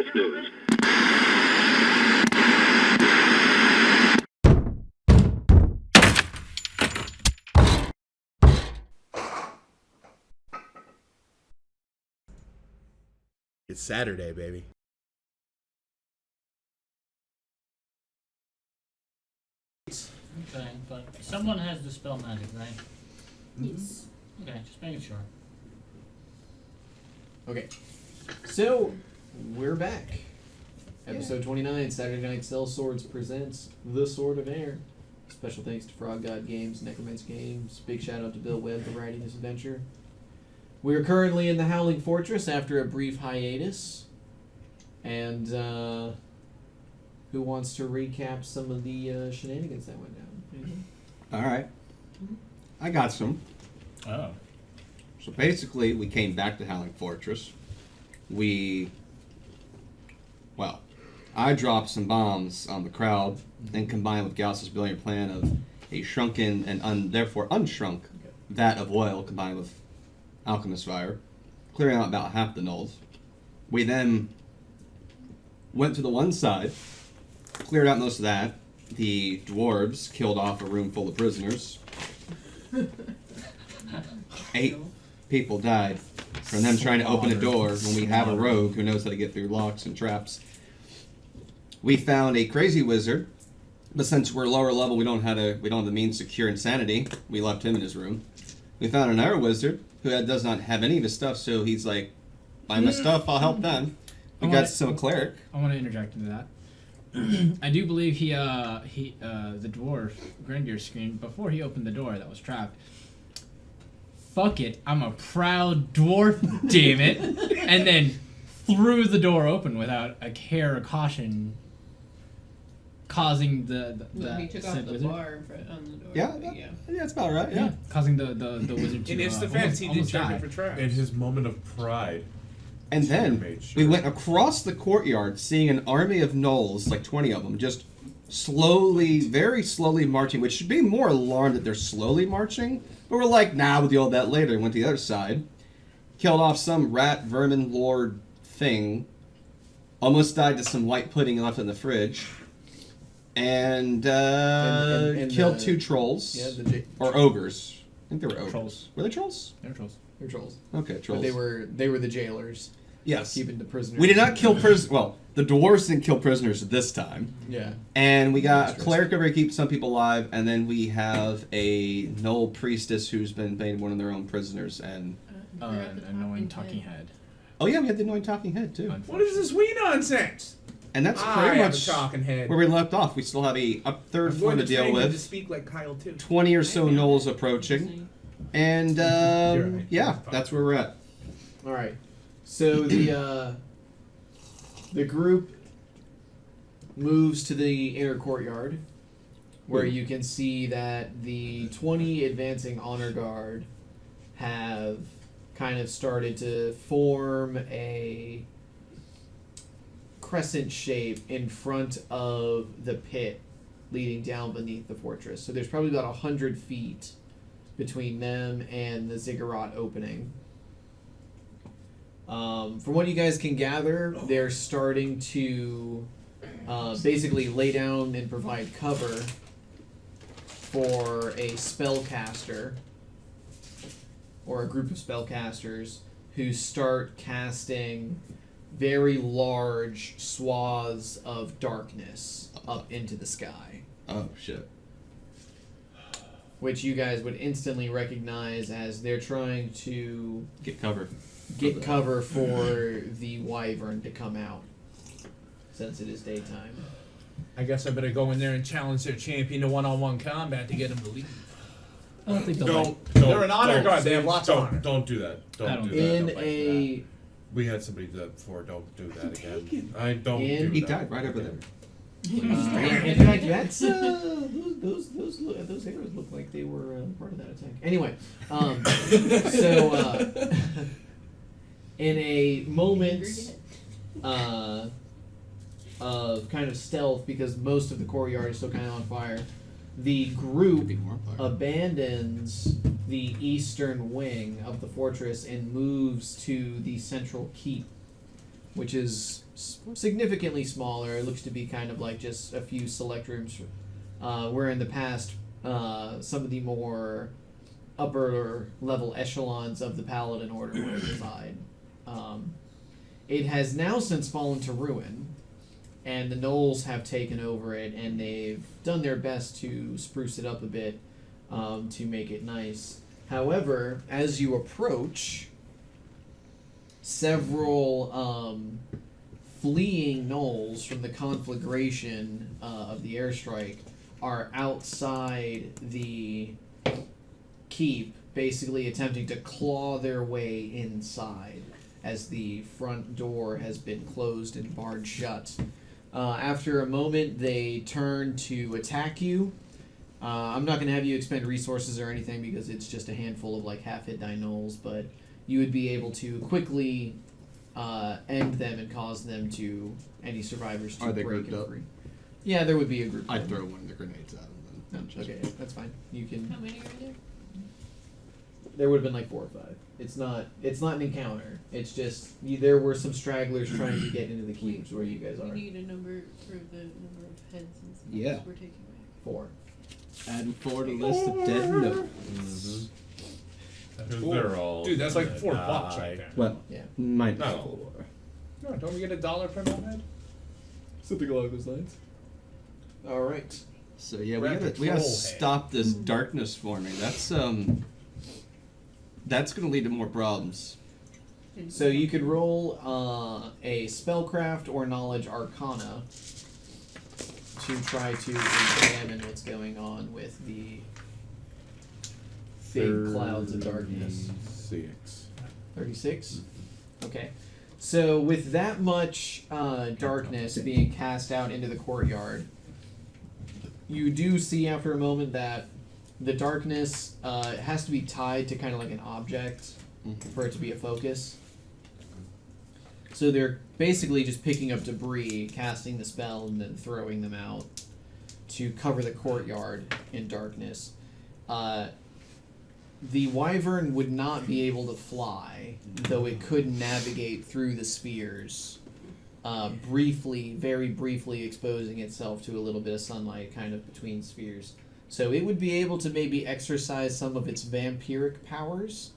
CBS News. It's Saturday, baby. Okay, but someone has to spell magic, right? Yes. Okay, just making sure. Okay. So, we're back. Episode 29, Saturday Night Cell Swords presents The Sword of Air. Special thanks to Frog God Games, Necromancer Games. Big shout out to Bill Webb for writing this adventure. We are currently in the Howling Fortress after a brief hiatus. And, who wants to recap some of the shenanigans that went down? Anyone? All right. I got some. Oh. So basically, we came back to Howling Fortress. I dropped some bombs on the crowd, and combined with Gauss's brilliant plan of a shrunken and therefore unshrunk vat of oil combined with alchemist fire, clearing out about half the gnolls. We then went to the one side, cleared out most of that. The dwarves killed off a room full of prisoners. 8 people died from them trying to open a door when we have a rogue who knows how to get through locks and traps. We found a crazy wizard, but since we're lower level, we don't have the means to cure insanity. We left him in his room. We found another wizard who does not have any of his stuff, so he's like, "Buy my stuff, I'll help them." We got some cleric. I want to interject into that. I do believe the dwarf Grenadier screamed before he opened the door that was trapped. Fuck it, I'm a proud dwarf, damn it, and then threw the door open without a care or caution, causing the He took off said the wizard. bar on the door. Yeah, but yeah. that's about right. Yeah. Causing the wizard to In his defense, he did almost check die. it for traps. In his moment of pride. And then made sure. we went across the courtyard, seeing an army of gnolls, like 20 of them, just slowly, very slowly marching, which should be more alarmed that they're slowly marching. But we're like, nah, we'll deal with that later. Went to the other side. Killed off some rat vermin lord thing. Almost died to some white pudding left in the fridge. And killed 2 trolls. Yeah, or ogres. I think they were ogres. Trolls. Were they trolls? They're trolls. They're trolls. Okay, trolls. But they were the jailers. Yes. Keeping the prisoners. We did not kill prisoners. Well, the dwarves didn't kill prisoners this time. Yeah. And we got a cleric over to keep some people alive, and then we have a gnoll priestess who's been made one of their own prisoners. And An annoying talking head. oh yeah, we had the annoying talking head too. What is this wee nonsense? And that's I pretty have much a talking head. where we left off. We still have a third I'm floor going to deal train you to with. speak like Kyle too. 20 or so gnolls approaching, and right. yeah, that's where we're at. All right. So the group moves to the inner courtyard, where you can see that the 20 advancing honor guard have kind of started to form a crescent shape in front of the pit leading down beneath the fortress. So there's probably about 100 feet between them and the ziggurat opening. From what you guys can gather, they're starting to basically lay down and provide cover for a spellcaster or a group of spellcasters who start casting very large swaths of darkness up into the sky. Oh shit. Which you guys would instantly recognize as they're trying to Get cover. get cover for the wyvern to come out, since it is daytime. I guess I better go in there and challenge their champion to one-on-one combat to get him to leave. I don't think they'll like. They're an honor guard. They have lots of honor. Don't do that. I Don't don't do that. In Don't a We had somebody do that before. Don't do that again. I don't In- do He that. died right over there. in fact, that's those arrows look like they were part of that attack. Anyway, so in a moment of kind of stealth, because most of the courtyard is still kind of on fire, the group abandons the eastern wing of the fortress and moves to the central keep, which is significantly smaller. It looks to be kind of like just a few select rooms, where in the past some of the more upper level echelons of the Paladin Order would reside. It has now since fallen to ruin, and the Gnolls have taken over it, and they've done their best to spruce it up a bit, to make it nice. However, as you approach, several fleeing Gnolls from the conflagration of the airstrike are outside the keep, basically attempting to claw their way inside as the front door has been closed and barred shut. After a moment, they turn to attack you. I'm not going to have you expend resources or anything because it's just a handful of like half-hit die Gnolls, but you would be able to quickly end them and cause them to, any survivors to Are they break grouped and up? free. Yeah, there would be a group. I'd of throw them. one of the grenades at them No, then. Just- okay, that's fine. You can. How many are there? There would have been like 4 or 5. It's not an encounter. It's just there were some stragglers trying to get into the keeps where you guys We are. need a number for the number of heads and stuff Yeah. we're taking back. 4. Adding 4 to the list of dead notes. Mhm. That's Because cool. they're all Dude, that's like gonna $4 die. right there. Well, Yeah. minus No. 4. No, don't we get $1 per head? Something along those lines. All right. So yeah, we Rapid gotta troll stop this darkness forming. That's gonna lead to more problems. And So you could roll a spellcraft or knowledge arcana to try to examine what's going on with the big clouds of darkness. 36. 36? Okay. So with that much darkness being cast out into the courtyard, you do see after a moment that the darkness has to be tied to kind of like an object for it to be a focus. So they're basically just picking up debris, casting the spell, and then throwing them out to cover the courtyard in darkness. The wyvern would not be able to fly, though it could navigate through the spheres, very briefly exposing itself to a little bit of sunlight kind of between spheres. So it would be able to maybe exercise some of its vampiric powers,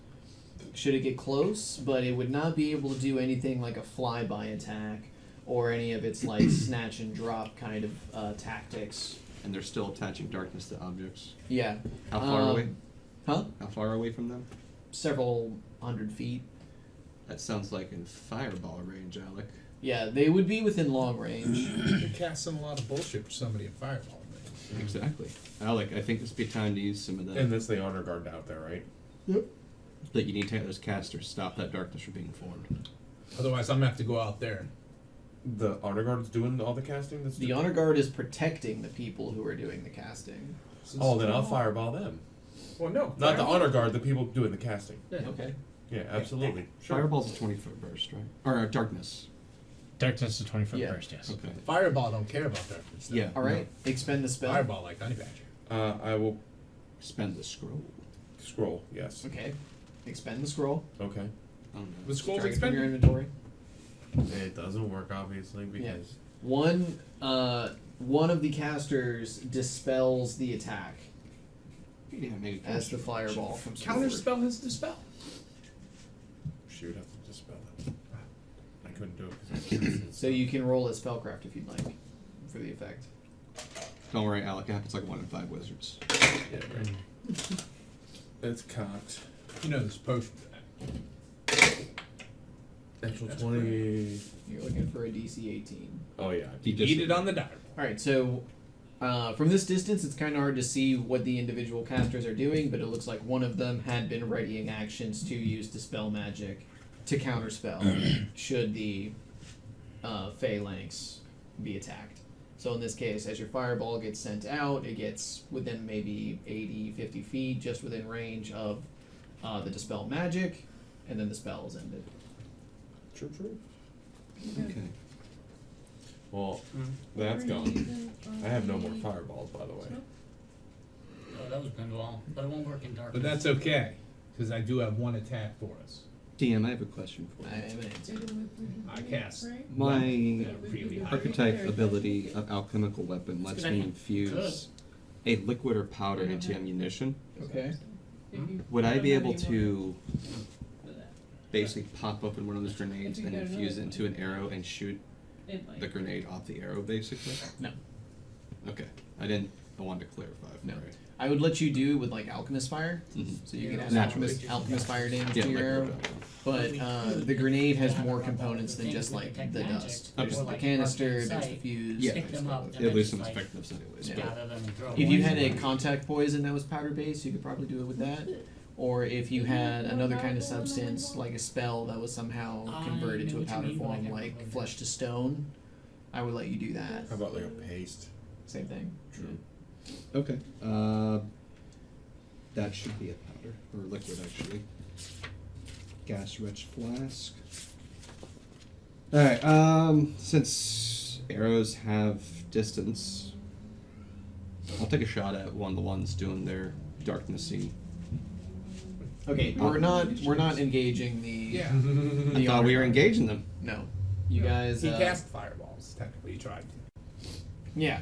should it get close, but it would not be able to do anything like a flyby attack or any of its like snatch and drop kind of tactics. And they're still attaching darkness to objects. Yeah. How far away? Huh? How far away from them? Several hundred feet. That sounds like in fireball range, Alec. Yeah, they would be within long range. You're casting a lot of bullshit for somebody at Fireball. Man. Exactly. Alec, I think this would be time to use some of that. And that's the honor guard out there, right? That you need to have those casters stop that darkness from being formed. Otherwise, I'm gonna have to go out there. The honor guard's doing all the casting? That's The honor guard is protecting the people who are doing the casting. Oh, then I'll fireball them. Well, no. Not the honor guard, the people doing the casting. Yeah. Okay. Yeah, absolutely. Sure. Fireball's a 20-foot burst, right? Or darkness. Darkness to 20-foot Yeah. burst, yes. Okay. Fireball don't care about darkness. though. Yeah. All right. Expend the spell. Fireball like Honey Badger. I will Spend the scroll. scroll, yes. Okay. Expend the scroll. Okay. Oh no. The scroll's Drag it from your expended. inventory. It doesn't work, obviously, because... One of the casters dispels the attack Yeah, maybe as the fireball comes Counter forward. spell his dispel. Shoot, I have to dispel it. I couldn't do it because I casted So you can roll a spellcraft if you'd like for the effect. Don't worry, Alec. It happens like 1 in 5 wizards. Yeah, right. It's cocked. You know this potion. Natural That's 20... You're looking for a DC 18. Oh, yeah. He just Eat it on the die. Alright, so from this distance, it's kind of hard to see what the individual casters are doing, but it looks like one of them had been readying actions to use Dispel Magic to counterspell should the Phalanx be attacked. So in this case, as your fireball gets sent out, it gets within maybe 80, 50 feet, just within range of the Dispel Magic, and then the spell is ended. True. Okay. Well, that's gone. I have no more fireballs, by the way. Oh, that was Pendwall, but it won't work in darkness. But that's okay, because I do have one attack for us. DM, I have a question for I you. have an answer. I cast. My Really high. archetype ability of alchemical weapon It's lets good me idea. infuse a liquid or powder into ammunition. Okay. Would I be able to basically pop open one of those grenades If you and got infuse it another into an arrow and shoot the grenade off the arrow, basically? No. Okay. I wanted to clarify. No. Alright. I would let you do with like alchemist fire, Mhm. so you can add Naturally. alchemist fire damage Yeah, to your like arrow. But the grenade has more components than just like the dust. There's Okay. the canister, there's the fuse. Yeah. Pick them up and It then loses some just, like, effectiveness anyways. Yeah. But gather them and throw If you them had away. a contact poison that was powder based, you could probably do it with that. Or if you had another kind of substance, like a spell that was somehow I converted to know a what you powder mean, but I form, never like remember. flesh to stone, I would let you do that. How about like a paste? Same thing. True. Okay. That should be a powder or liquid actually. Gas rich flask. All right. Since arrows have distance, I'll take a shot at one of the ones doing their darknessy. Okay, we're not engaging the. Yeah. I The thought we honor were guard. engaging them. No, you guys. He cast fireballs. Technically, he tried. Yeah.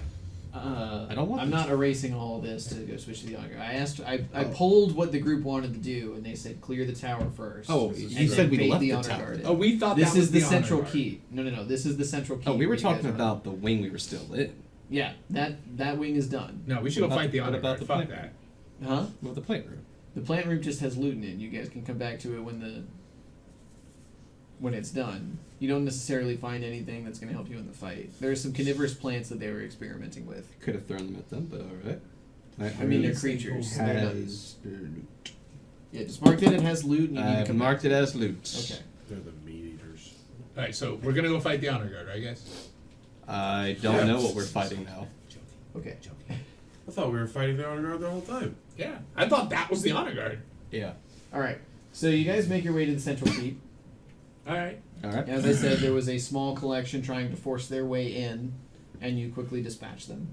I don't want I'm this. not erasing all of this to go switch to the honor. I asked. I Oh. polled what the group wanted to do, and they said clear the tower first. Oh, and you then said we fade left the honor tower. guard in. Oh, we thought This that was is the honor central guard. key. No. This is the central key. Oh, we were where you guys talking are. about the wing we were still in. Yeah, that wing is done. No, we should go What about fight the the- honor what about guard. the Fuck plant? that. Huh? Well, the plate room. The plant room just has loot in it. You guys can come back to it when it's done. You don't necessarily find anything that's going to help you in the fight. There's some carnivorous plants that they were experimenting with. Could have thrown them at them, but all right. I mean, they're creatures. They're not- Has loot. Yeah, just mark that it has loot, and you need to I've come marked back it to as loot. Okay. They're the meat eaters. All right, so we're gonna go fight the honor guard, I guess. I don't know what we're fighting now. Okay. I thought we were fighting the honor guard the whole time. Yeah, I thought that was the honor guard. Yeah. All right. So you guys make your way to the central keep. All right. All right. As I said, there was a small collection trying to force their way in, and you quickly dispatch them.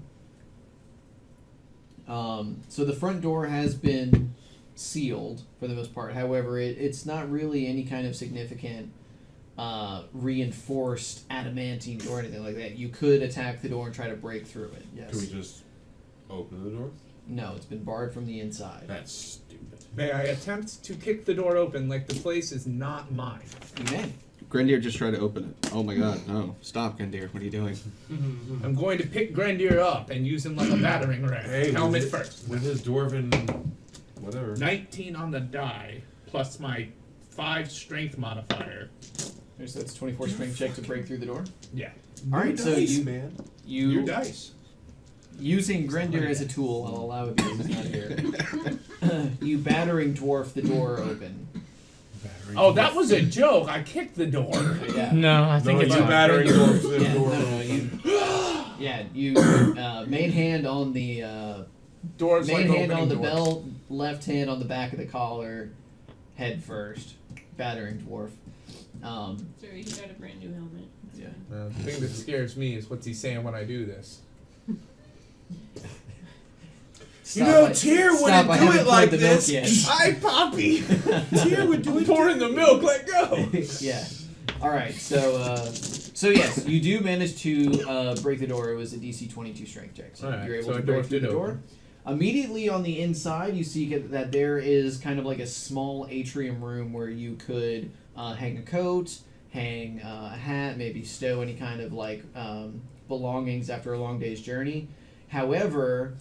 So the front door has been sealed for the most part. However, it's not really any kind of significant reinforced adamantine door or anything like that. You could attack the door and try to break through it. Yes. Can we just open the door? No, it's been barred from the inside. That's stupid. May I attempt to kick the door open like the place is not mine? You may. Grendier just tried to open it. Oh my god, no. Stop, Grendier. What are you doing? I'm going to pick Grandier up and use him like a battering ram. Helmet with first. With his dwarven whatever. 19 on the die, plus my 5 strength modifier. So that's 24 strength check to break through the door. Yeah. All right, so Nice, you man. you Your dice. using Grendier as a tool, I'll allow it because he's not here. You battering dwarf the door open. Battery Oh, that was a joke. I kicked the door. Yeah. No, I think No, it's you fine. battering dwarf the Yeah, door. no, you. Yeah, you main hand on the Doors main like hand opening on the doors. belt, left hand on the back of the collar, head first, battering dwarf. Sorry, he got a brand new helmet. That's Yeah. fine. The thing that scares me is what's he saying when I do this. You know, Stop, Tyr I wouldn't do haven't it like poured the milk this. yet. Hi, Poppy! Tyr would do it. Pouring the milk, let go! Yeah. All right. So yes, you do manage to break the door. It was a DC 22 strength check. So All right, you're able so to I break dwarfed through it the door. open. Immediately on the inside, you see that there is kind of like a small atrium room where you could hang a coat, hang a hat, maybe stow any kind of like belongings after a long day's journey. However,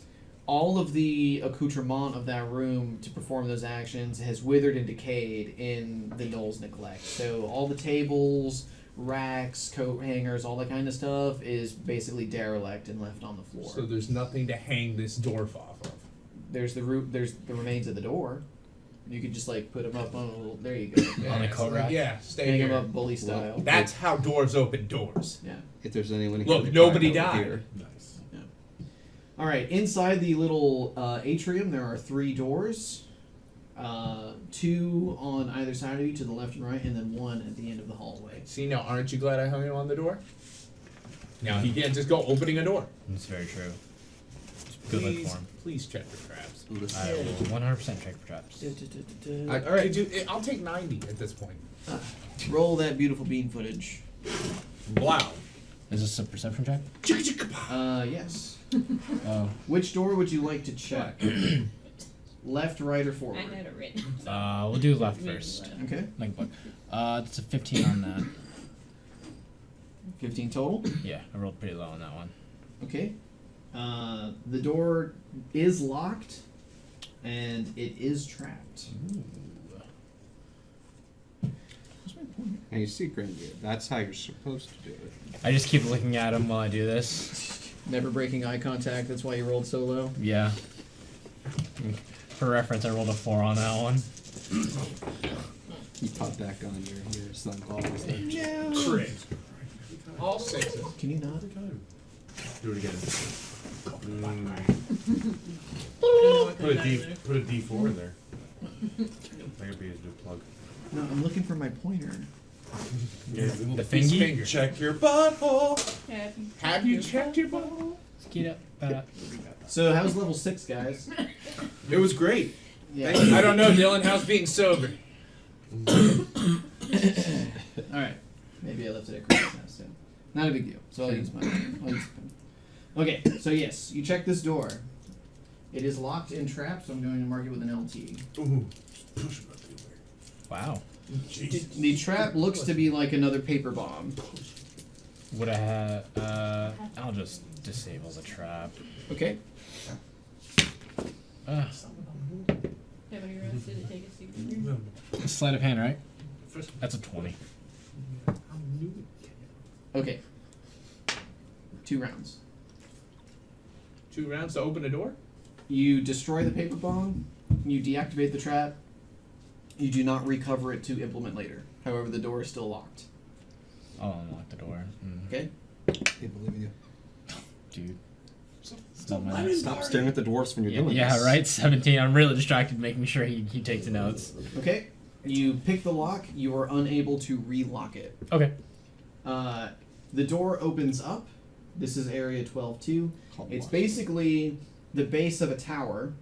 all of the accoutrement of that room to perform those actions has withered and decayed in the Knoll's neglect. So all the tables, racks, coat hangers, all that kind of stuff is basically derelict and left on the floor. So there's nothing to hang this dwarf off of. There's the remains of the door. You could just like put them up on a little. There you go. On the Yeah, coat so, rack? yeah, stay Hang them here. up bully style. That's how dwarves open doors. Yeah. If there's anyone who Look, can nobody cry, over died. here. Nice. All right. Inside the little atrium, there are 3 doors. 2 on either side of you, to the left and right, and then 1 at the end of the hallway. See, now aren't you glad I hung him on the door? Now he can't just go opening a door. That's very true. It's good luck Please, for him. please check for traps. I will 100% check for traps. All right, I'll take 90 at this point. Roll that beautiful bean footage. Wow. Is this a perception check? Yes. Oh. Which door would you like to check? Left, right, or forward? I had it written. So. We'll do left Maybe first. left. Okay. Like what? It's a 15 on that. 15 total. Yeah, I rolled pretty low on that one. Okay. The door is locked, and it is trapped. And you see Grandier. That's how you're supposed to do it. I just keep looking at him while I do this. Never breaking eye contact. That's why you rolled so low. Yeah. For reference, I rolled a 4 on that one. You pop back on your sunglasses. Crit. All sixes. Can you not? Do it again. Put Put a D4 in there. That could be a good plug. No, I'm looking for my pointer. The His fingy? finger. Check your butthole. Have you checked your butthole? Get up. So how's level 6, guys? It was great. Yeah. I don't know, Dylan. How's being sober? Alright. Maybe I left it at Christmas now, so. Not a big deal. So I'll use mine. Okay, so yes, you check this door. It is locked and trapped, so I'm going to mark it with an LT. Ooh. Push it up the way. Wow. Jesus. The trap looks to be like another paper bomb. Would I have... I'll just disable the trap. Okay. How many rounds did it take us to get here? Sleight of hand, right? That's a 20. Okay. 2 rounds. 2 rounds to open a door? You destroy the paper bomb, you deactivate the trap, you do not recover it to implement later. However, the door is still locked. I'll unlock the door. Okay? They believe in you. Dude. Stop staring at the dwarfs when you're doing Yeah, this. right? 17. I'm really distracted making sure he takes the notes. Okay. You pick the lock, you are unable to relock it. Okay. The door opens up. This is area 12-2. It's basically the base of a tower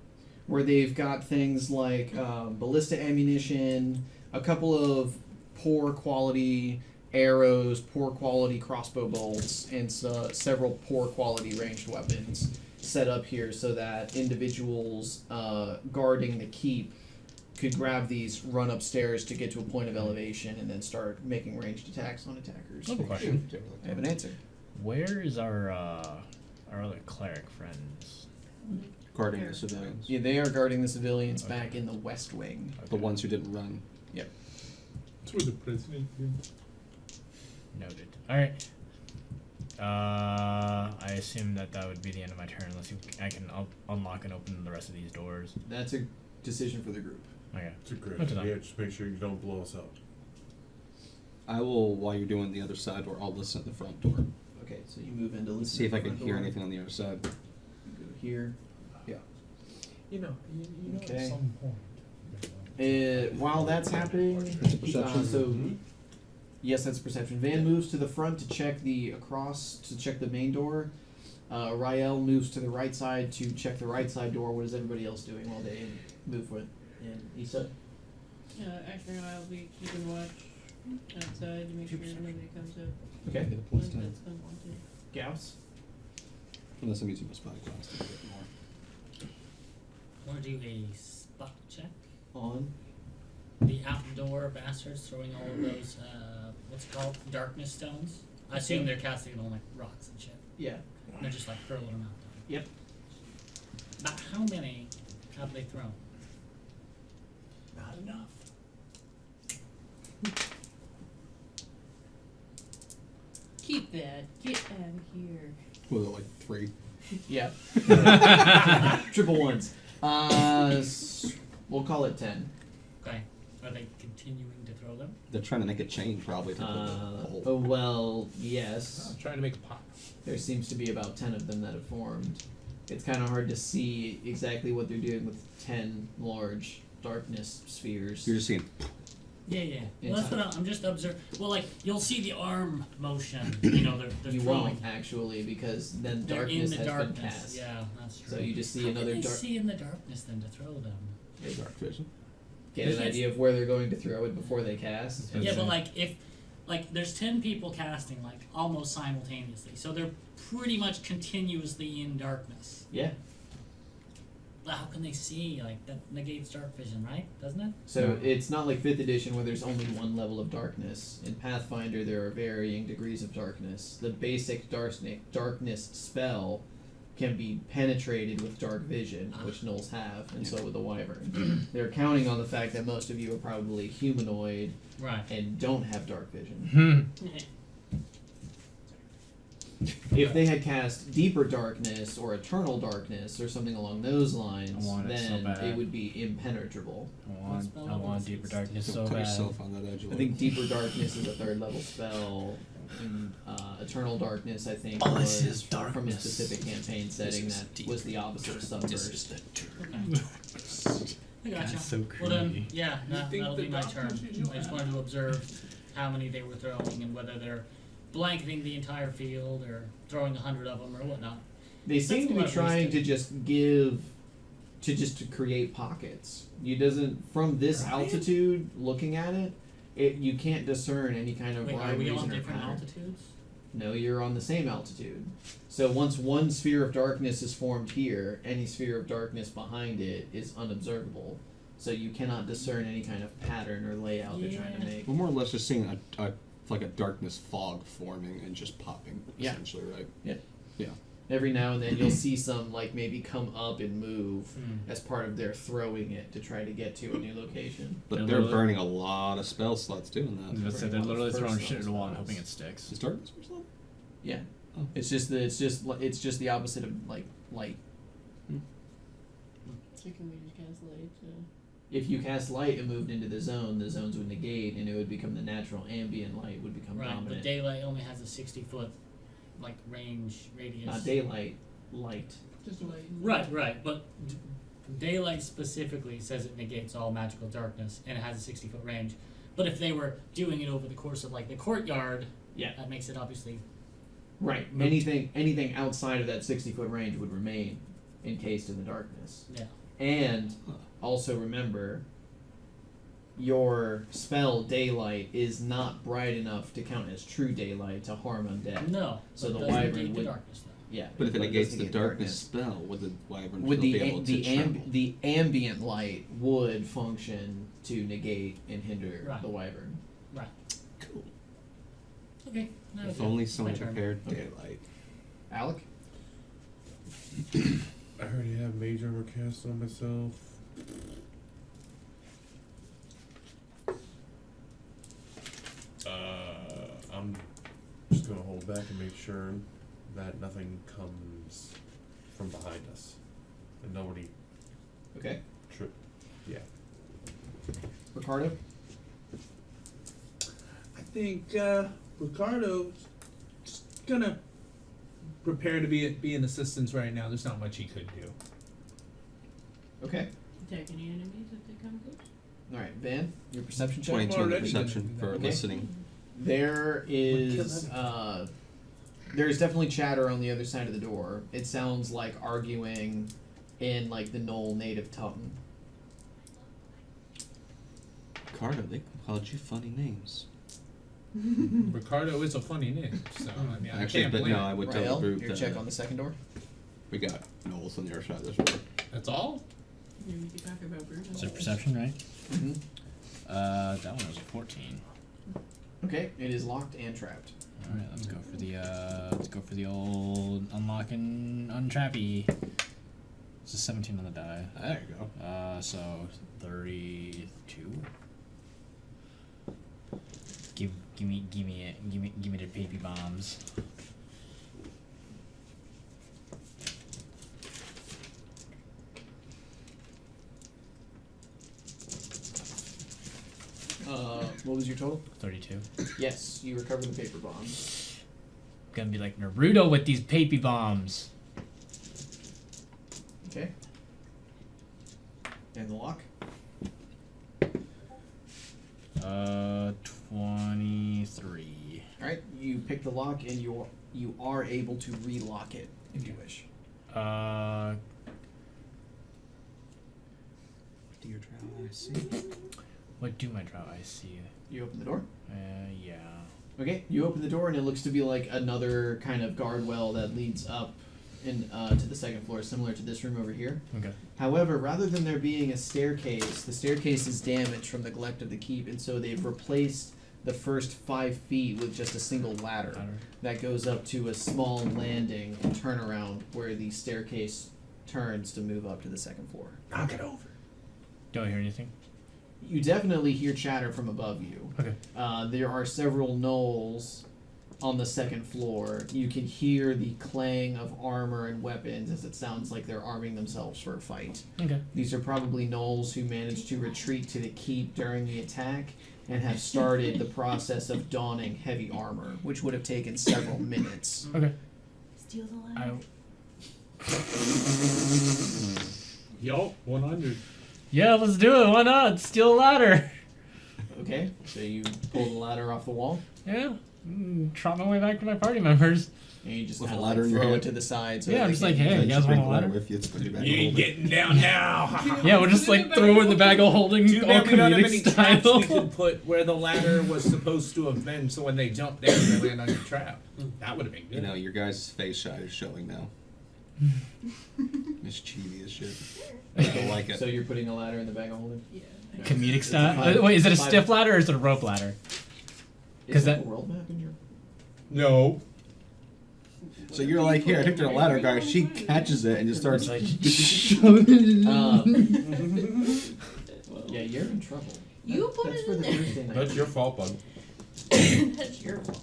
where they've got things like ballista ammunition, a couple of poor quality arrows, poor quality crossbow bolts, and several poor quality ranged weapons set up here so that individuals guarding the keep could grab these, run upstairs to get to a point of elevation, and then start making ranged attacks on attackers. I have a question. I have an answer. Where is our other cleric friends? Guarding the civilians. Yeah, they are guarding the civilians back in the West Wing. The ones who didn't run. Yep. That's where the president is. Noted. Alright. I assume that would be the end of my turn unless I'll unlock and open the rest of these doors. That's a decision for the group. Okay. It's a great What's it idea. Just make sure you don't blow us up. I will, while you're doing the other side door, I'll listen at the front door. Okay, so you move into listen. See if to I the can front hear door. anything on the other side. You go here. You know Okay. at some point. While that's happening, Perception. yes, that's perception. Van moves to the front to check the main door. Rael moves to the right side to check the right side door. What is everybody else doing while they move for it? And Issa? Actually, I'll be keeping watch outside to make sure nobody comes up. Okay. Get a plus 10. That's unwanted. Gauss? Unless I'm using my spy class to get more. Want to do a spot check? On. The outdoor bastards throwing all of those, what's it called? Darkness stones? I assume they're casting it on like rocks and shit. Yeah. They're just like throwing them out there. Yep. About how many have they thrown? Not enough. Keep that. Get out of here. Was it like 3? Yeah. Triple ones. We'll call it 10. Okay. Are they continuing to throw them? They're trying to make a chain probably to put the hole. Oh, well, yes. I'm trying to make a pop. There seems to be about 10 of them that have formed. It's kind of hard to see exactly what they're doing with 10 large darkness spheres. You're just seeing. Yeah. In Well, that's time. what I'm just observing. Well, like, you'll see the arm motion. You know, they're You throwing. won't actually, because then They're darkness in the has darkness. been cast. Yeah, that's true. So you just see How another can they dark. see in the darkness then to throw them? Dark vision. get an idea of where they're going to throw it before they cast. Yeah, but like if there's 10 people casting like almost simultaneously, so they're pretty much continuously in darkness. Yeah. How can they see? Like that negates dark vision, right? Doesn't it? So it's not like 5th edition where there's only one level of darkness. In Pathfinder, there are varying degrees of darkness. The basic darkness spell can be penetrated with dark vision, which gnolls have, and so with the wyvern. They're counting on the fact that most of you are probably humanoid Right. and don't have dark vision. If they had cast deeper darkness or eternal darkness or something along those lines, I want it so then bad. it would be impenetrable. I want deeper darkness so Put bad. yourself on that edge a I little. think deeper darkness is a 3rd level spell. And, eternal darkness, I think, This was is from a darkness. specific campaign setting that was the opposite of sunburst. I gotcha. That's so Well then, creepy. yeah, that'll the be my doctors turn. usually I just wanted to observe how many they were throwing and whether they're blanketing the entire field or throwing 100 of them or whatnot. They seem That's to be what I trying to wasted. just to create pockets. You doesn't from this Right. altitude looking at it, you can't discern any kind of Wait, rhyme, are we reason, on or different pattern. altitudes? No, you're on the same altitude. So once one sphere of darkness is formed here, any sphere of darkness behind it is unobservable. So you cannot discern any kind of pattern or layout they're trying to Yeah. make. We're more or less just seeing like a darkness fog forming and just popping, Yeah. essentially, right? Yeah. Every now and then you'll see some like maybe come up and move Hmm. as part of their throwing it to try to get to a new location. But They're they're literally- burning a lot of spell slots doing that. Let's say they're literally throwing shit at the wall and hoping it sticks. Is darkness first level? Yeah. Oh. It's just the opposite of like light. So can we just cast light? If you cast light and moved into the zones would negate and it would become the natural ambient light would become Right, dominant. but daylight only has a 60-foot like radius. Not daylight, light. Just light. Right, but daylight specifically says it negates all magical darkness and it has a 60-foot range. But if they were doing it over the course of like the courtyard, Yeah. that makes it obviously Right. Anything outside of that 60-foot range would remain encased in the darkness. yeah. And also remember, your spell daylight is not bright enough to count as true daylight to harm undead. No. So but the it does wyvern negate the would- darkness though. Yeah. But if it does negates the negate darkness spell, would the wyvern Would still the be able to tremble? the ambient light would function to negate and hinder Right. the wyvern. Cool. Okay. Now If it's only my someone turn. prepared Okay. daylight. Alec? I already have Major Armor cast on myself. I'm just gonna hold back and make sure that nothing comes from behind us. And nobody Okay. trip. Yeah. Ricardo? I think Ricardo's just gonna prepare to be an assistance right now. There's not much he could do. Okay. Attack any enemies if they come close. Alright, Van, your perception check? 22 on the already perception gonna do for that. Okay. listening. There is there's definitely chatter on the other side of the door. It sounds like arguing in like the Knoll native tongue. Ricardo, they called you funny names. Ricardo is a funny name, so I mean, I Actually, can't but blame no, him. I would tell Rael, the group your that check on the second door. we got Knowles on the other side of this door. That's all. Maybe we could talk about Bruce. Is it perception, right? Mm-hmm. That one was a 14. Okay, it is locked and trapped. All right, let's go for the old unlock and untrappy. It's a 17 on the die. There you go. So 32. Give me the baby bombs. What was your total? 32. Yes, you recovered the paper bombs. Gonna be like Naruto with these baby bombs. Okay. And the lock? 23. Alright, you pick the lock and you are able to relock it if you wish. do your trial I see? What do my drow eyes see? You open the door. Yeah. Okay, you open the door and it looks to be like another kind of guard well that leads up to the second floor, similar to this room over here. Okay. However, rather than there being a staircase, the staircase is damaged from neglect of the keep, and so they've replaced the first 5 feet with just a single ladder that goes up to a small landing and turnaround where the staircase turns to move up to the second floor. Knock it over. Don't hear anything. You definitely hear chatter from above you. Okay. There are several gnolls on the second floor. You can hear the clang of armor and weapons as it sounds like they're arming themselves for a fight. Okay. These are probably gnolls who managed to retreat to the keep during the attack and have started the process of donning heavy armor, which would have taken several minutes. Okay. Steal the ladder. Yo, 100. Yeah, let's do it. Why not? Steal a ladder. Okay, so you pull the ladder off the wall, Yeah. Trot my way back to my party members. and you just With kind a of ladder in your throw it hand? to the side. So Yeah, that I'm they just like, can't- hey, you guys Just want bring a ladder? with you. It's put you back You in ain't the getting down now. Yeah, we'll just like throw in the bag of holding, Too all bad we don't have comedic any traps we style. could put where the ladder was supposed to have been, so when they jump down, they land on your trap. That would have been You good. know, your guys' face shot is showing now. Mischievous shit. I like it. So you're putting a ladder in the bag of holding? Yeah. Comedic It's a style. five- Wait, is it a five- stiff ladder or is it a rope ladder? Is 'Cause that that- a world map in your... No. So you're like, here, I took the ladder guy. She catches it and just starts Like, Yeah, you're in trouble. You put That's it for in the there. Thursday night. That's your fault, bud. That's your fault.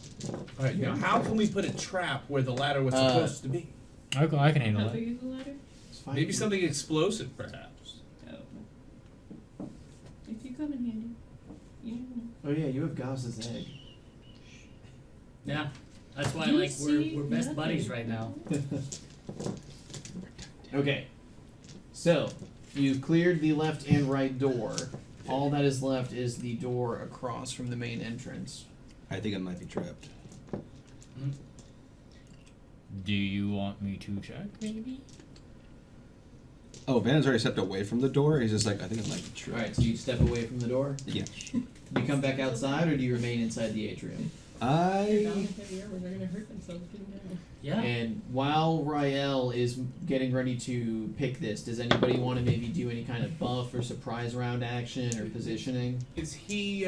Alright, now how can we put a trap where the ladder was supposed to be? I can handle How it. big is the ladder? It's fine. Maybe something explosive, perhaps. Oh. If you come in handy. You never know. Oh yeah, you have Gauss's egg. Yeah. That's why You like see we're best nothing. buddies right now. Okay, so you've cleared the left and right door. All that is left is the door across from the main entrance. I think it might be trapped. Do you want me to check, maybe? Oh, Van's already stepped away from the door. He's just like, I think it might be trapped. Alright, so you step away from the door. Yeah. You come back outside, or do you remain inside the atrium? They're down I. with heavy armor, they're gonna hurt themselves getting down. Yeah. And while Rael is getting ready to pick this, does anybody want to maybe do any kind of buff or surprise round action or positioning? Is he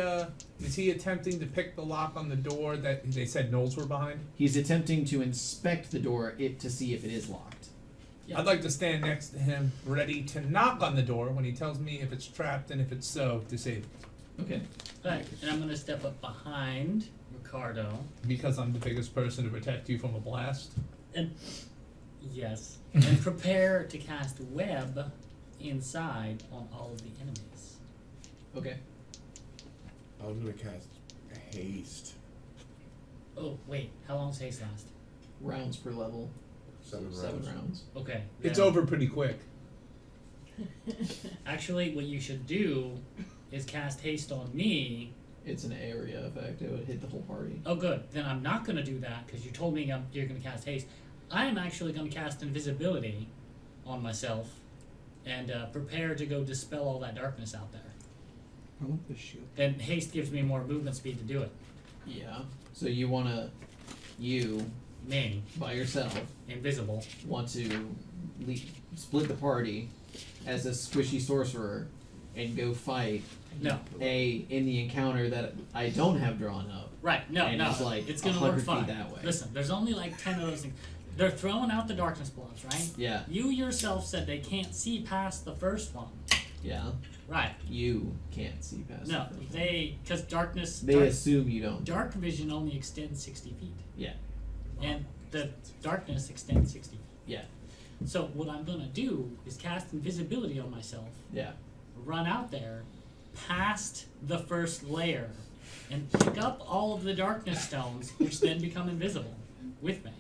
attempting to pick the lock on the door that they said gnolls were behind? He's attempting to inspect the door to see if it is locked. Yeah. I'd like to stand next to him, ready to knock on the door when he tells me if it's trapped and if it's so, disable. Okay. Right. And I'm gonna step up behind Ricardo. Because I'm the biggest person to protect you from a blast. And yes. And prepare to cast web inside on all of the enemies. Okay. I was gonna cast haste. Oh, wait, how long does haste last? Rounds per level. 7 7 rounds. rounds. Okay. It's then- over pretty quick. Actually, what you should do is cast haste on me. It's an area effect. It would hit the whole party. Oh, good. Then I'm not going to do that because you told me you're going to cast haste. I am actually going to cast invisibility on myself and prepare to go dispel all that darkness out there. I want the shield. And haste gives me more movement speed to do it. Yeah. So you wanna, Me, by yourself, invisible. want to split the party as a squishy sorcerer and go fight No. in the encounter that I don't have drawn up. Right. No. And no. it's like It's going to work 100 feet fine. that way. Listen, there's only like 10 of those things. They're throwing out the darkness blobs, right? Yeah. You yourself said they can't see past the first one. Yeah. Right. You can't see past. No, the first because darkness. one. They assume you don't. Dark vision only extends 60 feet. Yeah. And the darkness extends 60 feet. Yeah. So what I'm gonna do is cast invisibility on myself, Yeah. run out there, past the first layer, and pick up all of the darkness stones, which then become invisible with me.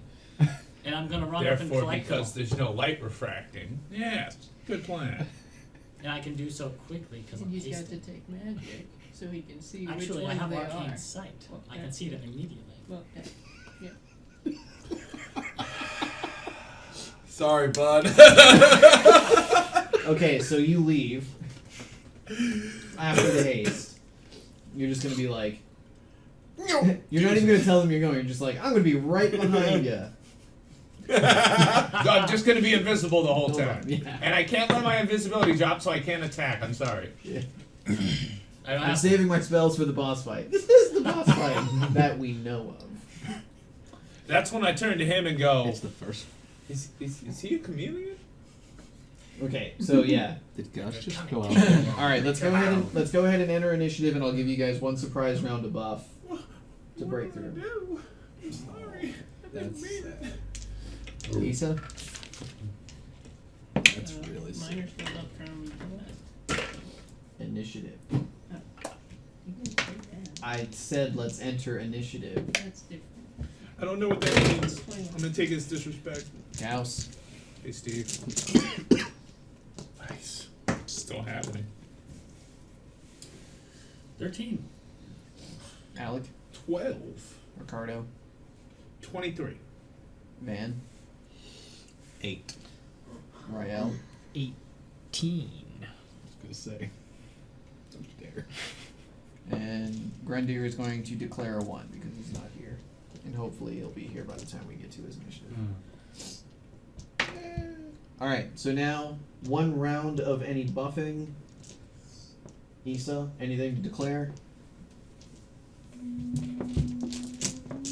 And I'm gonna run up and Therefore, collect because them. there's no light refracting. Yes, good plan. And I can do so quickly because I'm And he's got hasted. to take magic so he can see Actually, which I ones have they arcane are. sight. Well, I can see them immediately. Well, yeah. Sorry, bud. Okay, so you leave. after the haste, you're just gonna be like, you're not even gonna tell them you're going. You're just like, I'm gonna be right behind you. I'm just gonna be invisible the whole time. Yeah. And I can't let my invisibility drop, so I can't attack. I'm sorry. Yeah. I don't I'm have saving my spells for the boss fight. This is the boss fight that we know of. That's when I turn to him and go, It's the first. is he a chameleon? Okay, so yeah. Did Gus just go out? All right, let's go ahead and enter initiative, and I'll give you guys one surprise round of buff to break through. No, I'm sorry. I didn't That's mean it. Isa, That's really sick. Mine are split up from the last. initiative. You can take that. I said let's enter initiative. That's different. I don't know what that means. I'm gonna take his disrespect. Gauss, Hey, Steve. Nice. Still happening. 13. Alec, 12. Ricardo, 23. Van, 8. Rael, 18. I was gonna say. Don't you dare. and Grendir is going to declare a 1 because he's not here. And hopefully he'll be here by the time we get to his initiative. Alright, so now 1 round of any buffing. Isa, anything to declare?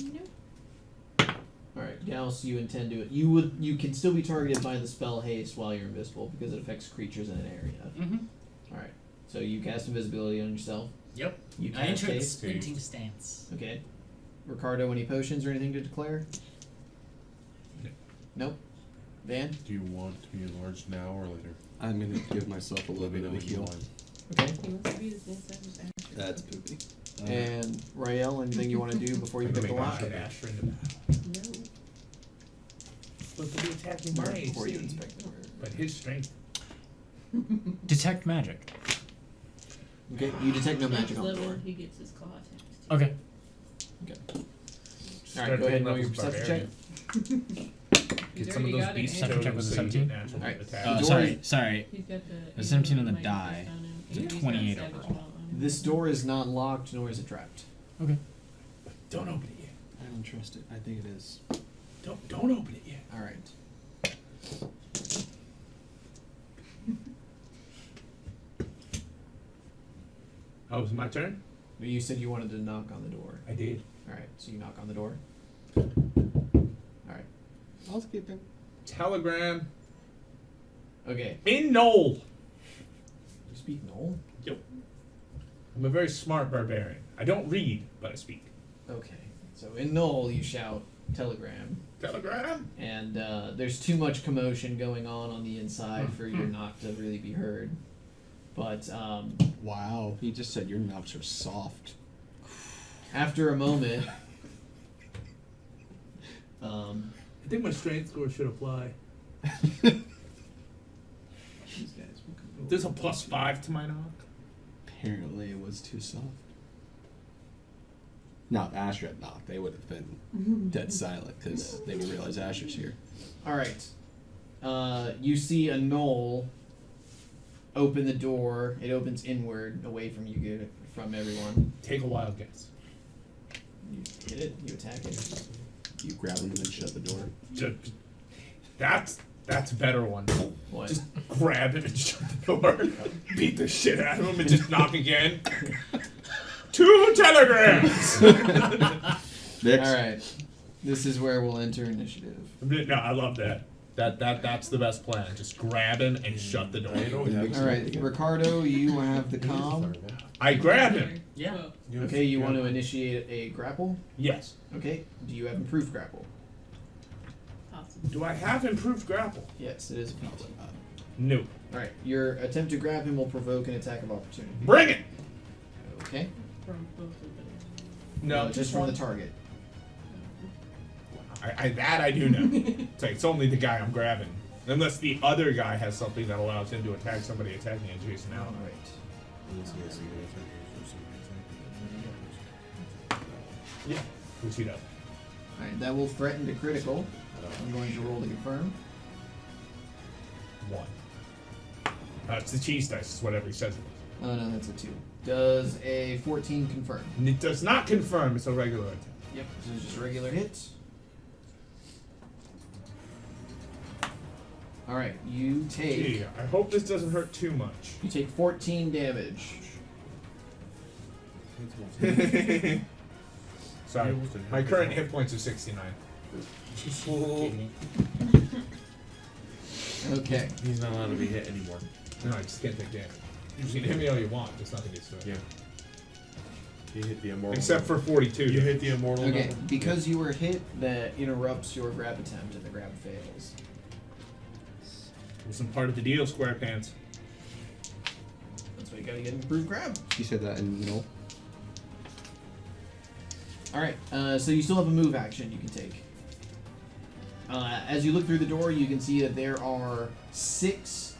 Nope. Alright, Gauss, you intend to you can still be targeted by the spell haste while you're invisible because it affects creatures in an area. Mm-hmm. Alright. So you cast invisibility on yourself. Yep. You I cast enter the haste. sprinting stance. Okay. Ricardo, any potions or anything to declare? No. Nope. Van? Do you want to be enlarged now or later? I'm gonna give myself a little bit of a heal. Okay. He wants to be the same size as Asher. That's poopy. And Rael, anything you want to do before you I'm pick gonna the make lock? my shit Asher into battle. No. Supposed to be attacking my Before you AC. inspect the word. But his strength. Detect magic. Okay, you detect no Next magic on the level, door. he gets his claw attacks. Okay. Okay. Start Alright, go ahead and roll taking your levels perception check. barbarian. He's Get some of already those got beast it. Perception check was a so you get 17? natural Alright. attack. Sorry. He's got the 17 on the Mighty die. Fist on him. It's a He's got 28 Savage overall. Mount on him. This door is not locked, nor is it trapped. Okay. Don't open it yet. I don't trust it. I think it is. Don't open it yet. Alright. Oh, was it my turn? You said you wanted to knock on the door. I did. Alright, so you knock on the door. Alright. I'll skip him. Telegram. Okay. In Knoll. You speak Knoll? I'm a very smart barbarian. I don't read, but I speak. Okay. So in Knoll, you shout telegram. Telegram? And there's too much commotion going on the inside for your knock to really be heard. But Wow. He just said your knobs are soft. after a moment, I think my strength score should apply. these guys will come over. There's a +5 to my knock. Apparently it was too soft. Now, if Asher had knocked, they would have been dead silent because they would realize Asher's here. All right. You see a Knoll open the door. It opens inward, away from you, from everyone. Take a wild guess. You hit it. You attack it. You grab him and then shut the door. That's a better one. What? Just grab him and shut the door. Beat the shit out of him and just knock again. 2 telegrams! Next. All right. This is where we'll enter initiative. No, I love that. That's the best plan. Just grab him and shut the door. All right, Ricardo, you have the comm. I grab him. Yeah. Well, Okay, you want to initiate a grapple? Yes. Okay. Do you have improved grapple? possible. Do I have improved grapple? Yes, it is a feat. No. All right. Your attempt to grab him will provoke an attack of opportunity. Bring it. Okay. From both of them. No, just from the target. That I do know. It's only the guy I'm grabbing. Unless the other guy has something that allows him to attack somebody attacking adjacent All out. right. Yeah, which he does. All right. That will threaten to critical. I'm going to roll to confirm. 1. It's the cheese dice, it's whatever he says it Oh no, that's a 2. Does a 14 confirm? And it does not confirm. It's a regular attack. Yep. So it's just regular hits. All right, you take. Gee, I hope this doesn't hurt too much. You take 14 damage. Sorry, my current hit points are 69. Okay. He's not allowed to be hit anymore. No, I just can't take damage. You can hit me all you want, just nothing gets to it. Yeah. You hit the immortal. Except for 42. You hit the immortal. Okay, level? because you were hit, that interrupts your grab attempt, and the grab fails. It wasn't part of the deal, SquarePants. That's why you gotta get an improved grab. You said that in middle. Alright, so you still have a move action you can take. As you look through the door, you can see that there are 6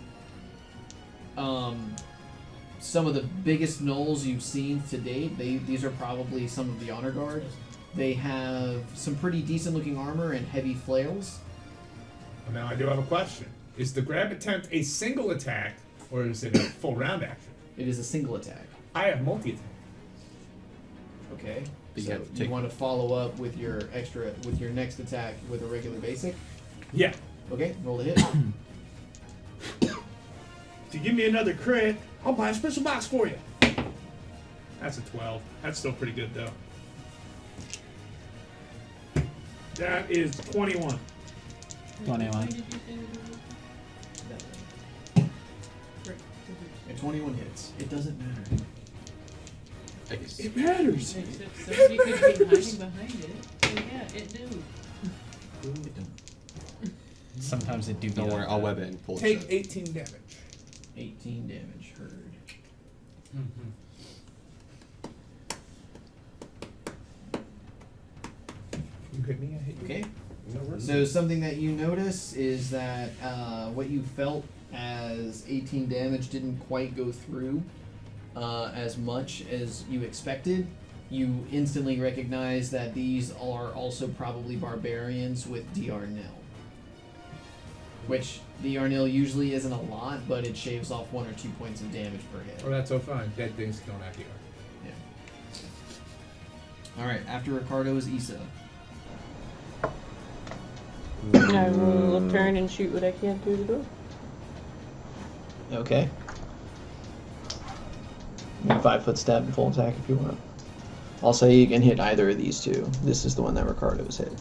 some of the biggest gnolls you've seen to date. These are probably some of the honor guard. They have some pretty decent looking armor and heavy flails. Well, now I do have a question. Is the grab attempt a single attack, or is it a full round action? It is a single attack. I have multi-attack. Okay. But you So have to you take- want to follow up with your next attack with a regular basic? Yeah. Okay, roll the hit. To give me another crit, I'll buy a special box for you. That's a 12. That's still pretty good, though. That is 21. 21. And 21 hits. It doesn't matter. I guess. It matters. Somebody could be hiding behind it. So yeah, it do. It don't. Sometimes they do. Don't be worry, like I'll that. web it and pull it. Take shut. 18 damage. 18 damage heard. You hit me, I hit you. Okay. No, we're- So something that you notice is that what you felt as 18 damage didn't quite go through as much as you expected. You instantly recognize that these are also probably barbarians with DR nil. Which DR nil usually isn't a lot, but it shaves off 1 or 2 points of damage per hit. Oh, that's so fine. Dead things don't have DR. Alright, after Ricardo is Issa. I will turn and shoot what I can through the door. Okay. 5-foot step and full attack if you want. I'll say you can hit either of these two. This is the one that Ricardo's hit.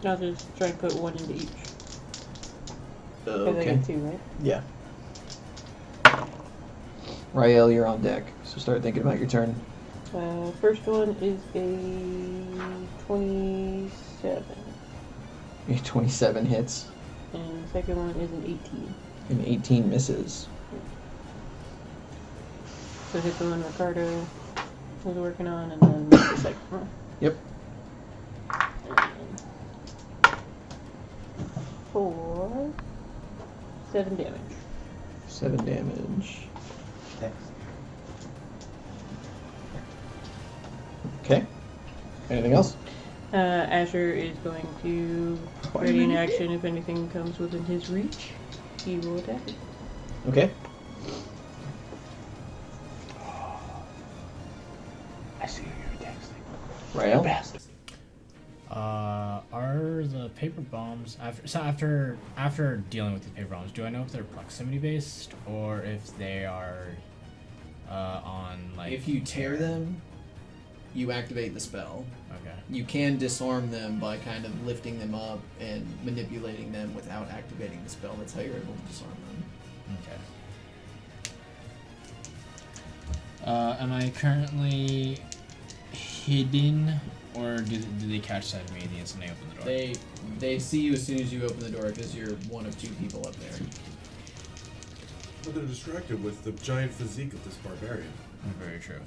I'll just try and put one into each. Because I Okay. get 2, right? Yeah. Rael, you're on deck, so start thinking about your turn. First one is a 27. 27 hits, And the second one is an 18. and 18 misses. So hit the one Ricardo was working on, and then the second one. Yep. For 7 damage. 7 damage. Okay. Anything else? Asher is going to ready in action if anything comes within his reach. He will attack it. Okay. I see your texting. Rael? Are the paper bombs after dealing with these paper bombs? Do I know if they're proximity based or if they are on like? If you tear them, you activate the spell. Okay. You can disarm them by kind of lifting them up and manipulating them without activating the spell. That's how you're able to disarm them. Okay. Am I currently hidden, or do they catch sight of me the instant I open the door? They see you as soon as you open the door because you're one of 2 people up there. But they're distracted with the giant physique of this barbarian. Very true.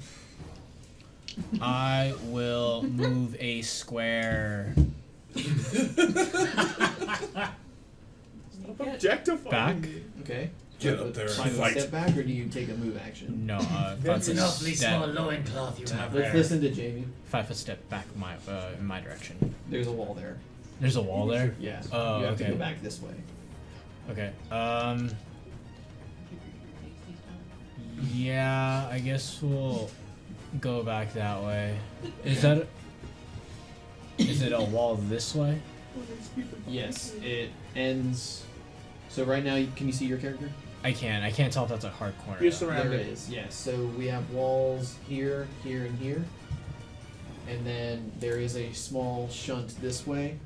I will move a square Objectifying back. me. Okay. Get up there and 5 fight. step back, or do you take a move action? No, That's an awfully step, small loincloth you have Let's there. listen to Jamie. 5-foot step back in my direction. There's a wall there. There's a wall there. Yeah. Oh, you have to okay. go back this way. Okay. Yeah, I guess we'll go back that way. Is it a wall this way? Yes, it ends. So right now, can you see your character? I can't tell if that's a hard corner. You're though. surrounded. There is, yes. So we have walls here, here, and here. And then there is a small shunt this way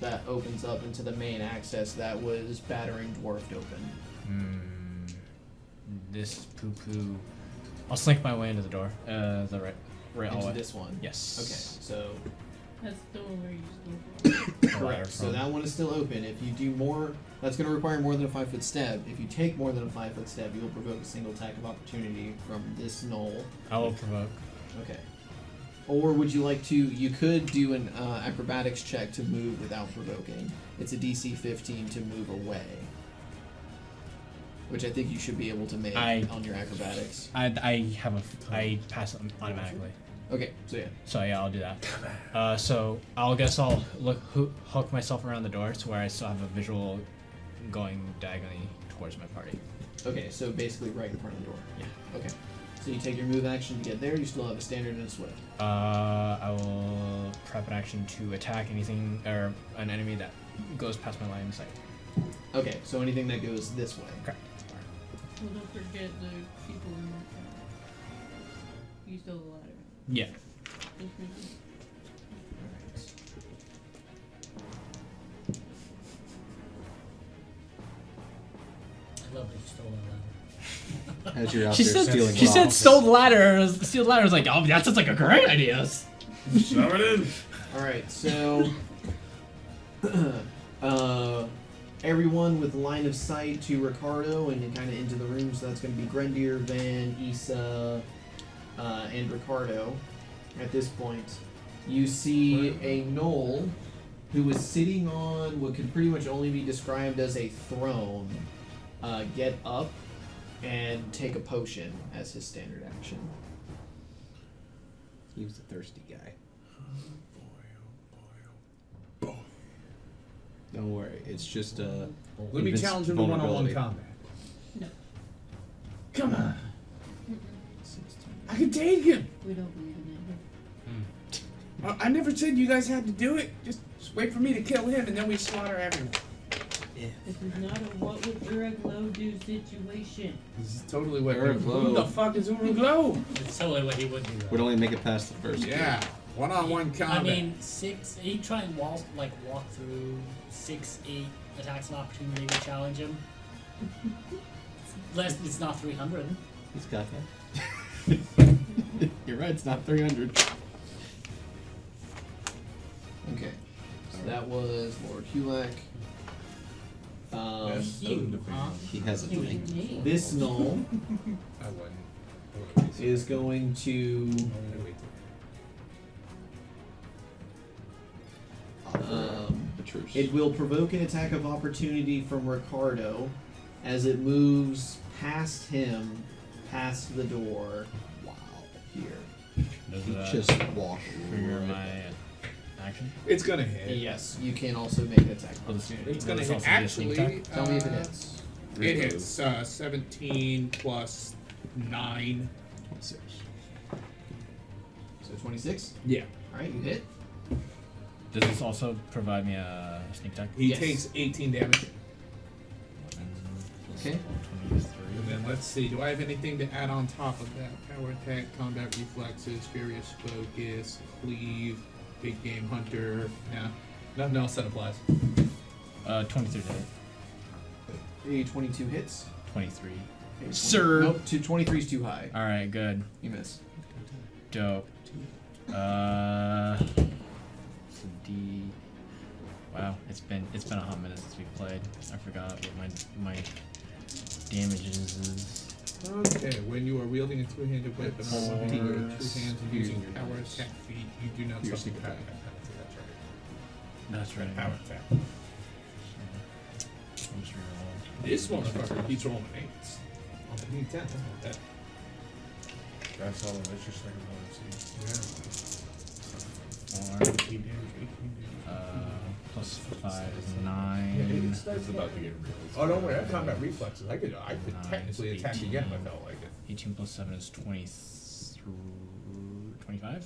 that opens up into the main access that was Battering Dwarfed open. This poo-poo. I'll slink my way into the door. The right Into hallway. this one. Yes. Okay, so That's the one where you still. correct. So that one is still open. If you do more, that's going to require more than a 5-foot step. If you take more than a 5-foot step, you will provoke a single attack of opportunity from this knoll. I will provoke. Okay. Or would you like to? You could do an acrobatics check to move without provoking. It's a DC 15 to move away, which I think you should be able to make on your acrobatics. I pass it automatically. Okay, so yeah. So yeah, I'll do that. So I'll guess I'll hook myself around the door to where I still have a visual going diagonally towards my party. Okay, so basically right in front of the door. Yeah. Okay. So you take your move action to get there. You still have a standard and a swift. I will prep an action to attack anything or an enemy that goes past my line of sight. Okay, so anything that goes this way. Correct. Well, don't forget the people in the town. You stole the ladder. Yeah. Just make it- I love that you stole that ladder. As you're out She there said stealing she said walls. stole the ladder. Steal the ladder. I was like, oh, that sounds like a great idea. Shove it in. All right, so everyone with line of sight to Ricardo and kind of into the room. So that's going to be Grendir, Van, Issa, and Ricardo. At this point, you see a gnoll who is sitting on what could pretty much only be described as a throne. Get up and take a potion as his standard action. He was a thirsty guy. Don't worry, it's just Let me challenge him to one-on-one combat. No. Come on. I can take him. We don't believe in that. I never said you guys had to do it. Just wait for me to kill him, and then we slaughter everyone. This is not a what would Uraglow do situation. This is totally what. Uraglow. Who the fuck is Uraglow? It's totally what he would do. would only make it past the first. Yeah, one-on-one combat. I mean, he'd try and walk through 6-8 attacks of opportunity to challenge him. It's not 300. He's got that. You're right, it's not 300. Okay, so that was Lord Hulak. He has a thing. This gnoll I wouldn't. is going to Patrice. it will provoke an attack of opportunity from Ricardo as it moves past him, past the door. Wow, here. Does He that just walked trigger right my action? It's gonna hit. Yes, you can also make an attack of Will this- opportunity. It's gonna Will this hit. also be a sneak Actually, attack? Tell me if it hits. It hits. 17 plus 9. 26. So 26. Yeah. All right, you hit. Does this also provide me a sneak attack? He Yes. takes 18 damage. Okay. And then let's see. Do I have anything to add on top of that? Power attack, combat reflexes, furious focus, cleave, big game hunter. Yeah. Nothing else that applies. 23 to hit. A 22 hits. 23. Okay, Sir. Nope, 23 is too high. All right, good. You miss. Dope. It's a D. Wow, it's been a hot minute since we played. I forgot what my damages is. Okay, when you are wielding a two-handed weapon or weapon with two Force. hands and using your power attack feat, you do not Your suffer sneak power attack. That's right. Power attack. I'm just reroll. This motherfucker keeps rolling 8s. Oh, I need 10. How about that? That's all the vicious thing about it. Yeah. 4. 18 damage, 18 damage. Plus 5 is Yeah, 9. it's It's about to get real. Oh, don't worry. I have combat reflexes. I could Nice, technically attack 18. again if I felt like it. 18 plus 7 is 25?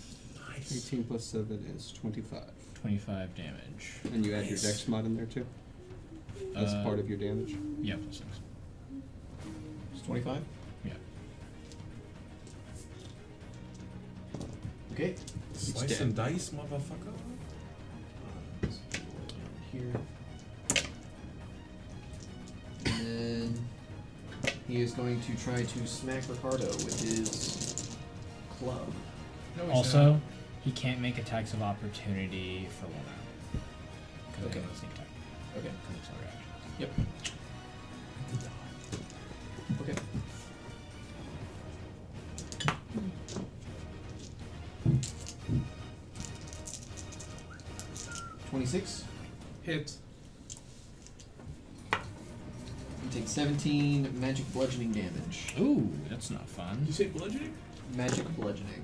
18 plus 7 is 25. 25 damage. And you add your dex mod in there too? That's part of your damage? Yeah, plus 6. It's 25? Yeah. Okay. Slice dead. and dice, motherfucker. Here. And then he is going to try to smack Ricardo with his club. No, he's Also, not. he can't make attacks of opportunity for 1 round. Because Okay. I have a sneak attack. Okay. Because it's not reaction. Yep. Okay. $26. Hit. You take 17 magic bludgeoning damage. Ooh, that's not fun. Did you say bludgeoning? Magic bludgeoning.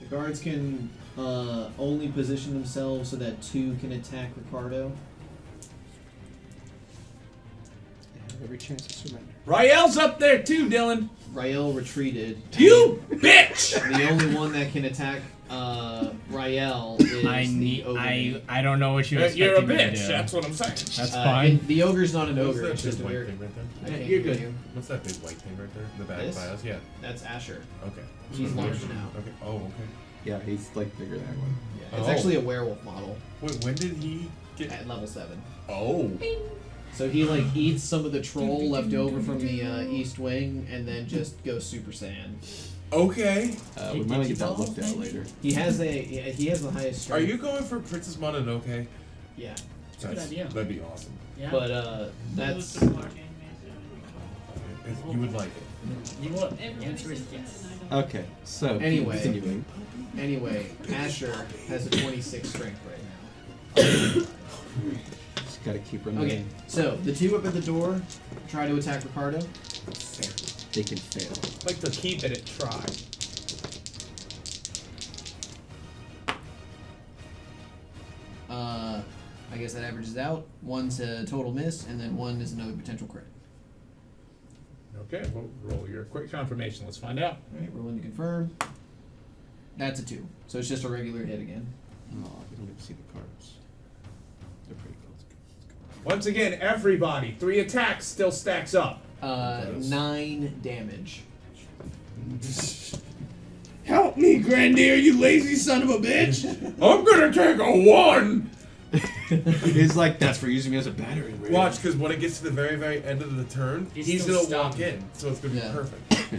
The guards can only position themselves so that 2 can attack Ricardo. They have every chance to surrender. Rael's up there too, Dylan. Rael retreated. You bitch! The only one that can attack Rael is the ogre. I don't know what you expected You're a me to bitch. do. That's what I'm saying. That's fine. and the ogre's not an What's ogre. that It's big just a white weird. thing right there? I can't You're hear good. you. What's that big white thing right there? In the back This? by us? Yeah. That's Asher. Okay. He's large now. Okay. Oh, okay. Yeah, he's like bigger than one. Yeah, it's Oh. actually a werewolf model Wait, when did he get? at level 7. Oh. So he like eats some of the troll left over from the East Wing, and then just goes Super Saiyan. Okay. We might get that looked at later. He has the highest Are strength. you going for Princess Mononoke? Yeah, That's a good idea. That'd be awesome. Yeah. but that's If you would like it. You would. The answer is yes. Okay, so Anyway. continuing. anyway. Asher has a 26 strength right now. Just gotta keep Okay, remembering so the 2 up at the door try to attack Ricardo. they can fail. Like to keep it at try. I guess that averages out. One's a total miss, and then 1 is another potential crit. Okay, we'll roll your quick confirmation. Let's find out. Alright, rolling to confirm. That's a 2. So it's just a regular hit again. Oh, we don't even see the cards. They're pretty close. Once again, everybody, 3 attacks still stacks up. 9 damage. Help me, Grandier, you lazy son of a bitch! I'm gonna take a 1! He's like, that's for using me as a battery ram. Watch, because when it gets to the very, very end of the turn, He's he's still gonna walk stunned. in, so it's gonna be Yeah. perfect.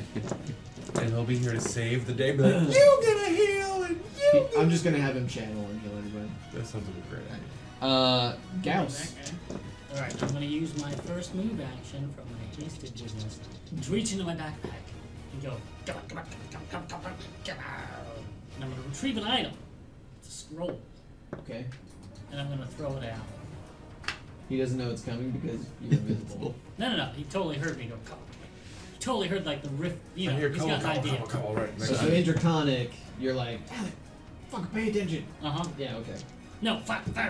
And he'll be here to save the day. Be like, you gonna heal and you. I'm just gonna have him channel and heal everybody. That sounds like a great idea. Gauss. Alright, I'm gonna use my first move action from my hasted business. Just reach into my backpack and go, come on, come on, come on, come on, come on, come on. And I'm gonna retrieve an item. It's a scroll. Okay. And I'm gonna throw it out. He doesn't know it's coming because you're invisible. No. He totally heard me go, come on. He totally heard like the riff, you know, I hear, he's come on, got an come on, idea. come on, come on, right. So, Next so time. in Draconic, you're like, damn it, fuck, pay attention. Uh-huh. Yeah, okay. No, fireball, come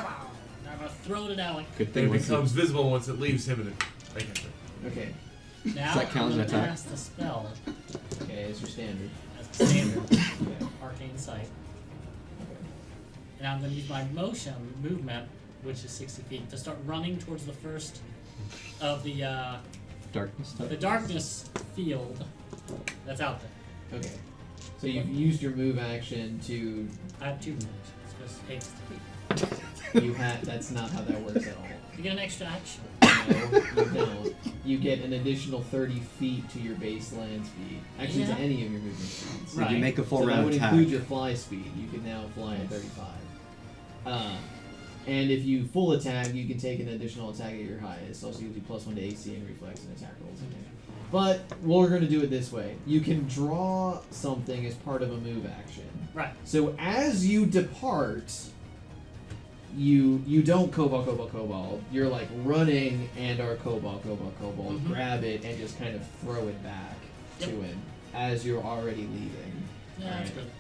on. And I'm gonna throw it out like, Good Then thing it once becomes visible once it leaves him and it. I get it. Okay. now that I'm count as gonna an attack? cast the spell Okay, it's your standard. as a standard Okay. arcane sight. And I'm gonna use my motion movement, which is 60 feet, to start running towards the first of the darkness type. darkness field that's out there. Okay. So you've used your move action to. I have 2 moves. It's just haste. That's not how that works at all. You get an extra action. No, you don't. You get an additional 30 feet to your base land speed. Actually, Yeah. to any of your movement speeds. Right. You make a full So that round would attack. include your fly speed. You can now fly at 35. And if you full attack, you can take an additional attack at your highest. Also gives you +1 to AC and reflex and attack rolls. But we're going to do it this way. You can draw something as part of a move action. Right. So as you depart, you don't cobalt. You're like running and are cobalt. Mhm. Grab it and just kind of throw it back Yep. to him as you're already leaving. Yeah, that's Right. good.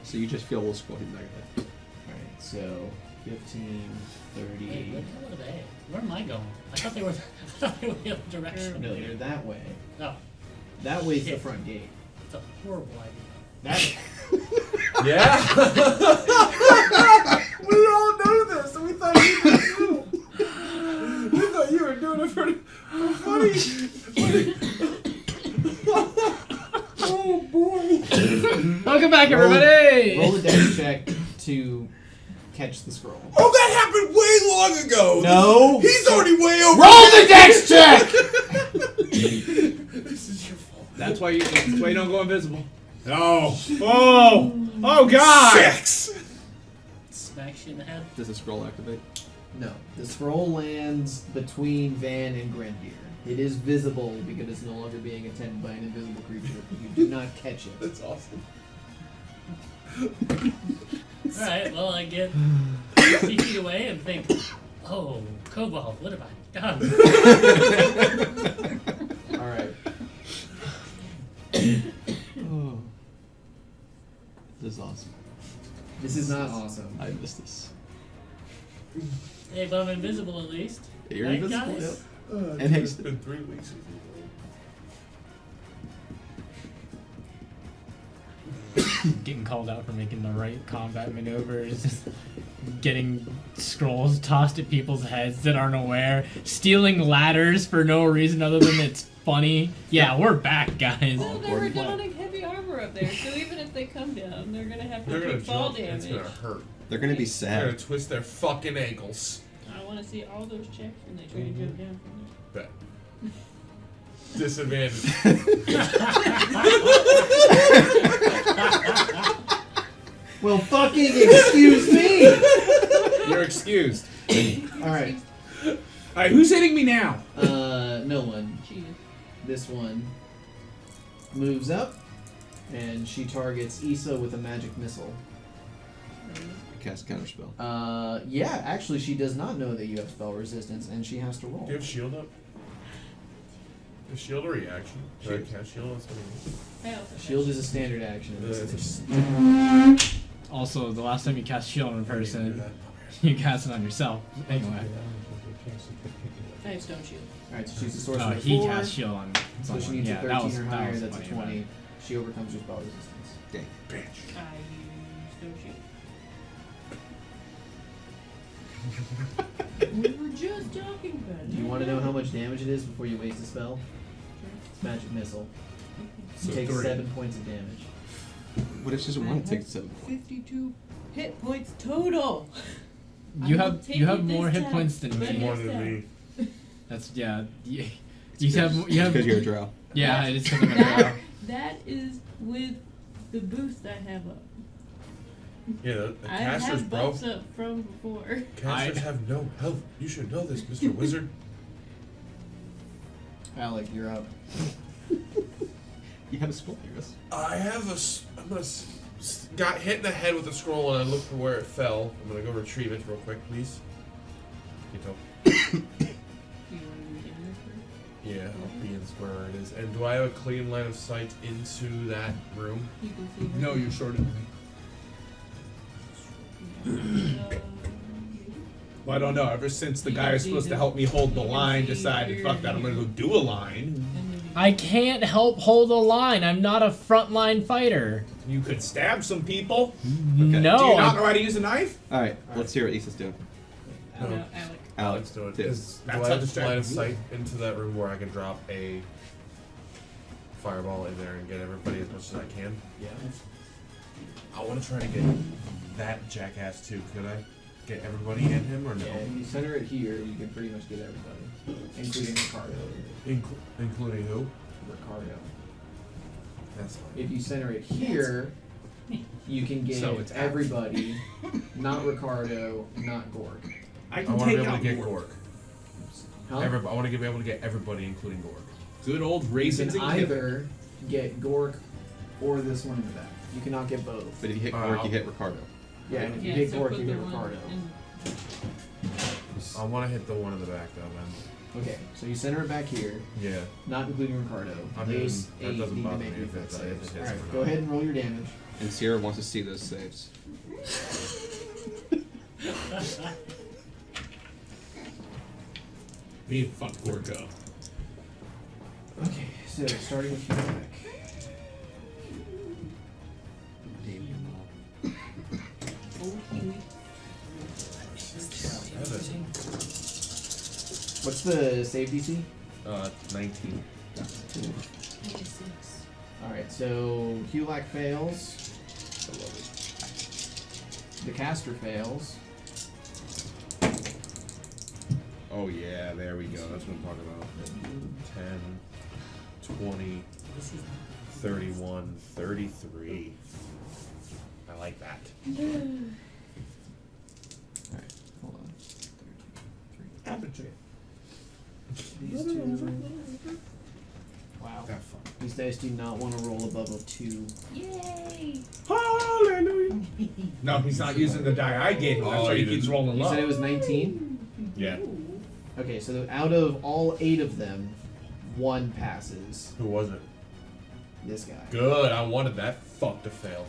So you just feel a little squirty back there. Alright, so 15, 30. Wait, what the hell are they? Where am I going? I thought they were the other direction. No, you're that way. Oh, That way's the Shit. front gate. it's a horrible idea. That Yeah. We all know this, and we thought you did too. We thought you were doing it for funny. Oh boy! Welcome back, Roll- everybody. roll a dex check to catch the scroll. Oh, that happened way long ago. No. He's already way over. Roll the dex check! This is your fault. That's why you don't go invisible. No. Oh God! 6. Smacks you in the head. Does the scroll activate? No. The scroll lands between Van and Grendir. It is visible because it's no longer being attended by an invisible creature. You do not catch it. That's awesome. Alright, well, I get 50 feet away and think, oh, Cobalt, what have I done? Alright. Oh. This is awesome. This is not awesome. I missed this. Hey, but I'm invisible at least. You're Right, invisible, guys? yep. And It's hasted. been 3 weeks. Getting called out for making the right combat maneuvers, getting scrolls tossed at people's heads that aren't aware, stealing ladders for no reason other than it's funny. Yeah, we're back, guys. Well, they were Gordon Black. donning heavy armor up there, so even if they come down, they're gonna have They're to gonna take fall jump. And damage. it's gonna hurt. They're gonna be They're gonna sad. twist their fucking ankles. I want to see all those checks when they try to jump down from there. Bet. Disadvantage. Well, fucking excuse me! You're excused. Alright. Alright, who's hitting me now? No one. Jeez. This one moves up, and she targets Issa with a magic missile. Cast counterspell. Yeah, actually, she does not know that you have spell resistance, and she has to roll. Do you have shield up? Is shield a reaction? Should I cast shield? That's what I I also Shield is a standard action. in this case. Also, the last time you cast shield on a mean. person, you cast it on yourself. Anyway. I have stone shield. Alright, so she's a sorcerer. Oh, he 4, cast shield on so she someone. needs Yeah, a 13 that was or higher. that was That's a funny, 20. She overcomes your spell resistance. Bitch. I use stone shield. We were just talking about it. Do you want to know how much damage it is before you waste a spell? It's magic missile. So You take 3. 7 points of damage. What if she doesn't want to take 7 points? 52 hit points total. You I will have take you have it more this hit time. points than But me. More yes, than me. That's yeah. You have Because you're a drow. yeah. It's because I'm a That, drow. that is with the boost I have up. Yeah, the I casters, have bro. buffs up from before. Casters have no health. You should know this, Mr. Wizard. Alec, you're up. You have a scroll, I guess. I have I'm gonna. Got hit in the head with a scroll and I looked for where it fell. I'm gonna go retrieve it real quick, please. You tell. Do you want to read in this first? Yeah, I'll be in where it is. And do I have a clean line of sight into that room? You can see her. No, you're shorter than me. Well, I don't know. Ever since the guy who's supposed to help me hold the line decided, fuck that, I'm gonna go do a line. I can't help hold a line. I'm not a frontline fighter. You could stab some people. No. Do you not know how to use a knife? Alright, let's hear what Issa's doing. No, Alec. Alex, do it. do it. Do That's I how have the line of strategy- sight into that room where I can drop a fireball in there and get everybody as much as I can? Yeah. I want to try to get that jackass too. Could I get everybody in him or no? Yeah, if you center it here, you can pretty much get everybody, including Ricardo. Including who? Ricardo. That's fine. If you center it here, you can get So it's out. everybody, not Ricardo, not Gork. I I can want to take be able out to get Gork. Gork. Huh? I want to be able to get everybody, including Gork. Good old You raisins can and either get Gork or this one in the back. You cannot get both. But if you hit Wow. Gork, you hit Ricardo. Yeah, and if you Yeah, hit so Gork, put you the hit one Ricardo. in- I want to hit the one in the back though, man. Okay, so you center it back here, Yeah. not including Ricardo. I mean, Base that 8 doesn't need to bother make me if reflex it saves. hits Alright, or go not. ahead and roll your damage. And Sierra wants to see those saves. Me and fuck Gorgo. Okay, so starting with your back. What's the save DC? 19. 26. Alright, so Hulak fails. The caster fails. Oh yeah, there we go. That's what I'm talking about. 10, 20, 31, 33. I like that. Alright, hold on. These two. Wow. That fun. These dice do not want to roll above a 2. Yay! Hallelujah. No, he's not using the die I gave him. That's Oh, why he you keeps didn't. rolling You low. said it was 19? Yeah. Okay, so out of all 8 of them, 1 passes. Who was it? This guy. Good. I wanted that fuck to fail.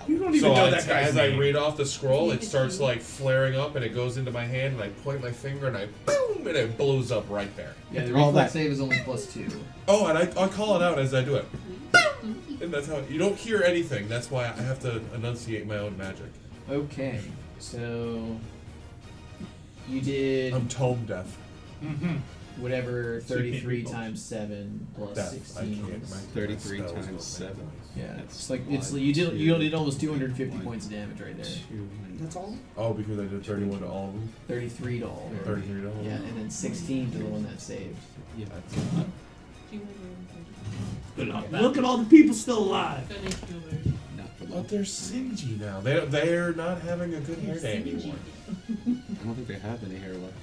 You don't even So know I- that guy's as name. I read off the scroll, it starts like flaring up, and it goes into my hand, and I point my finger, and I boom, and it blows up right there. Yeah, the All reflex that. save is only +2. Oh, and I call it out as I do it. And that's how you don't hear anything. That's why I have to enunciate my own magic. Okay, so you did I'm tone deaf. Mm-hmm. whatever So you can't 33 do both. times 7 plus Deaf. I 16 can't. is. My 33 spells times don't make 7. noise. Yeah, That's it's like it's one, you did two, almost 250 one, points of damage right there. 2, That's all. Oh, because I did 31 to all of them. 33 to all. 33 to all. Yeah, and then 16 to the one that saved. Yeah. That's a lot. Look at all the people still alive. Not for long. But they're singy now. They're not having a good hair day anymore. I don't think they have any hair left.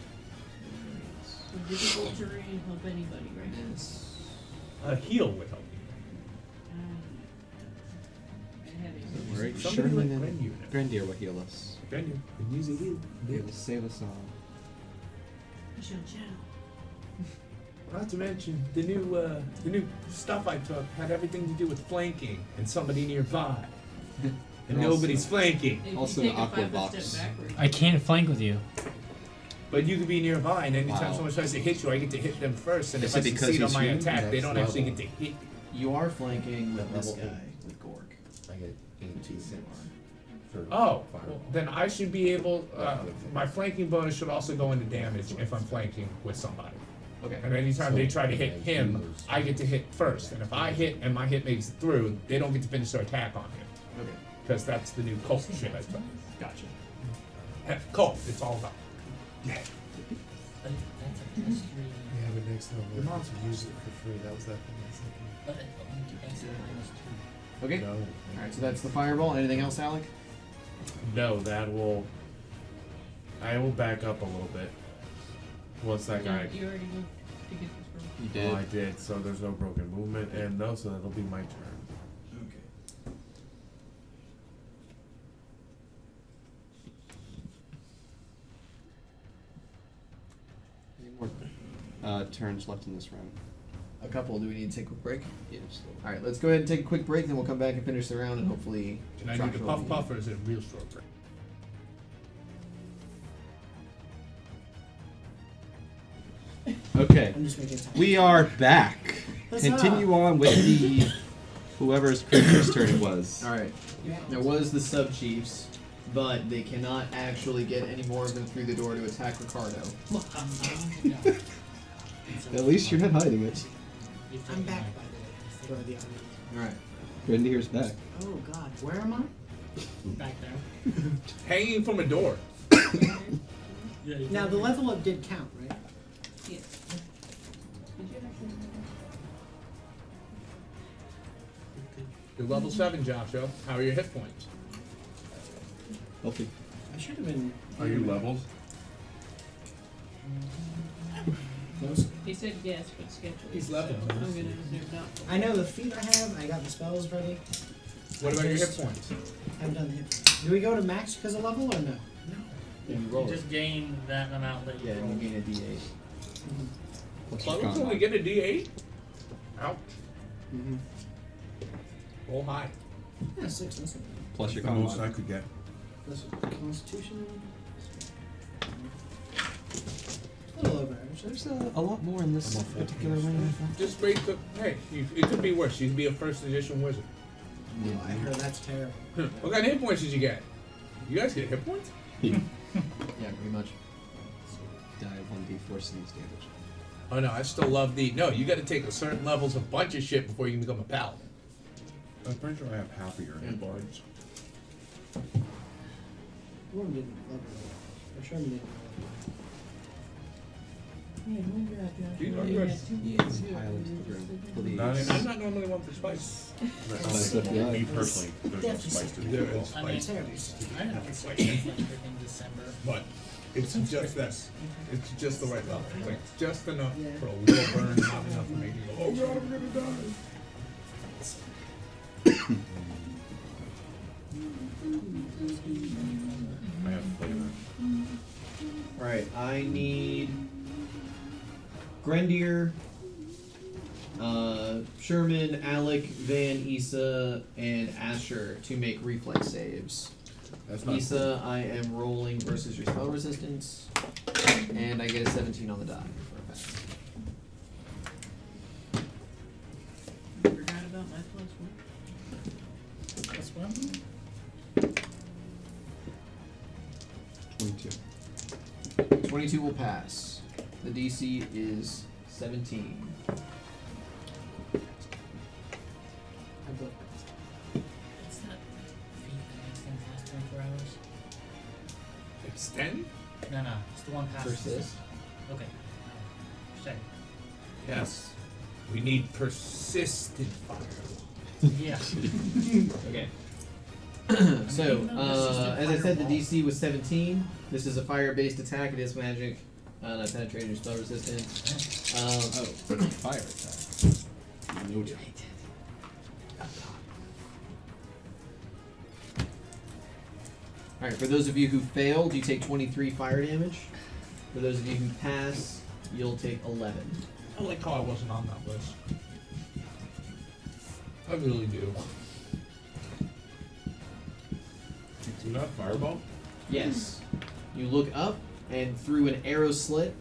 Difficult terrain help anybody right now. A heal would help Right, Somebody Sherman like and Grendier. Grendier will heal us. you. Can use a heal. They will save us all. Not to mention the new stuff I took had everything to do with flanking and somebody nearby, and And also- nobody's flanking. If Also you an take a aqua 5 box. step backward. I can't flank with you. But you could be nearby, and anytime Wow. someone tries to hit you, I get to hit them first. And Is if I it because succeed on he's my you? attack, they Next don't actually level. get to hit. You are flanking with At this level guy, with Gork. I get 86. For Oh, fire. well, then I should be able. My flanking bonus should also go into damage if I'm flanking with somebody. Okay. And anytime they try to hit him, I get to hit first. And if I hit and my hit makes it through, they don't get to finish their attack on him. Okay. Because that's the new cult shit I took. Gotcha. Cult, it's all about. That's a +3. Yeah, but next time we have to use it for free. That was that thing I was thinking. But that's a -2. Okay. No. Alright, so that's the fireball. Anything else, Alec? No, that will. I will back up a little bit. Once that guy. You already moved to get this from. You Oh, I did. So there's no broken movement, and no, so that'll be my turn. Okay. Any more turns left in this round? A couple. Do we need to take a quick break? Yeah, just a little. Alright, let's go ahead and take a quick break, then we'll come back and finish the round and hopefully. And I need Joshua to will puff be- puff, or is it a real short break? Okay, I'm just making time. we are back. Continue on with the whoever's previous turn it was. Alright. There was the sub chiefs, but they cannot actually get any more of them through the door to attack Ricardo. At least you're not hiding it. I'm back, by the way, for the audience. Alright. Grandier's back. Oh God, where am I? Back there. Hanging from a door. Now the level up did count, right? Yes. You're level 7, Joshua. How are your hit points? Healthy. I should have been. Are you leveled? Close. He said yes, but schedule. He's level. So I'm gonna assume not. I know the feat I have. I got the spells ready. What about your hit points? I haven't done the hit. Do we go to max because of level or no? You You roll it. just gain that amount that you Yeah, and roll. you gain a D8. What's your Close con? only get a D8? Ouch. Mm-hmm. Roll high. Yeah, 6. That's not bad. Plus your The con. most I mod. could get. Plus Constitution. A little over average. There's a lot more in this I'm a full particular PS. ring. Just wait till. Hey, it could be worse. You could be a first edition wizard. No, I heard that's terrible. What kind of hit points did you get? You guys get hit points? Yeah, pretty much. Die 1d4 sneeze damage. Oh no, I still love the. No, you got to take a certain levels of bunch of shit before you can become a paladin. I'm pretty sure I have half of your hit points. Warren didn't level it. Or Sherman didn't These are Yeah, good. two Yes, good. pilot room. Please. Nice. I'm not normally one for spice. Me personally, there's no spice to There it. is I mean, spice, I have to switch this like in December. but it's just this. It's just the right level. It's like just enough for a little burn, not enough to make you go, oh god, I'm gonna die. I have flavor. Alright, I need Grendier, Sherman, Alec, Van, Issa, and Asher to make reflex saves. That's not Issa, I am rolling versus your spell resistance, and I get a 17 on the die for a pass. Forgot about my plus one. Plus one? 22. 22 will pass. The DC is 17. What's that feat that makes things last 24 hours? Extend? No, no, it's the one past. Persist. Okay. Check. Yes. We need persistent fire. Yeah. Okay. So, as I said, the DC was 17. This is a fire-based attack. It is magic, not penetrating or spell resistance. Fire attack. No doubt. Alright, for those of you who failed, you take 23 fire damage. For those of you who pass, you'll take 11. I like how I wasn't on that list. I really do. Do not fireball? Yes. You look up, and through an arrow slit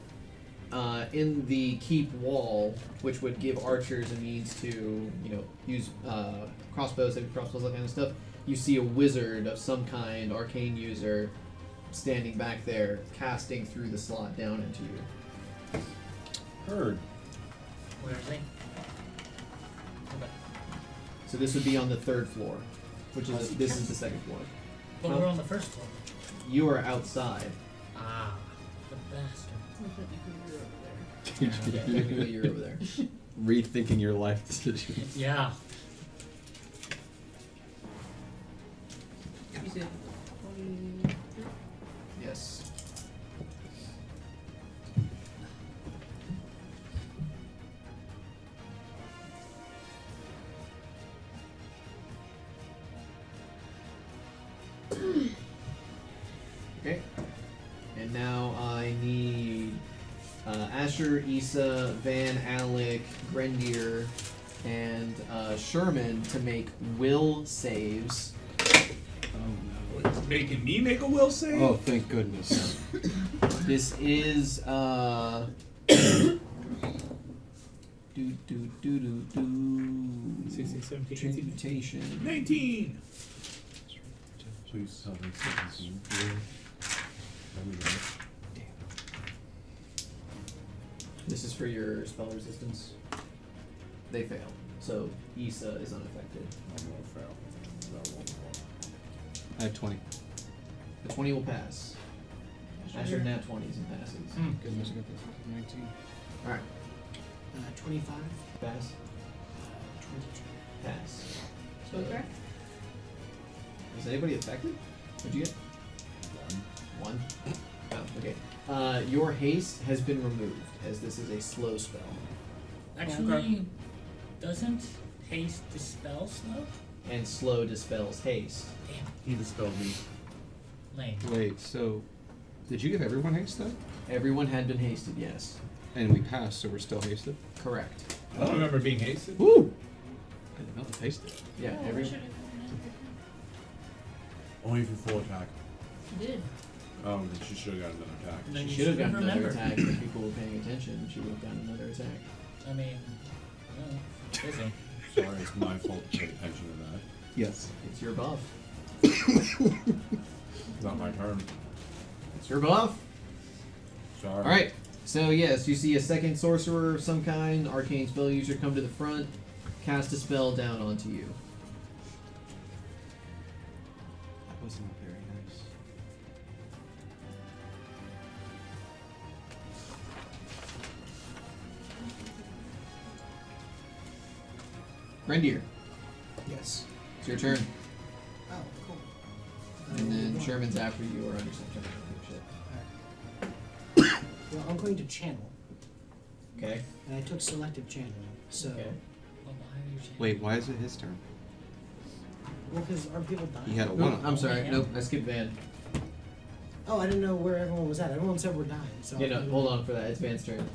in the keep wall, which would give archers a means to, use crossbows, heavy crossbows, that kind of stuff, you see a wizard of some kind, arcane user, standing back there, casting through the slot down into you. Heard. Where is he? Okay. So this would be on the 3rd floor, which is this is the 2nd floor. But we're on the first floor. You are outside. Ah, the bastard. Technically, you're over there. Rethinking your life decisions. Yeah. You said 20. Yes. Okay. And now I need Asher, Issa, Van, Alec, Grendier, and Sherman to make will saves. Making me make a will save? Oh, thank goodness. This is 16, 17, 18, transmutation. 19! Please tell me 17. This is for your spell resistance. They fail, so Issa is unaffected. I won't fail. That won't fail. I have 20. The 20 will pass. Asher nat 20s and passes. Goodness, I got this. 19. All right, 25. pass, 22. pass. So correct? Is anybody affected? What'd you get? One. Oh. Okay. Your haste has been removed, as this is a slow spell. Actually, doesn't haste dispel slow? And slow dispels haste. Damn, He dispelled me. lame. Wait, so did you give everyone haste though? Everyone had been hasted, yes. And we passed, so we're still hasted. Correct. I don't remember being hasted. Woo! I did not hasted. Yeah, Oh, every. Only if you're full attack. You did. Oh, then she should have got another attack. Then She you should have gotten another remembered. attack if people were paying attention. She would have gotten another attack. I mean, well, busy. Sorry, it's my fault to pay attention to that. Yes. It's your buff. It's not my turn. It's your buff. Sorry. Alright, so yes, you see a second sorcerer of some kind, arcane spell user, come to the front, cast a spell down onto you. That was not very nice. Rendier, Yes. it's your turn. Oh, cool. And then One. Sherman's after you or under some shit. Well, I'm going to channel, Okay. and I took selective channeling. So, Okay. Well, why are you changing? Wait, why is it his turn? well, because our people died. He had a Oh, one. I'm sorry. Yeah. Nope, I skipped Van. Oh, I didn't know where everyone was at. Everyone said we're dying. So Yeah, no, hold on for that. It's Van's turn.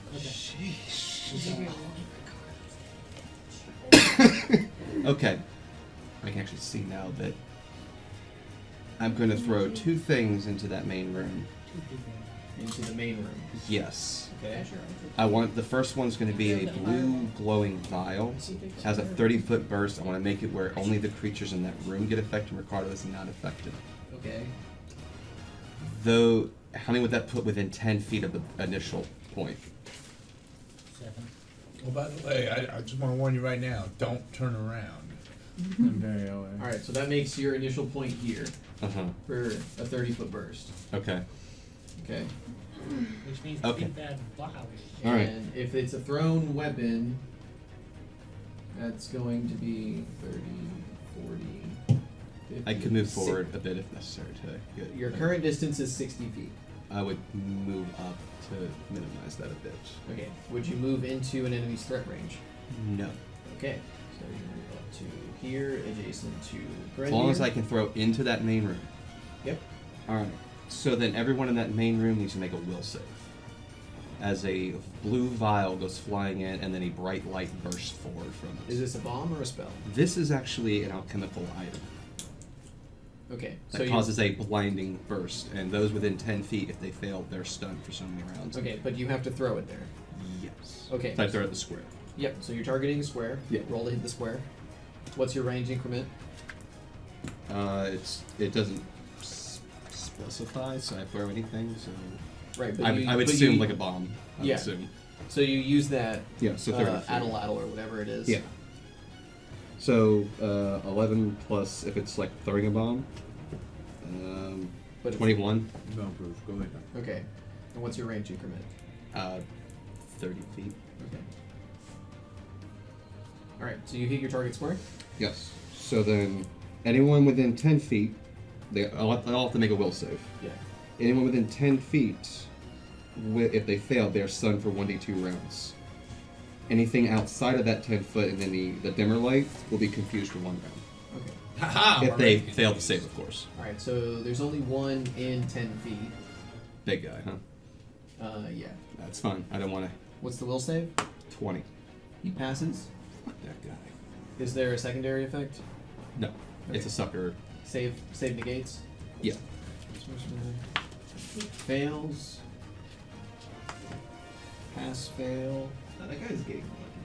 Okay. Okay. I can actually see now that I'm going to throw two things into that main room. Into the main room. Yes. Okay. I want the first one's going to be a blue glowing vial. It has a 30-foot burst. I want to make it where only the creatures in that room get affected. Ricardo is not affected. Okay. Though, how many would that put within 10 feet of the initial point? 7. Well, by the way, I just want to warn you right now. Don't turn around. I'm very aware. Alright, so that makes your initial point here Uh huh. for a 30-foot burst. Okay. Okay. Which means Okay. beat that wow. All right. And if it's a thrown weapon, that's going to be 30, 40, 50. I could move forward a bit if necessary to get. Your current distance is 60 feet. I would move up to minimize that a bit. Okay. Would you move into an enemy's threat range? No. Okay. So you move up to here, adjacent to Grenadier. As long as I can throw into that main room. Yep. Alright. So then everyone in that main room needs to make a will save. As a blue vial goes flying in and then a bright light bursts forward from it. Is this a bomb or a spell? This is actually an alchemical item Okay. that So you, causes a blinding burst, and those within 10 feet, if they fail, they're stunned for so many rounds. okay, but you have to throw it there. Yes. Okay. So I throw it at the square. Yep. So you're targeting a square. Yeah. Roll to hit the square. What's your range increment? It doesn't specify, so I throw anything. So Right. But I would but assume you- like a bomb. I would Yeah. assume. So you use that Yeah. So 30 feet. addle or whatever it is. Yeah. So 11 plus if it's like throwing a bomb. But it's- 21. No proof. Go ahead. Okay. And what's your range increment? 30 feet. Okay. All right. So you hit your target square. Yes. So then anyone within 10 feet, I'll have to make a will save. Yeah. Anyone within 10 feet, if they fail, they're stunned for 1d2 rounds. Anything outside of that 10 foot and then the dimmer light will be confused for 1 round. Okay. Haha! If they fail to save, of course. All right. So there's only one in 10 feet. Big guy, huh? Yeah. That's fine. I don't want What's the will save? to. 20. He passes. Fuck that guy. Is there a secondary effect? No. It's Okay. a sucker. Save negates. Yeah. Fails. Pass, fail. Oh, that guy's getting lucky.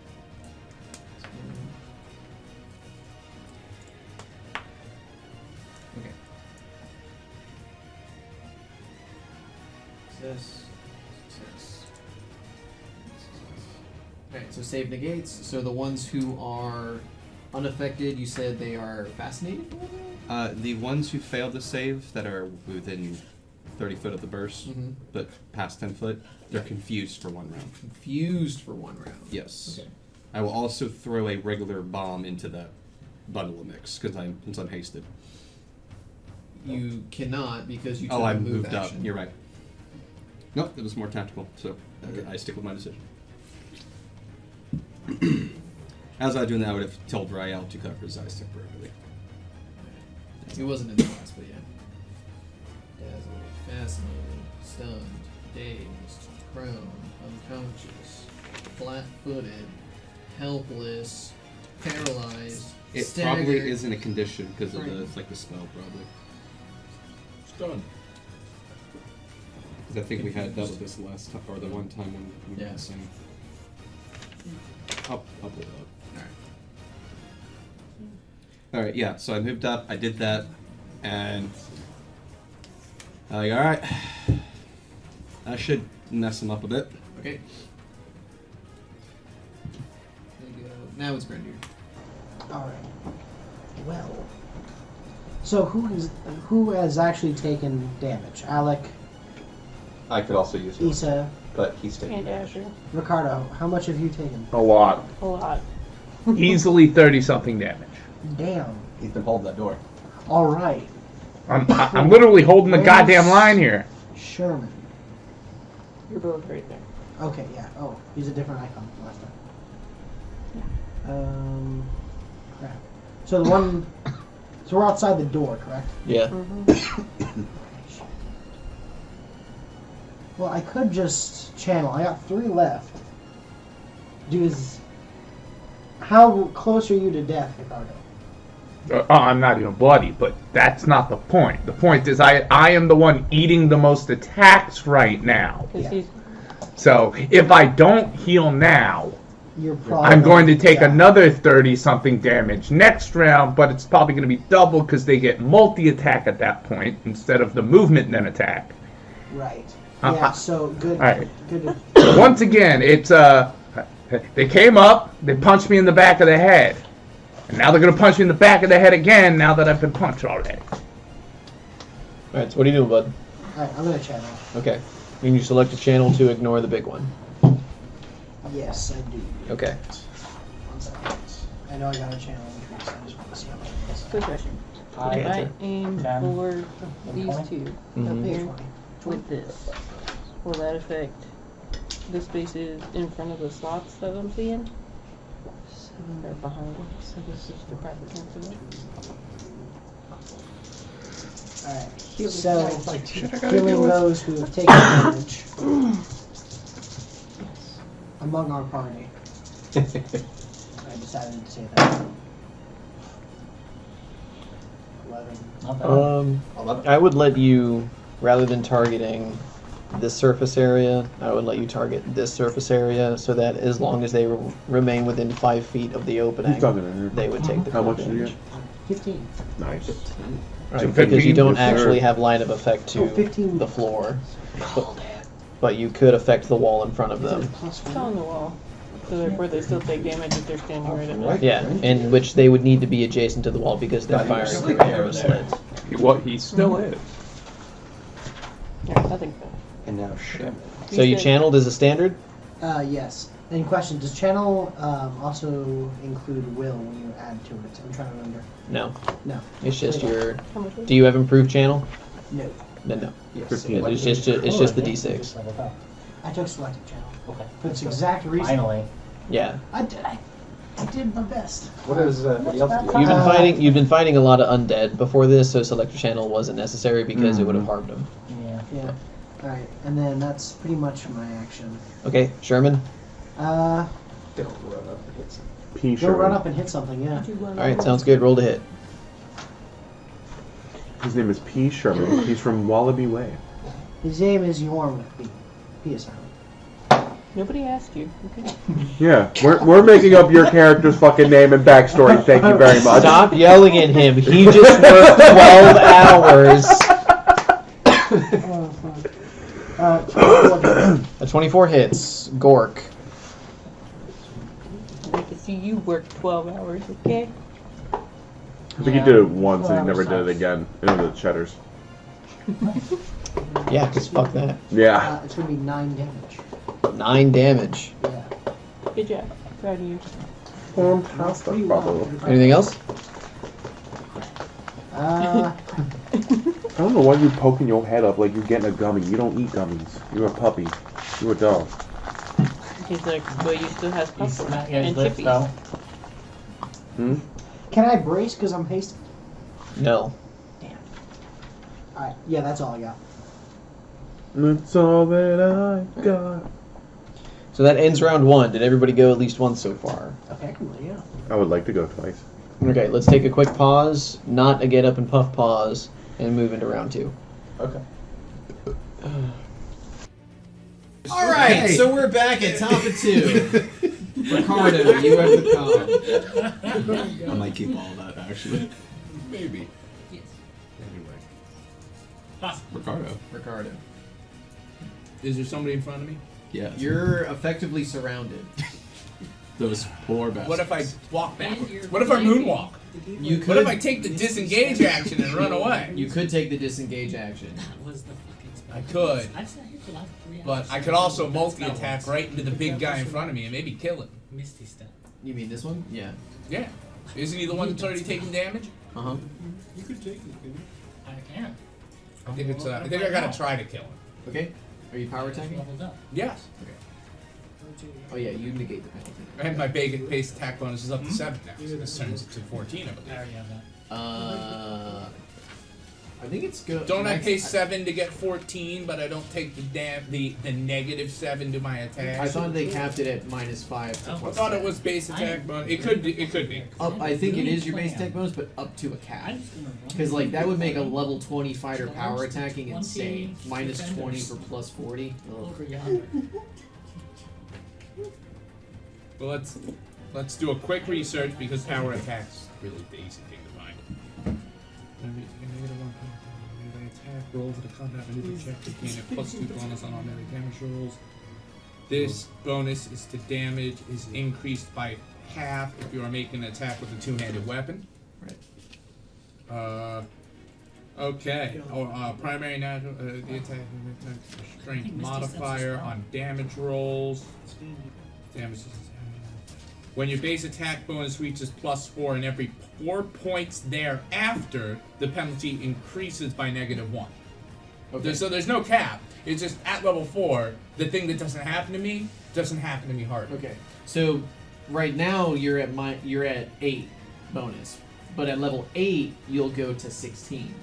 Okay. Success. Success. Alright, so save negates. So the ones who are unaffected, you said they are fascinated? The ones who failed to save that are within 30 foot of the burst, Mm-hmm. but past 10 foot, they're confused for 1 round. Confused for 1 round. Yes. Okay. I will also throw a regular bomb into that bundle of mix since I'm hasted. You cannot because you took Oh, a I move moved action. up. You're right. Nope, it was more tactical, so I stick with my decision. As I was doing that, I would have told Rael to cover his eyes temporarily. He wasn't in the class, but yeah. Dazzled, fascinated, stunned, dazed, prone, unconscious, flat-footed, helpless, paralyzed, It staggered. probably isn't a condition because of the Frightened. like the spell, probably. Stunned. Because I think we had dealt with this last time, or the one time when we Yeah. were the same. I'll pull it up. Alright, yeah, so I moved up, I did that, and alright. That should mess him up a bit. Okay. There you go. Now it's Grendier. Alright. Well. So who has actually taken damage? Alec, I could also use it, Issa, but he's taking And damage. Asher. Ricardo. How much have you taken? A lot. A lot. Easily 30-something damage. Damn. He's been holding that door. Alright. I'm literally holding the goddamn line here. Sherman. You're both right there. Okay, yeah. Oh, he's a different icon from last time. Crap. So the one. So we're outside the door, correct? Yeah. Well, I could just channel. I got 3 left. How close are you to death, Ricardo? I'm not even bloody, but that's not the point. The point is I am the one eating the most attacks right now. Yeah. He's So if I don't heal now, You're probably. I'm going to take die. another 30-something damage next round, but it's probably going to be double because they get multi-attack at that point instead of the movement then attack. Right. Uh, Yeah. So good. Alright. Good. Once again, it's they came up, they punched me in the back of the head. And now they're going to punch me in the back of the head again now that I've been punched already. Alright, so what are you doing, bud? Alright, I'm gonna channel. Okay. And you select a channel to ignore the big one. Yes, I do. Okay. 1 second. I know I got a channel increase. I just want to see how it is. quick question. Okay, If I answer. aim for these two up Mhm. here 20. with this, will that affect the spaces in front of the slots that I'm seeing? Or behind them? So this is the proper time for that. Alright. Healing So, Shit, I gotta healing deal with- those who have taken damage among our party. I decided to say that. 11. I would let you, rather than targeting this surface area, I would let you target this surface area so that as long as they remain within 5 feet of the opening, they would take the How full much did you damage. get? 15. Nice. Right, So because 15 you don't to serve. actually have line of effect to Oh, 15. the floor, but you could affect the wall in front of Is it them. plus It's 1? on the wall. So therefore they still take damage if they're standing right in it. Yeah, in which they would need to be adjacent to the wall because they're firing through arrow slits. Well, he still is. Yeah, I think so. And now shit. So you said- channeled as a standard? Yes. And question, does channel also include will when you add to it? I'm trying to remember. No. No. It's just your. How much was Do you have improved channel? No. Then no. Yes. 15. It's just the d6. I took selective channel. Okay. For its exact reason. Finally. Yeah. I did my best. What does everybody else do? You've been fighting a lot of undead before this, so selector channel wasn't necessary because it would have harmed them. Yeah. Yeah. Alright, and then that's pretty much my action. Okay, Sherman. Uh, Don't run up against him. P go run up and hit something, yeah. All right, sounds good. Roll to hit. His name is P. Sherman. He's from Wallaby Way. His name is Yorm with P. P is silent. Nobody asked you. Okay. Yeah, we're making up your character's fucking name and backstory. Thank you very much. Stop yelling at him. He just worked 12 hours. Oh, fuck. A 24 hits. Gork. They can see you work 12 hours, okay? I think he did it once and he never did it again. Into the cheddars. Yeah, because fuck that. Yeah. It's gonna be 9 damage. 9 damage. Yeah. Good job. Proud of you. Fantastic, bravo. Anything else? I don't know why you're poking your head up like you're getting a gummy. You don't eat gummies. You're a puppy. You're a dog. He's like, but you still has He's popcorn not his and lips, chippies. though. Can I brace because I'm hasted? No. Alright, yeah, that's all I got. That's all that I got. So that ends round 1. Did everybody go at least once so far? Effectively, yeah. I would like to go twice. Okay, let's take a quick pause, not a get up and puff pause, and move into round 2. Okay. All right, so we're back at top of 2. Ricardo, you have the call. I might keep all that actually. Maybe. Yes. Anyway. Ricardo. Is there somebody in front of me? Yeah. You're effectively surrounded. Those poor bastards. What if I walk And backwards? you're What if I blinding. moonwalk? You What if I could take the disengage action and run away? you could take the disengage action. That was the fucking spell. I could. I've sat here for like 3 hours. But I could also That's multi-attack not right into the big guy in front of me and maybe kill him. Misty step. You mean this one? Yeah. Yeah. Isn't he the one that's already taking damage? Uh-huh. You could take it, can you? I can. I think it's. I think I gotta try to kill him. Okay. Are you power attacking? Leveled up. Yes. Oh yeah, you negate the penalty. And my base attack bonus is up to 7 now, so this turns it to 14, I I believe. already have that. I think it's good. Don't I pay 7 to get 14, but I don't take the negative 7 to my attack? I thought they capped it at -5 to I plus thought it 10. was base attack bonus. It could be. It could be. Up, I think it is your base attack bonus, but up to a cap. I'm just gonna run. Because like that would make a level 20 fighter power attacking 20 insane. -20 defenders. for plus 40. Ugh. Over yonder. Well, let's do a quick research because power attack's really the easy thing to find. Melee attack roll for the combat maneuver check to gain a +2 bonus on all melee damage rolls. This bonus is to damage is increased by half if you are making an attack with a two-handed weapon. Right. Okay. Primary natural the attack strength modifier on damage rolls. Damage. When your base attack bonus reaches +4 and every 4 points thereafter, the penalty increases by -1. Okay. So there's no cap. It's just at level 4, the thing that doesn't happen to me hard. Okay. So right now you're at 8 bonus, but at level 8 you'll go to 16.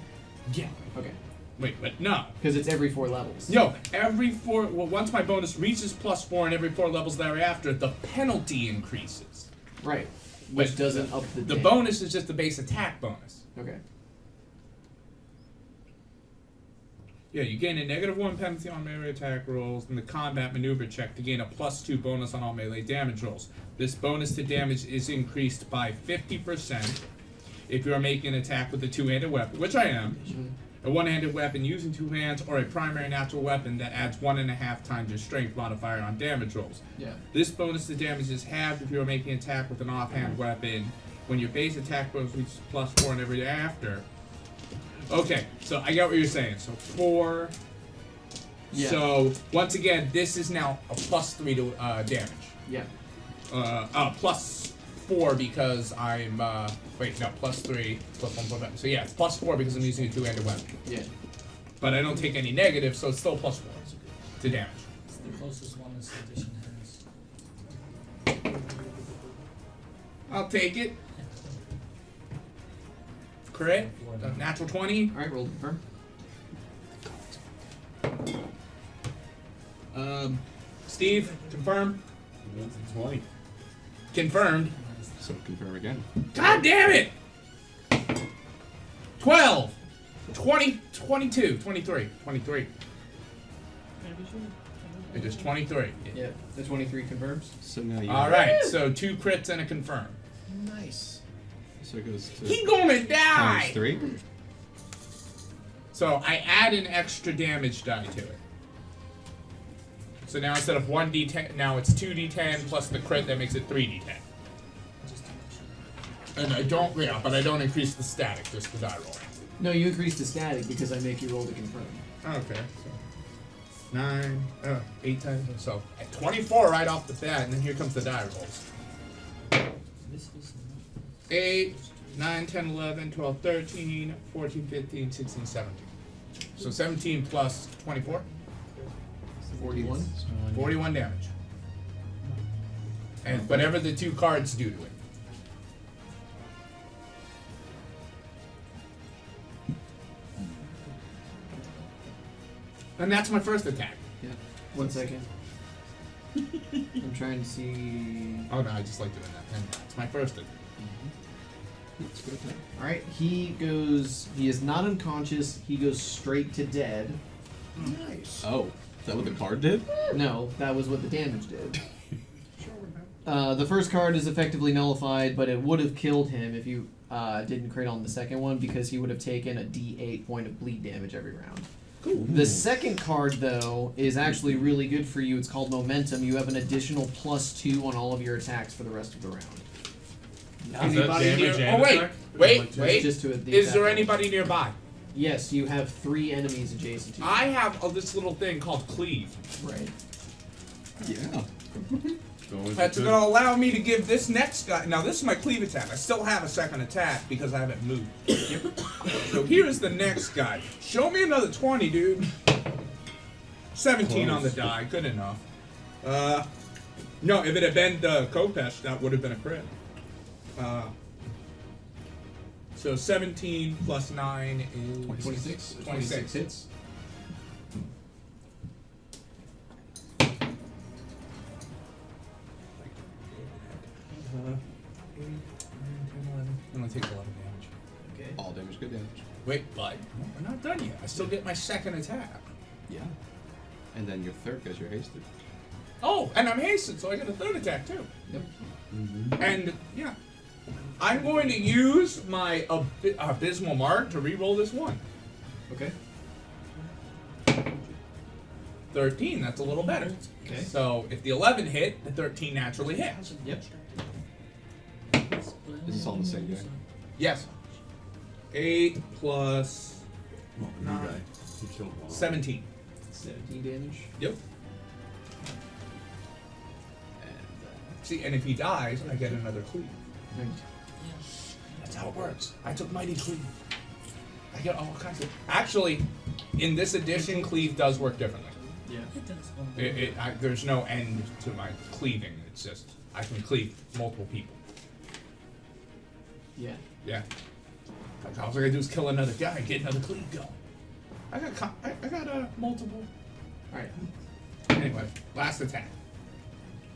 Yeah. Okay. Wait, but no. Because it's every 4 levels. No, once my bonus reaches +4 and every 4 levels thereafter, the penalty increases. Right. Which But doesn't up the. The dam- bonus is just the base attack bonus. Okay. Yeah, you gain a -1 penalty on melee attack rolls and the combat maneuver check to gain a +2 bonus on all melee damage rolls. This bonus to damage is increased by 50% if you are making an attack with a two-handed weapon, which I am. A one-handed weapon using 2 hands, or a primary natural weapon that adds 1.5 times your strength modifier on damage rolls. Yeah. This bonus to damage is halved if you are making an attack with an offhand weapon. When your base attack bonus reaches +4 and every after. Okay, so I get what you're saying. So 4. Yeah. So once again, this is now a +3 to damage. Yeah. +4 because I'm wait, no, +3 +1 +1. So yeah, it's +4 because I'm using a two-handed weapon. Yeah. But I don't take any negative, so it's still +4 to damage. It's the closest one this edition has. I'll take it. Crit, natural 20. All right. Roll to confirm. Steve, confirm. 20. Confirmed. So confirm again. God damn it! 12, 20, 22, 23, 23. It is 23. Yeah. The 23 confirms. So now you. All right, so 2 crits and a confirm. Nice. So it goes to He gonna die. ×3. So I add an extra damage die to it. So now instead of 1d10, now it's 2d10 plus the crit that makes it 3d10. And I don't, yeah, but I don't increase the static, just the die roll. No, you increase the static because I make you roll to confirm. Okay, so 8 times, so at 24 right off the bat, and then here comes the die rolls. 8, 9, 10, 11, 12, 13, 14, 15, 16, 17. So 17 plus 24? 41. 41 damage. And whatever the 2 cards do to it. And that's my first attack. Yeah. 1 second. I'm trying to see. Oh no, I just like doing that. And it's my first attack. That's good attack. All right, he goes. He is not unconscious. He goes straight to dead. Nice. Oh, is that what the card did? No, that was what the damage did. The first card is effectively nullified, but it would have killed him if you didn't crit on the second one because he would have taken a D8 point of bleed damage every round. Cool. The second card, though, is actually really good for you. It's called Momentum. You have an additional +2 on all of your attacks for the rest of the round. Anybody damage near? and Oh wait, attack? wait. Just to the Is attack there roll. anybody nearby? Yes, you have 3 enemies adjacent to you. I have this little thing called cleave. Right. Yeah. That's going to allow me to give this next guy. Now this is my cleave attack. I still have a second attack because I haven't moved. So here's the next guy. Show me another 20, dude. 17 on the die. Good enough. No, if it had been the Kopesh, that would have been a crit. So 17 plus 9 is 26. 26 hits. I'm gonna take a lot of damage. Okay. All damage, good damage. Wait, but we're not done yet. I still get my second attack. Yeah. And then your third because you're hasted. Oh, and I'm hasted, so I get a third attack too. Yep. And yeah, I'm going to use my abysmal mark to re-roll this one. Okay. 13. That's a little better. Okay. So if the 11 hit, the 13 naturally hits. Yep. Is this all the same guy? Yes. 8 plus Oh, the new guy. He killed one. 17. 17 damage. Yep. See, and if he dies, I get another cleave. That's how it works. I took Mighty Cleave. I get all kinds of. Actually, in this edition, cleave does work differently. Yeah. It does. There's no end to my cleaving. It's just I can cleave multiple people. Yeah. Yeah. Like, all I gotta do is kill another guy and get another cleave going. I got multiple. All right. Anyway, last attack.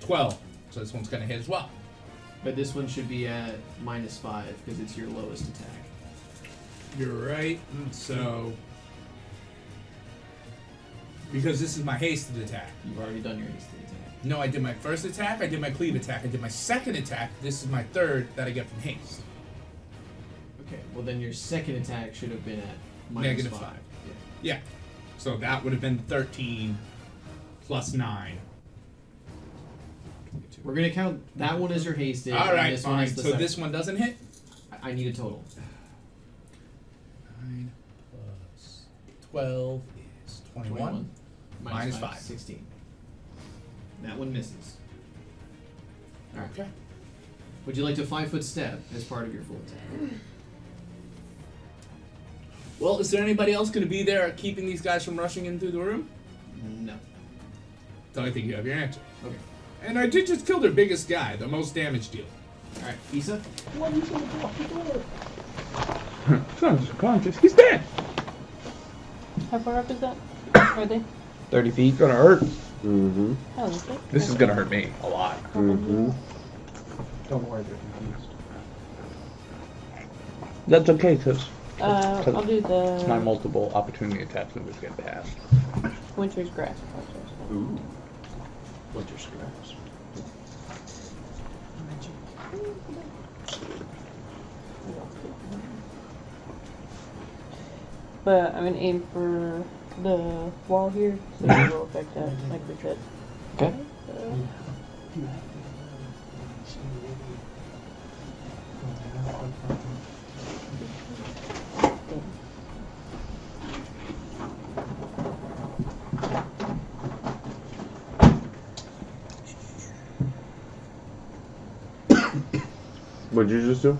12. So this one's gonna hit as well. But this one should be at -5 because it's your lowest attack. You're right. So because this is my hasted attack. You've already done your hasted attack. No, I did my first attack, I did my cleave attack, I did my second attack, this is my third that I get from haste. Okay. Well, then your second attack should have been at Negative -5. 5. Yeah. So that would have been 13 plus 9. We're gonna count that one as your hasted. and Alright, this one fine. as the So second. this one doesn't hit? I need a total. 9 plus 12 is 21. Minus 5. 16. That one misses. Alright. Okay. Would you like to 5-foot step as part of your full attack? Well, is there anybody else going to be there keeping these guys from rushing in through the room? No. So I think you have your answer. Okay. And I did just kill their biggest guy, the most damage dealer. Alright, Issa? Son's conscious. He's dead. How far up is that? Are they? 30 feet. Gonna hurt. Mm-hmm. Oh, is it? This is gonna hurt me a lot. Mm-hmm. Don't worry, they're confused. That's okay, because I'll do it's my the multiple opportunity attacks that just get passed. Winter's Grass. Ooh. Winter's grass. But I'm gonna aim for the wall here, so it will affect that, like we said. Okay. What'd you just do?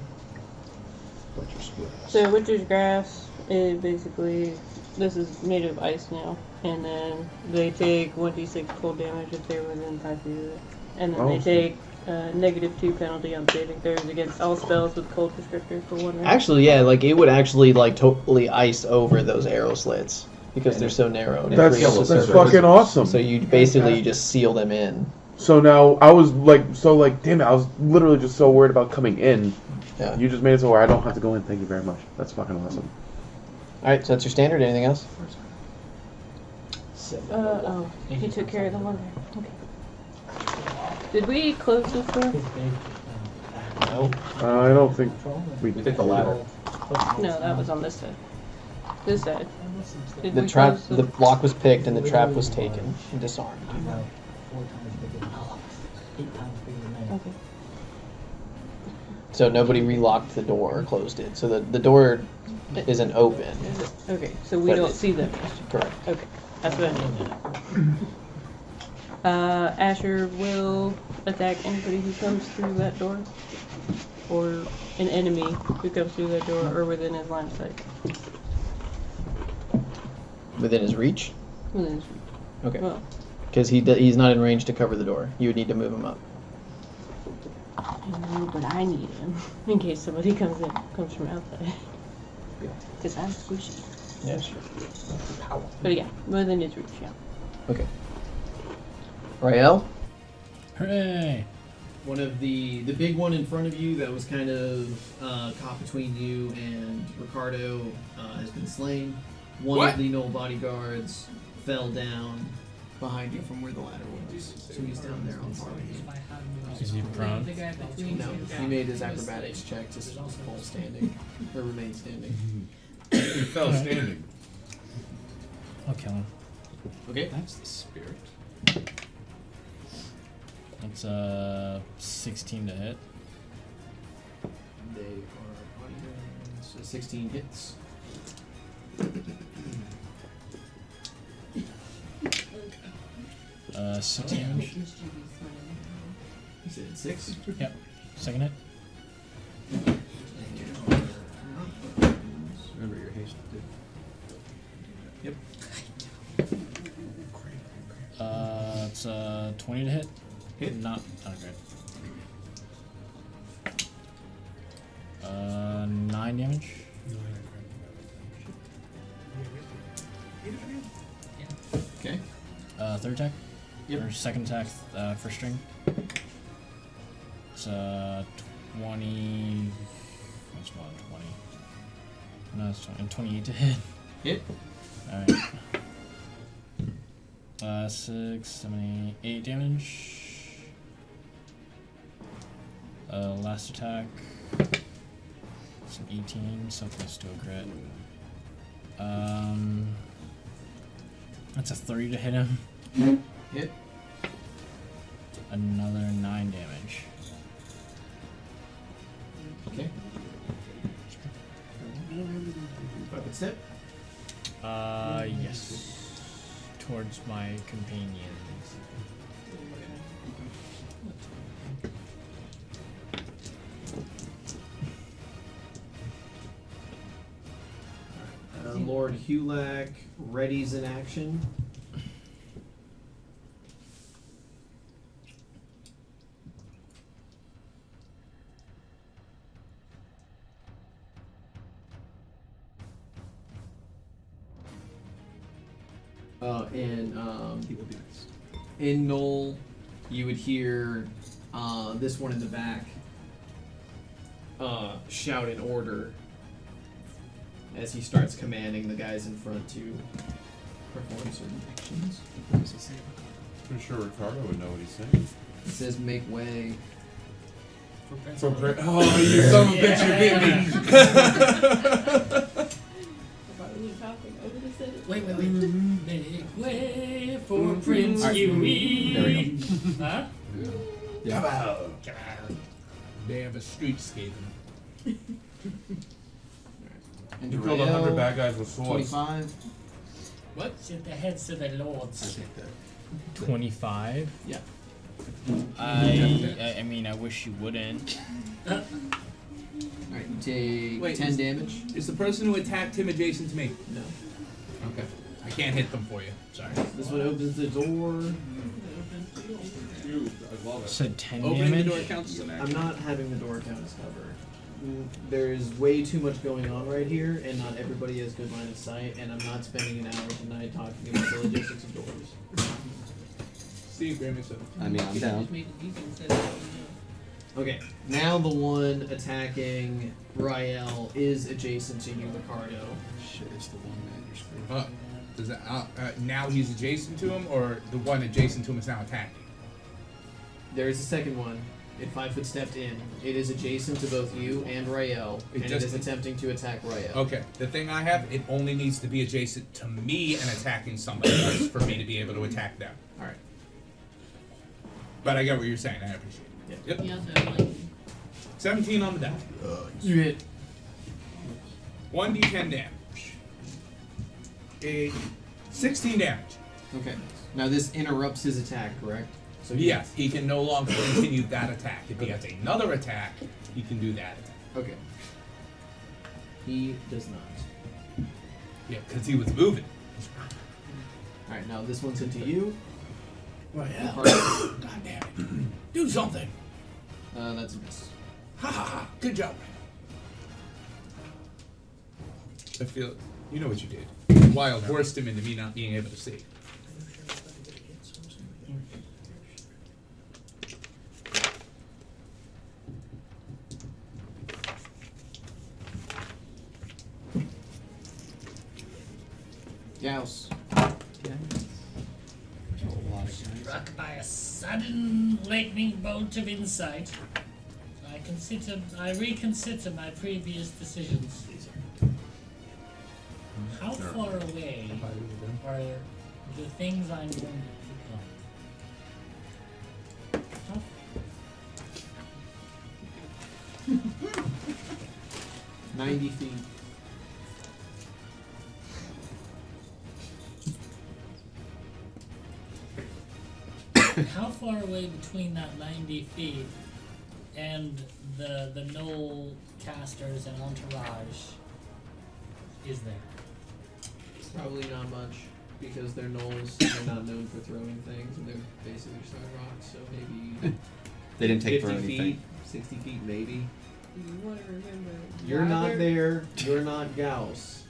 Winter's grass. So Winter's Grass is basically This is made of ice now, and then they take 1d6 cold damage if they're within 5 feet of it. And then they take -2 penalty on saving throws against all spells with cold descriptor for 1 round. Actually, yeah, like it would actually like totally ice over those arrow slits because they're so narrow. And it That's creates a surface. fucking awesome. So you basically just seal them in. So now I was like, damn it, I was literally just so worried about coming in. Yeah. You just made it so where I don't have to go in. Thank you very much. That's fucking awesome. All right, so that's your standard. Anything else? He took care of the one there. Okay. Did we close this door? No. I don't think we We did the ladder. No, that was on this side. This side. Did The we trap, close the lock was picked, and the trap was taken and disarmed. Okay. So nobody relocked the door or closed it. So the door isn't open. Is it? Okay, so we But don't it- see them. Correct. Okay, that's what I need. Asher will attack anybody who comes through that door, or an enemy who comes through that door, or within his line of sight. Within his reach? Within his reach. Okay. Well, Because he's not in range to cover the door. You would need to move him up. but I need him in case somebody comes from outside. Because I'm squishy. Yeah, sure. But yeah, within his reach, yeah. Okay. Rael? Hooray! One of the big one in front of you that was kind of caught between you and Ricardo has been slain. One of the Knoll bodyguards fell down behind you from where the ladder was. So he's down there on par with you. Is he prone? No, he made his acrobatics check to full standing, or remain standing. He fell standing. I'll kill him. Okay. That's the spirit. That's 16 to hit. They are bodyguards. So 16 hits. 6 damage. You said 6? Yep. Second hit. Remember your haste, dude. Yep. It's 20 to hit. Hit. Not good. 9 damage. Okay. Third attack. Yep. Or second attack. First string. It's 20. What's one? 20. No, it's 20. And 28 to hit. Hit. Alright. 6, 7, 8 damage. Last attack. It's an 18, so close to a crit. That's a 30 to hit him. Hit. Another 9 damage. Okay. Weapon step. Yes. Towards my companions. Lord Hulak readies in action. In Knoll, you would hear this one in the back shout an order as he starts commanding the guys in front to perform certain actions. What does he say? Pretty sure Ricardo would know what he's saying. It says make way. Oh, you son of a bitch, you beat me! Wait. Make way for Prince Huey. There we go. Huh? Come out! They have a street skating. And You killed 100 bad guys with swords. 25. What? At the heads of the lords. 25? Yeah. I mean, I wish you wouldn't. Alright, you take Wait, 10 damage. Is the person who attacked him adjacent to me? No. Okay. I can't hit them for you. Sorry. This one opens the door. Dude, I love it. Said 10 Opening the damage. door counts as an action. I'm not having the door count as cover. There's way too much going on right here, and not everybody has good line of sight, and I'm not spending an hour tonight talking about the logistics of doors. See you, Grammy. So. I mean, I'm down. Just made it easy instead of, Okay, now the one attacking Rael is adjacent to you, Ricardo. Shit, it's the one man you're screwed. Does that now he's adjacent to him, or the one adjacent to him is now attacking? There is a second one. It 5 foot stepped in. It is adjacent to both you and Rael, It and just- it is attempting to attack Rael. Okay. The thing I have, it only needs to be adjacent to me and attacking somebody else for me to be able to attack them. All right. But I get what you're saying. I appreciate it. Yep. yeah, so like, 17 on the die. You hit. 1d10 damage. 16 damage. Okay. Now this interrupts his attack, correct? So Yes, he can no longer continue that attack. If he has another attack, he can do that attack. Okay. He does not. Yeah, because he was moving. All right. Now this one's into you. Right. Ricardo. God damn it. Do something. That's a miss. Ha ha ha. Good job. I feel, you know what you did. Wild forced him into me not being able to see. Gauss. Struck by a sudden lightning bolt of insight, I reconsider my previous decisions. How far away are the things I'm going to pick up? How 90 feet. How far away between that 90 feet and the knoll casters and entourage is there? Probably not much, because they're gnolls. They're not known for throwing things, and they're basically just throwing rocks. So maybe They didn't take 50 for feet, anything. 60 feet, maybe. you want to remember. You're not Robert- there. You're not Gauss.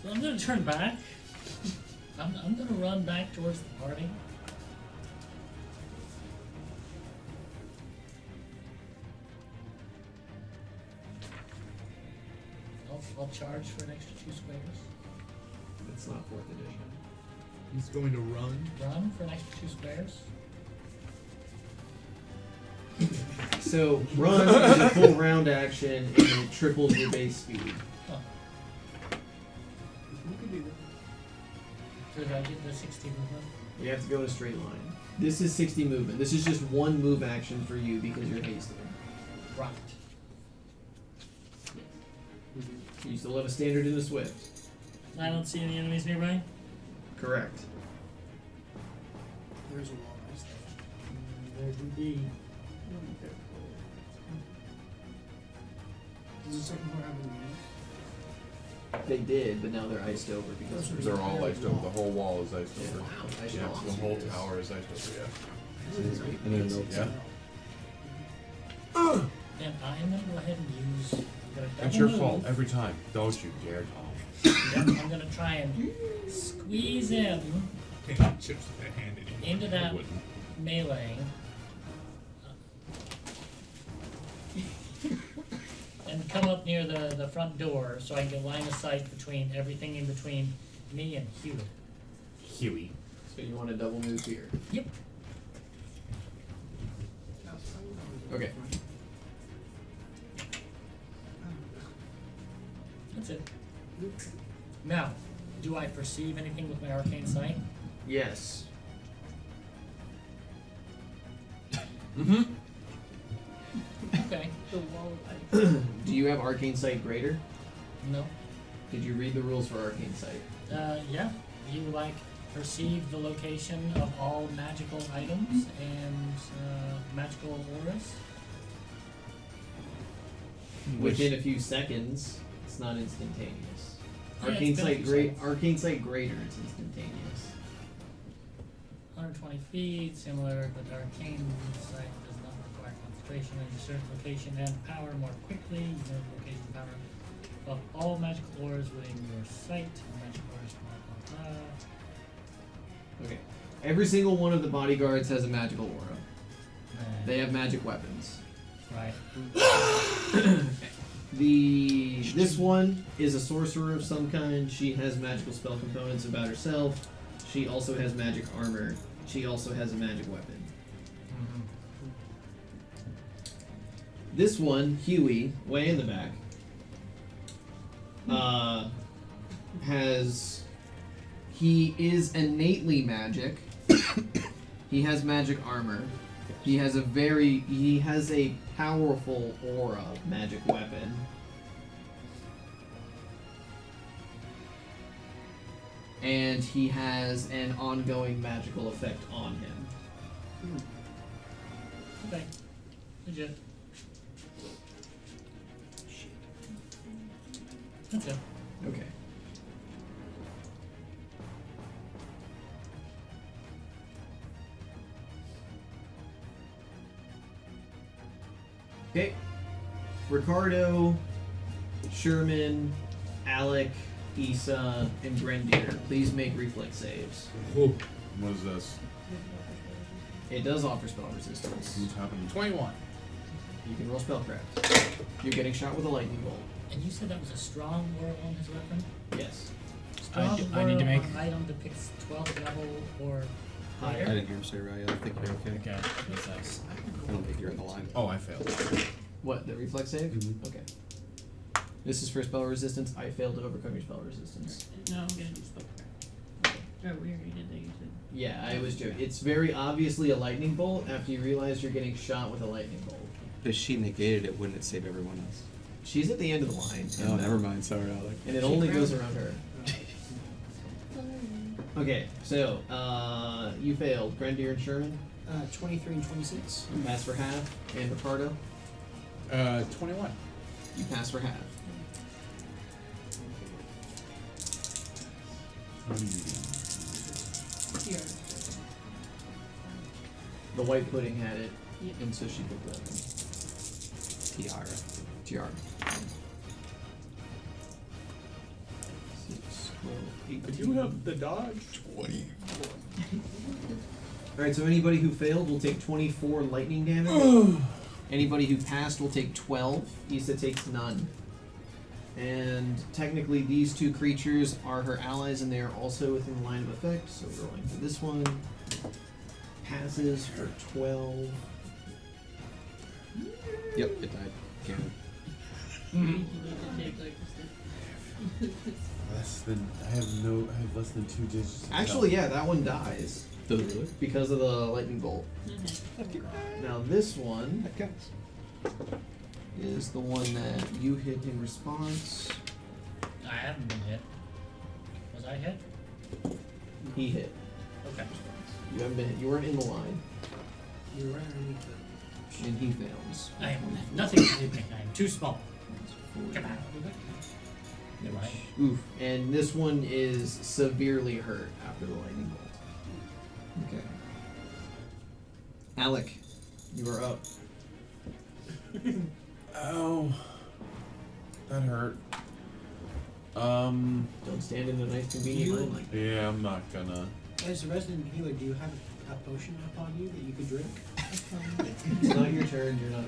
So I'm gonna turn back. I'm gonna run back towards the party. I'll charge for an extra 2 squares. It's not 4th edition. He's going to run. Run for an extra 2 squares. So run is a full round action, and it triples your base speed. Oh. You could do that. So did I get the 60 movement? You have to go in a straight line. This is 60 movement. This is just one move action for you because you're hasting. Right. You still have a standard and a swift. I don't see any enemies nearby. Correct. There's a wall right there. There's indeed. Does the second floor have any They did, but now they're iced over because They're all iced over. The whole wall is iced over. Wow, iced Yeah, over. the whole tower is iced over. And then they'll- Yeah. Then I'm gonna go ahead and use. I'm gonna It's double your move. fault every time. Don't you dare, Tom. Then I'm gonna try and squeeze in Take chips with that hand in it. into that I wouldn't. melee. And come up near the front door so I can get line of sight between everything in between me and Hugh. Huey. So you want to double move here. Yep. Okay. That's it. Now, do I perceive anything with my arcane sight? Yes. Mm-hmm. Okay. the wall of ice? Do you have arcane sight greater? No. Did you read the rules for arcane sight? Yeah. You perceive the location of all magical items and magical auras. Within a few seconds. It's not instantaneous. Yeah, Arcane it's been a Sight few great. seconds. Arcane Sight greater. It's instantaneous. 120 feet, similar, but arcane sight does not require concentration. When you search location and power more quickly, you know the location and power of all magical auras within your sight. Magical auras, blah, blah, blah. Okay. Every single one of the bodyguards has a magical aura. They have magic weapons. Right. This one is a sorcerer of some kind. She has magical spell components about herself. She also has magic armor. She also has a magic weapon. This one, Huey, way in the back, he is innately magic. He has magic armor. He has a powerful aura magic weapon. And he has an ongoing magical effect on him. Okay. Legit. That's it. Okay. Okay. Ricardo, Sherman, Alec, Issa, and Grendier, please make reflex saves. What is this? It does offer spell resistance. What's happening? 21. You can roll spellcraft. You're getting shot with a lightning bolt. And you said that was a strong aura on his weapon? Yes. Strong I need to aura make- on item depicts 12th level or I higher. didn't hear him say right. I think you're okay. Okay, that's nice. I don't think you're in the line. Oh, I failed. What, the reflex save? Mhm. Okay. This is for spell resistance. I failed to overcome your spell resistance. No, I'm gonna do spellcraft. Oh, we already did that, you said. Yeah, I was joking. It's very obviously a lightning bolt after you realize you're getting shot with a lightning bolt. If she negated it, wouldn't it save everyone else? She's at the end of the line. Oh, never mind. Sorry, Alec. And it only goes around her. Okay, so, you failed. Grendier and Sherman, 23 and 26. you pass for half. And Ricardo, 21. you pass for half. Here. The white pudding had it, Yeah. and so she picked that one. Tiara. Tiara. 6, 12, 18. You have the dodge. Alright, so anybody who failed will take 24 lightning damage. Anybody who passed will take 12. Issa takes none. And technically, these two creatures are her allies, and they are also within the line of effect. So we're rolling for this one. Passes for 12. Yep, it died. Cannon. You need to take like this. I have less than 2 digits. to Actually, tell. yeah, that one dies Does it really? because of the lightning bolt. Now this one That counts. is the one that you hit in response. I haven't been hit. Was I hit? He hit. Okay. You haven't been hit. You weren't in the line, You're right underneath it. and he fails. I am nothing to do. I am too small. That's Come on. Which- Right. Oof. And this one is severely hurt after the lightning bolt. Okay. Alec, you are up. Ow. That hurt. Don't stand in a nice convenient You- line like that. Yeah, I'm not gonna. As a resident healer, do you have a potion upon you that you could drink? It's not your turn, you're not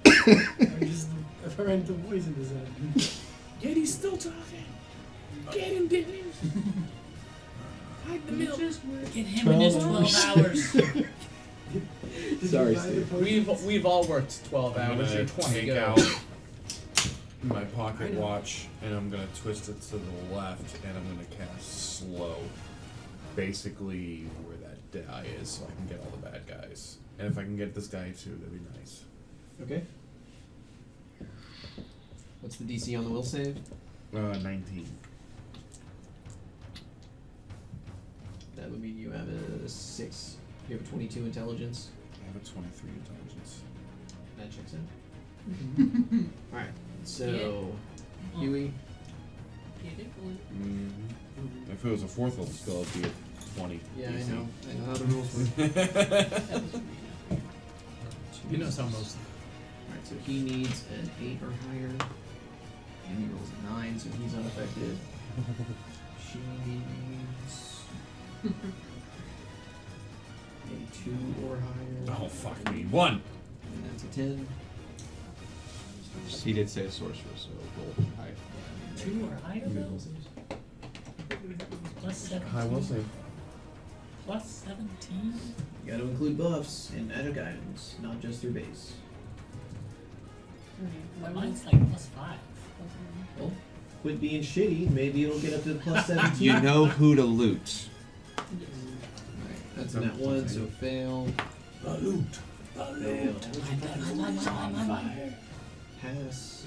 Alec. I'm just afraid the poison is in. Yet he's still talking. Get him, Dylan. Hide the milk. Get him in his 12 hours. Did Sorry, you buy the Steve. potion? We've all worked 12 I'm hours. gonna You're 20. take Go. out my pocket watch and I'm gonna twist it to the left and I'm gonna cast slow. Basically where that die is so I can get all the bad guys. And if I can get this guy too, that'd be nice. Okay. What's the DC on the will save? 19. That would mean you have a 6. You have a 22 intelligence. I have a 23 intelligence. That checks in. Alright, so Huey. If it was a 4th level spell, it'd be a 20. Yeah, DC. I know how the rules work. You know some most. Alright, so he needs an 8 or higher. And he rolls a 9, so he's unaffected. She needs a 2 or higher. Oh, fuck me. 1! And that's a 10. He did say a sorcerer, so roll high. 2 or higher though? Plus 17. I will say. Plus 17? You gotta include buffs and magic items, not just your base. Mine's like plus 5. Well, quit being shitty, maybe it'll get up to plus 17. You know who to loot. Alright, that's a nat 1, so fail. Loot. Fail. Pass.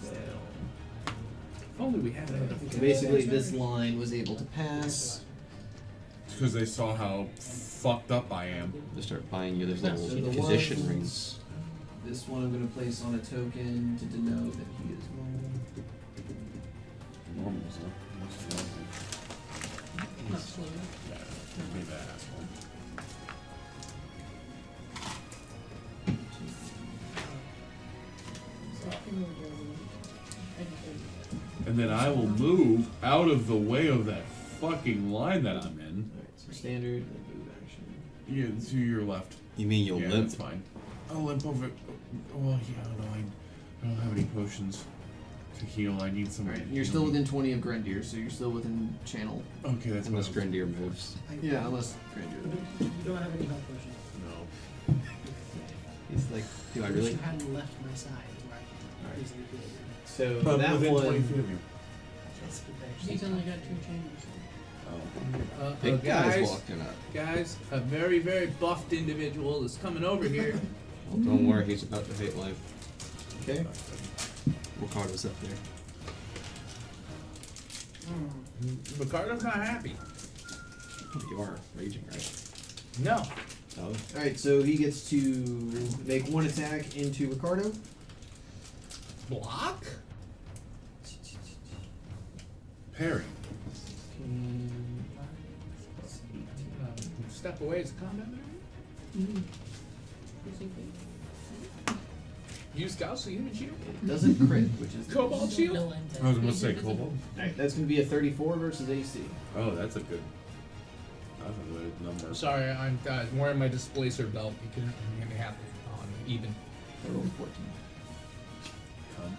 Fail. If only we had another. So basically, this line was able to pass. Because they saw how fucked up I am. They start buying you those So little the position ones- rings. This one I'm going to place on a token to denote that he is normal. Normal, so. What's normal? Yeah, be that asshole. And then I will move out of the way of that fucking line that I'm in. Alright, so standard, then move action. Yeah, to your left. You mean you'll Yeah, limp? that's fine. I'll limp over. Well, yeah, no, I don't have any potions to heal. I need some. Alright, you're still within 20 of Grendir, so you're still within channel. Okay, that's Unless what I was- Grendir moves. Yeah, unless Grendir. You don't have any health potions. No. He's like, do I If really? you hadn't left my side, where I Alright. could easily do it. So But that within 20 one. feet of you. That's good. He's only got 2 chambers. Big guys Guys, walking up. guys, a very, very buffed individual is coming over here. Well, don't worry, he's about to hate life. Okay. Ricardo's up there. Ricardo's not happy. You are raging, right? No. Oh. Alright, so he gets to make 1 attack into Ricardo. Block? Parry. Step away as a combat maneuver? Use Gauss human shield? It doesn't crit, which is Cobalt shield? No end I was gonna say cobalt. Alright, that's going to be a 34 versus AC. Oh, that's a good number. Sorry, I'm wearing my displacer belt. You can only have it on even. I rolled 14. Come.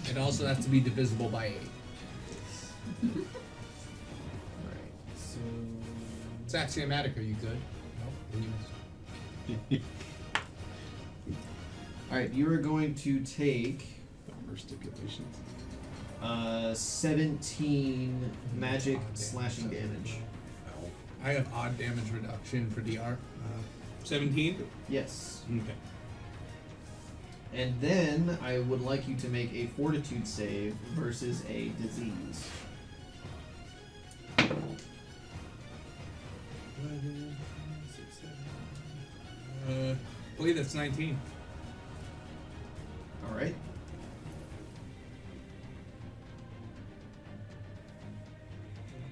It also has to be divisible by 8. Alright, so. It's axiomatic. Are you good? Nope. Then you missed. Alright, you are going to take Number stipulations. 17 magic slashing damage. I have odd damage reduction for DR. 17? Yes. Okay. And then I would like you to make a fortitude save versus a disease. I believe that's 19. Alright.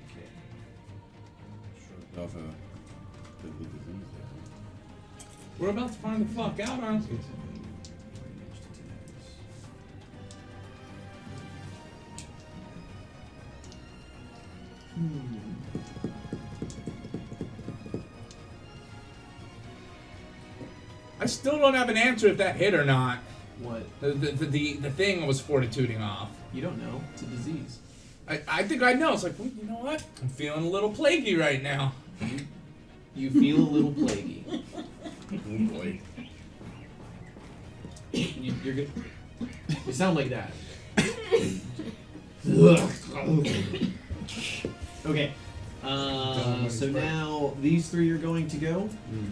Okay. Shrugged off a deadly disease there. We're about to find the fuck out, aren't we? I still don't have an answer if that hit or not. What? The thing I was fortituding off. You don't know. It's a disease. I think I know. It's like, well, you know what? I'm feeling a little plaguey right now. You feel a little plaguey. Oh boy. You're good. You sound like that. Okay. So now these 3 are going to go.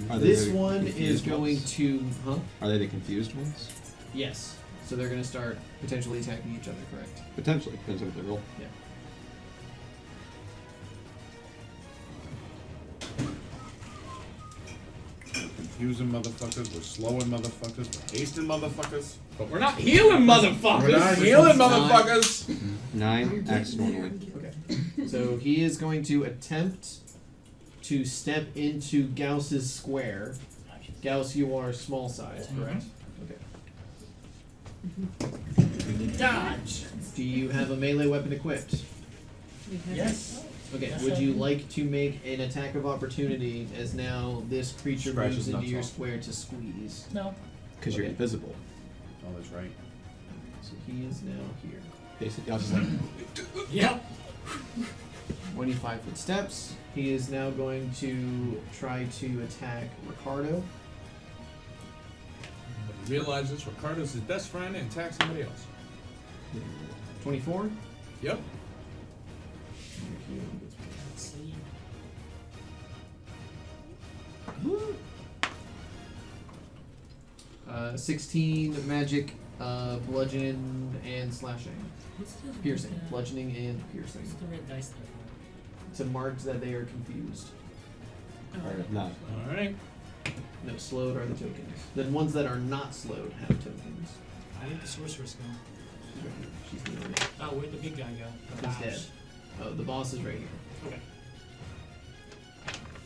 Are they This the one is confused going ones? to. Huh? Are they the confused ones? Yes. So they're going to start potentially attacking each other, correct? Potentially, depends on what they roll. Yeah. confusing motherfuckers. We're slowing motherfuckers. We're hasting motherfuckers. But we're not healing motherfuckers. We're not healing motherfuckers. 9 acts normally. Okay. So he is going to attempt to step into Gauss's square. Gauss, you are small size, correct? Okay. Dodge. Do you have a melee weapon equipped? Yes. Okay, Yes, would I you do. like to make an attack of opportunity as now this creature Scratches moves into nuts your off. square to squeeze? No. Because you're Okay. invisible. Oh, that's right. So he is now here. Basically, I was just like, Yep. 25-foot steps. He is now going to try to attack Ricardo. But he realizes Ricardo's his best friend and attacks somebody else. 24. Yep. See. 16 magic, bludgeon and slashing. What's the Piercing. What's Bludgeoning and piercing. the red dice there To mark that they are confused. for? not. All right. No, slowed are the tokens. The ones that are not slowed have tokens. Where'd the sorceress go? She's the only. Oh, where'd the big guy go? The He's boss. dead. Oh, the boss is right here. Okay.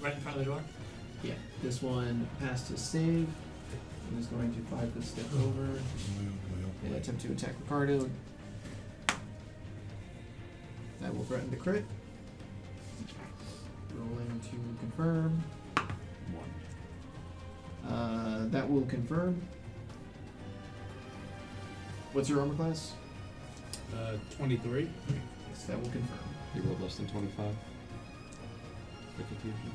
Right in front of the door? Yeah. This one passed his save. And is going to 5-foot step over and attempt to attack Ricardo. That will threaten the crit. Rolling to confirm. That will confirm. What's your armor class? 23. Yes, that will confirm. You rolled less than 25. For confusion.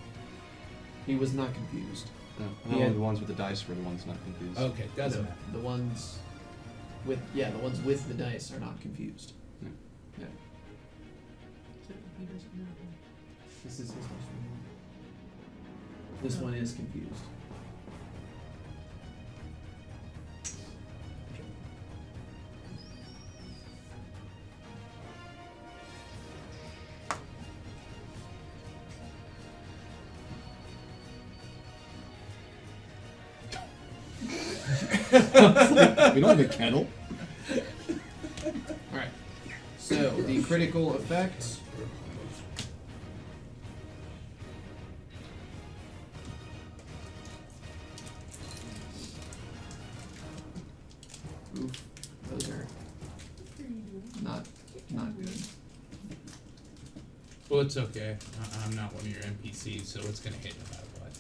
He was not confused. No, He only had- the ones with the dice were the ones not confused. Okay, doesn't No, matter. the ones with the ones with the dice are not confused. Yeah. Yeah. This is his most one. This one is confused. We don't have a kettle. Alright. So the critical effect. Oof. Those are not good. Well, it's okay. I'm not one of your NPCs, so it's gonna hit no matter what.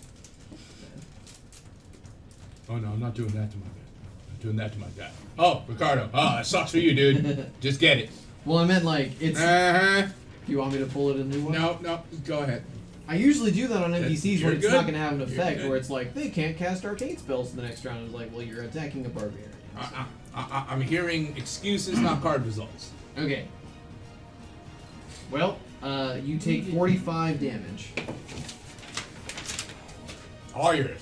Oh no, I'm not doing that to my guy. I'm doing that to my guy. Oh, Ricardo. Oh, it sucks for you, dude. Just get it. Well, I meant like it's. Uh-huh. You want me to pull it a new one? No, go ahead. I usually do that on NPCs You're when it's good. not going to have an You're effect, good. where it's like they can't cast arcane spells in the next round. It's like, well, you're attacking a barbarian. I'm hearing excuses, not card results. Okay. Well, you take 45 damage. All yours.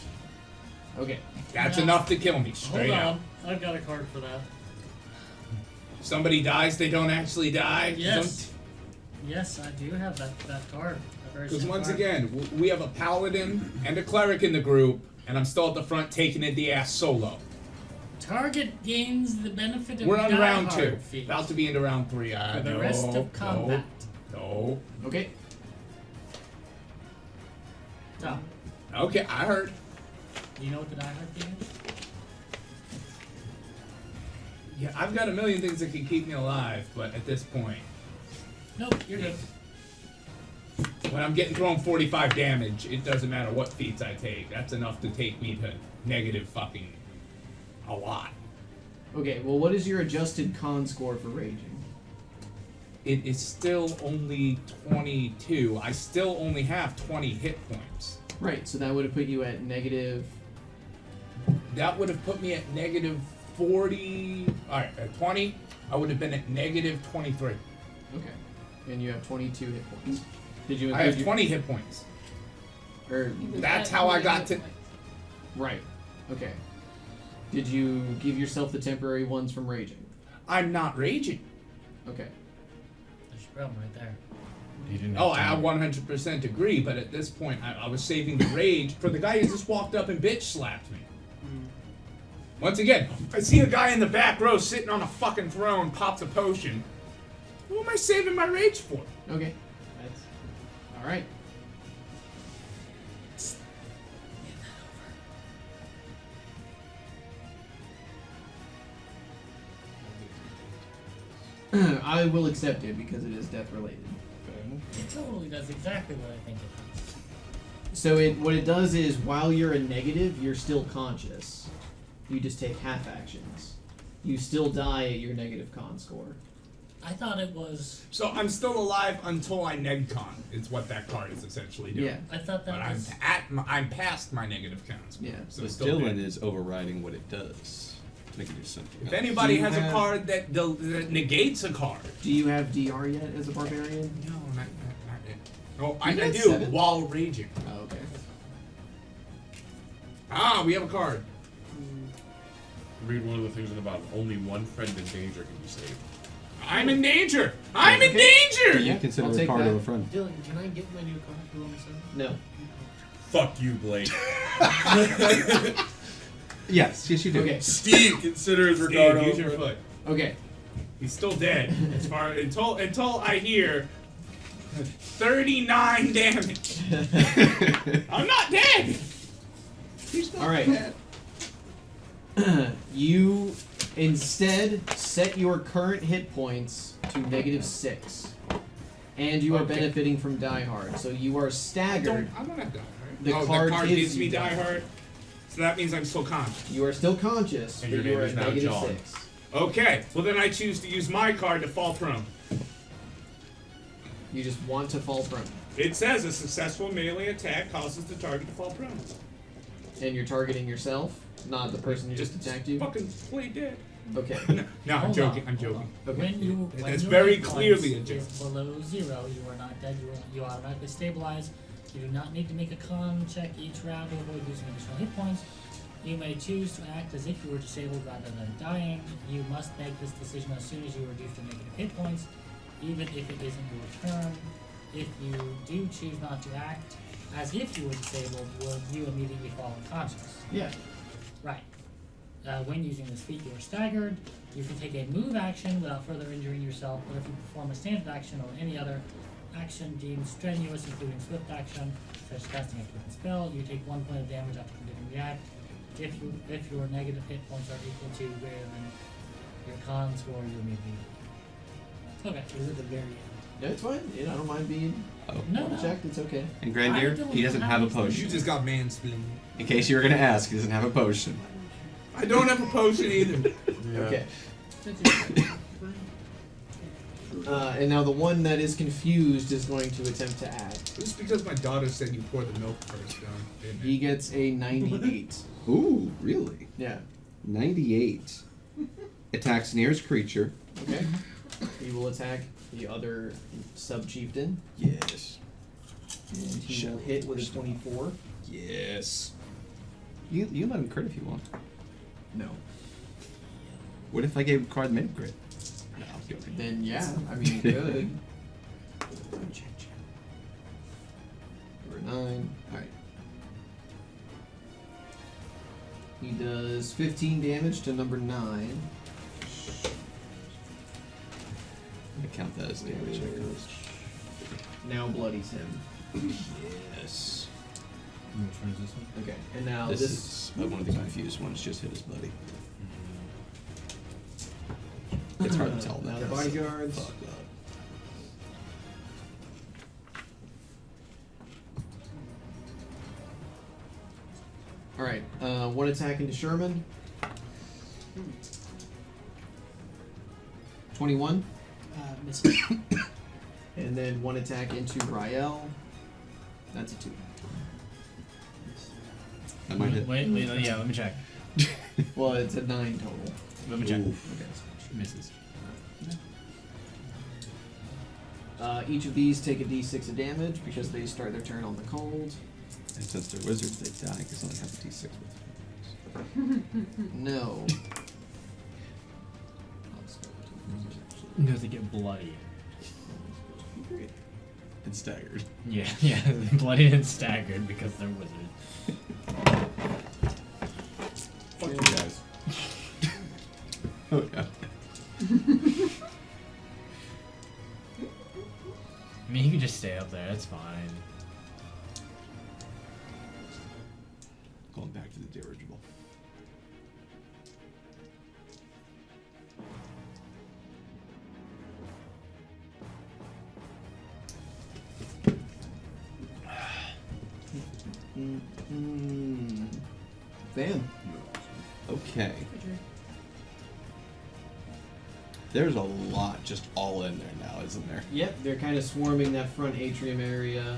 Okay. That's Yeah. enough to kill me, straight Hold out. on. I've got a card for that. If somebody dies, they don't actually die. Yes. Yes, I do have that card. A very Because same once card. again, we have a paladin and a cleric in the group, and I'm still at the front taking it the ass solo. Target gains the benefit of We're on Die round Hard 2. feat About to be into round 3. for the rest of combat. No. Okay. So, Okay, I heard. do you know what the Die Hard feat is? Yeah, I've got a million things that can keep me alive, but at this point, Nope, you're good. when I'm getting thrown 45 damage, it doesn't matter what feats I take. That's enough to take me to negative fucking a lot. Okay, well, what is your adjusted con score for raging? It is still only 22. I still only have 20 hit points. Right, so that would have put you at negative. That would have put me at negative 40. Alright, at 20, I would have been at negative 23. Okay. And you have 22 hit points. Did you I have include 20 hit points. Or, That's how I got to. right. Okay. Did you give yourself the temporary ones from raging? I'm not raging. Okay. There's your problem right there. He didn't Oh, have I time. 100% agree, but at this point, I was saving the rage for the guy who just walked up and bitch slapped me. Once again, I see a guy in the back row sitting on a fucking throne, pops a potion. Who am I saving my rage for? Okay. That's all right. I will accept it because it is death related. It totally does exactly what I think it does. So what it does is while you're a negative, you're still conscious. You just take half actions. You still die at your negative con score. I thought it was. So I'm still alive until I negcon. Is what that card is essentially doing. Yeah. I thought that But was. I'm past my negative counts. Yeah. So So it's still Dylan dead. is overriding what it does to make it do something. If else. anybody Do you has a have- card that negates a card. Do you have DR yet as a barbarian? No, not yet. Oh, You I got do 7? while raging. Oh, okay. Ah, we have a card. Read one of the things in the bottom. Only one friend in danger can be saved. I'm in danger. I'm in Do danger. you consider I'll take Ricardo that. a friend? Dylan, can I get my new card for all of a sudden? No. Fuck you, Blake. Yes, yes you do. Okay. Steve considers Steve, Ricardo. use your foot. Okay. He's still dead. As far until I hear 39 damage. I'm not dead. All right. You instead set your current hit points to -6, and you are Okay. benefiting from Die Hard. So you are staggered. I'm not die hard. The Oh, card the card gives gives me you die Die hard. So that means I'm still conscious. You are still conscious, And but your you name are is at now John. -6. Okay. Well then I choose to use my card to fall prone. You just want to fall prone, It says a successful melee attack causes the target to fall prone. and you're targeting yourself, not the person who just attacked you. Fucking play dead. Okay. No, I'm Hold joking. on, I'm hold joking. on. Okay. When you when That's your very hit clearly points a is below 0, you are not dead. You automatically stabilize. You do not need to make a con check each round to avoid losing additional hit points. You may choose to act as if you were disabled rather than dying. You must make this decision as soon as you reduce your negative hit points, even if it isn't your turn. If you do choose not to act as if you were disabled, you immediately fall unconscious. Yeah. Right. When using this feat, you are staggered. You can take a move action without further injuring yourself, or if you perform a standard action or any other action deemed strenuous, including swift action, such as casting a different spell, you take 1 point of damage after completing the act. If your negative hit points are equal to greater than your con score, you immediately. Okay. It was at the very end. No, it's fine. You know, I don't mind being No, checked. It's okay. And Grandier, he doesn't have a potion. You just got mansplained. In case you were gonna ask, he doesn't have a potion. I don't have a potion either. Okay. And now the one that is confused is going to attempt to act. Just because my daughter said you pour the milk first, didn't He gets a 98. Ooh, really? Yeah. 98. Attacks nearest creature. Okay. He will attack the other sub-chieftain, Yes. and he will hit with a 24. Yes. You let him crit if you want. No. What if I gave him a card mid crit? No, I'm joking. Then yeah, I mean you could. Number 9. Alright. He does 15 damage to number 9. I count that as damage. I guess. Now bloodies him. Yes. Which one is this one? Okay, and now This this. is one of the confused ones. Just hit his buddy. It's hard to tell. Now that the that's bodyguards. fucked up. Alright, one attack into Sherman. 21. Misses. And then one attack into Rael. That's a 2. That might hit. Wait, yeah, let me check. Well, it's a 9 total. Let me check. Okay. Misses. Each of these take a d6 of damage because they start their turn on the cold. And since they're wizards, they die because they only have a d6 with No. Does it get bloody? and staggered. Yeah, bloodied and staggered because they're wizards. Fuck you guys. Oh yeah. I mean, he could just stay up there. That's fine. Going back to the dirigible. Fan. Okay. There's a lot just all in there now, isn't there? Yep, they're kind of swarming that front atrium area.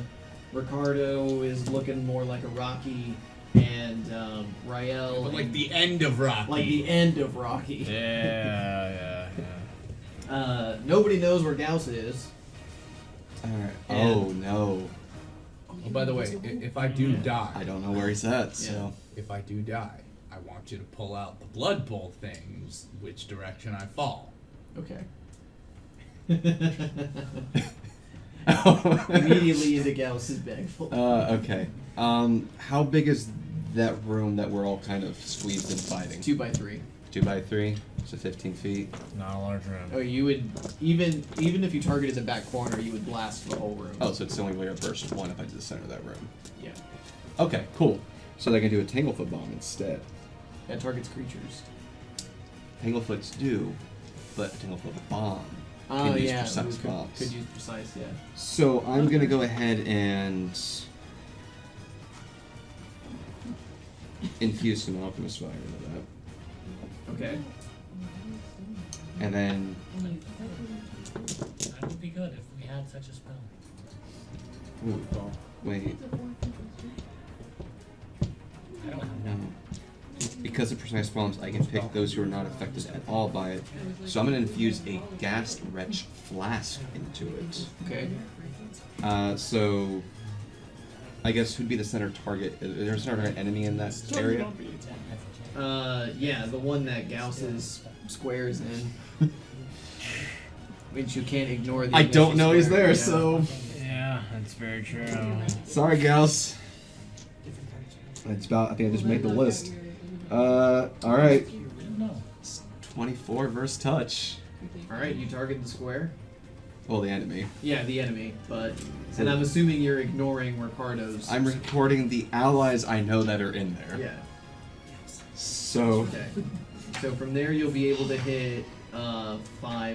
Ricardo is looking more like a Rocky, and Rael. But like the end of Rocky. Like the end of Rocky. Yeah. Nobody knows where Gauss is. Alright. And- Oh no. Oh, by the way, if I do die, I don't know where he's at, so. if I do die, I want you to pull out the Blood Bowl things, which direction I fall. Okay. Immediately into Gauss's bag full. Okay. How big is that room that we're all kind of squeezed and fighting? 2x3. 2x3, so 15 feet. Not a large room. Oh, you would even if you targeted the back corner, you would blast the whole room. Oh, so it's only way a burst of 1 if I did the center of that room. Yeah. Okay, cool. So they can do a Tanglefoot bomb instead. That targets creatures. Tanglefoots do, but a Tanglefoot bomb Oh can use yeah, precise could bombs. use precise. Yeah. So I'm gonna go ahead and infuse some Alchemist Fire into that. Okay. And then That would be good if we had such a spell. ooh, wait, I don't have no. Because of precise bombs, I can pick those who are not affected at all by it. So I'm gonna infuse a Ghast Wretch Flask into it. Okay. So I guess who'd be the center target? Is there a center target enemy in that area? Yeah, the one that Gauss's squares in. Which you can't ignore the I don't initial know he's square, there, yeah. so Yeah, that's very true. sorry, Gauss. It's about. I think I just made the list. All right. No. 24 versus touch. Alright, you target the square. Well, the enemy. Yeah, the enemy, but and I'm assuming you're ignoring Ricardo's. I'm recording the allies I know that are in there. Yeah. So Okay. So from there you'll be able to hit 5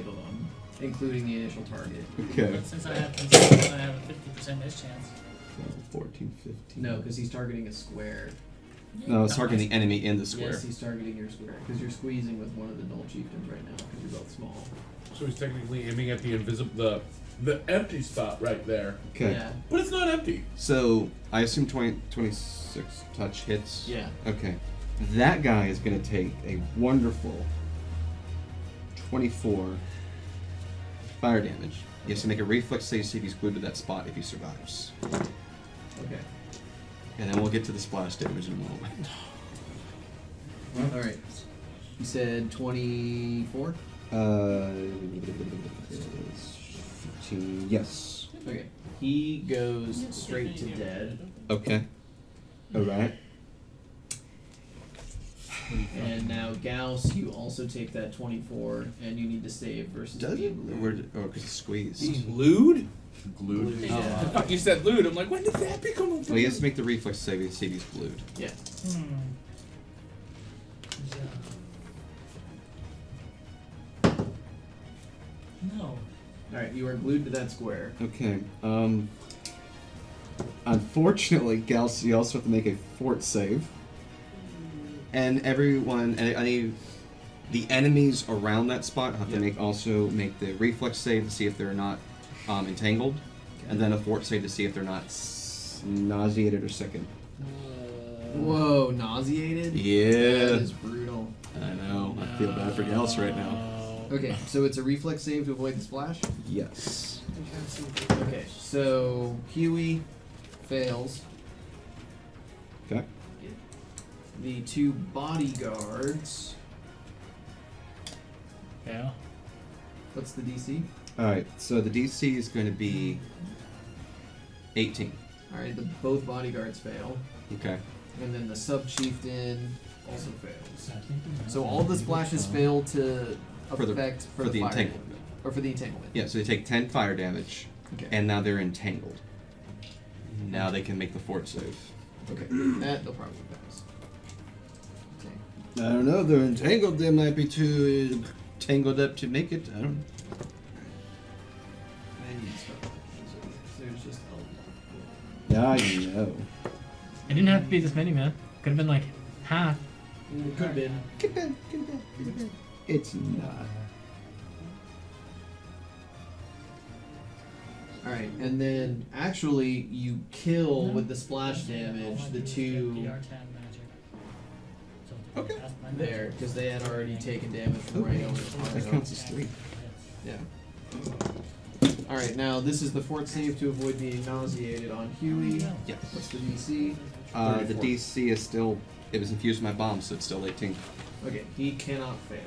of them, including the initial target. okay. But since I have a 50% miss chance. 14, 15. No, because he's targeting a square. No, it's targeting the enemy in the square. Yes, he's targeting your square because you're squeezing with one of the Null Chieftains right now because you're both small. So he's technically aiming at the invisible, the empty spot right there. Okay. Yeah. But it's not empty. So I assume 26 touch hits. Yeah. Okay. That guy is going to take a wonderful 24 fire damage. He has to make a reflex save to see if he's glued to that spot if he survives. Okay. And then we'll get to the splash damage in a moment. All right. You said 24. 15. Yes. Okay. He goes straight to dead, Okay. Alright. and now Gauss, you also take that 24, and you need to save versus Does it? being Or, glued. because he's squeezed. Being lewd? Glued. Yeah. I thought you said lewd. I'm like, when did that become a Well, he has to make the reflex save to see if he's glued. Yeah. No. All right. You are glued to that square. Okay. Unfortunately, Gauss, you also have to make a fort save. And everyone, the enemies around that spot have to also make the reflex save to see if they're not entangled, and then a fort save to see if they're not nauseated or sickened. Whoa, nauseated? Yeah. That is brutal. I know. I feel bad for Gauss right now. Okay, so it's a reflex save to avoid the splash? Yes. Okay, so Huey fails. Okay. The 2 bodyguards. Yeah. What's the DC? All right. So the DC is going to be 18. All right, both bodyguards fail, Okay. and then the sub chieftain also fails. So all the splashes fail to For the- affect for the fire entanglement. damage. Or for the entanglement. Yeah, so they take 10 fire damage, Okay. and now they're entangled. Now they can make the fort save. Okay. That they'll probably pass. Okay. I don't know, they're entangled. They might be too tangled up to make it. I don't I need stuff. So there's just I know. It didn't have to be this many, man. Could have been like half. It could have been. Get back, get back, get back. It's not. Alright, and then actually you kill with the splash damage the two DR10 magic. So Okay. that's my there, because they had already taken damage from Rhino and That Ricardo. counts as 3. Yeah. Alright, now this is the fort save to avoid being nauseated on Huey. Yes. What's the DC? The 34. DC is still. It was infused with my bomb, so it's still 18. Okay, he cannot fail.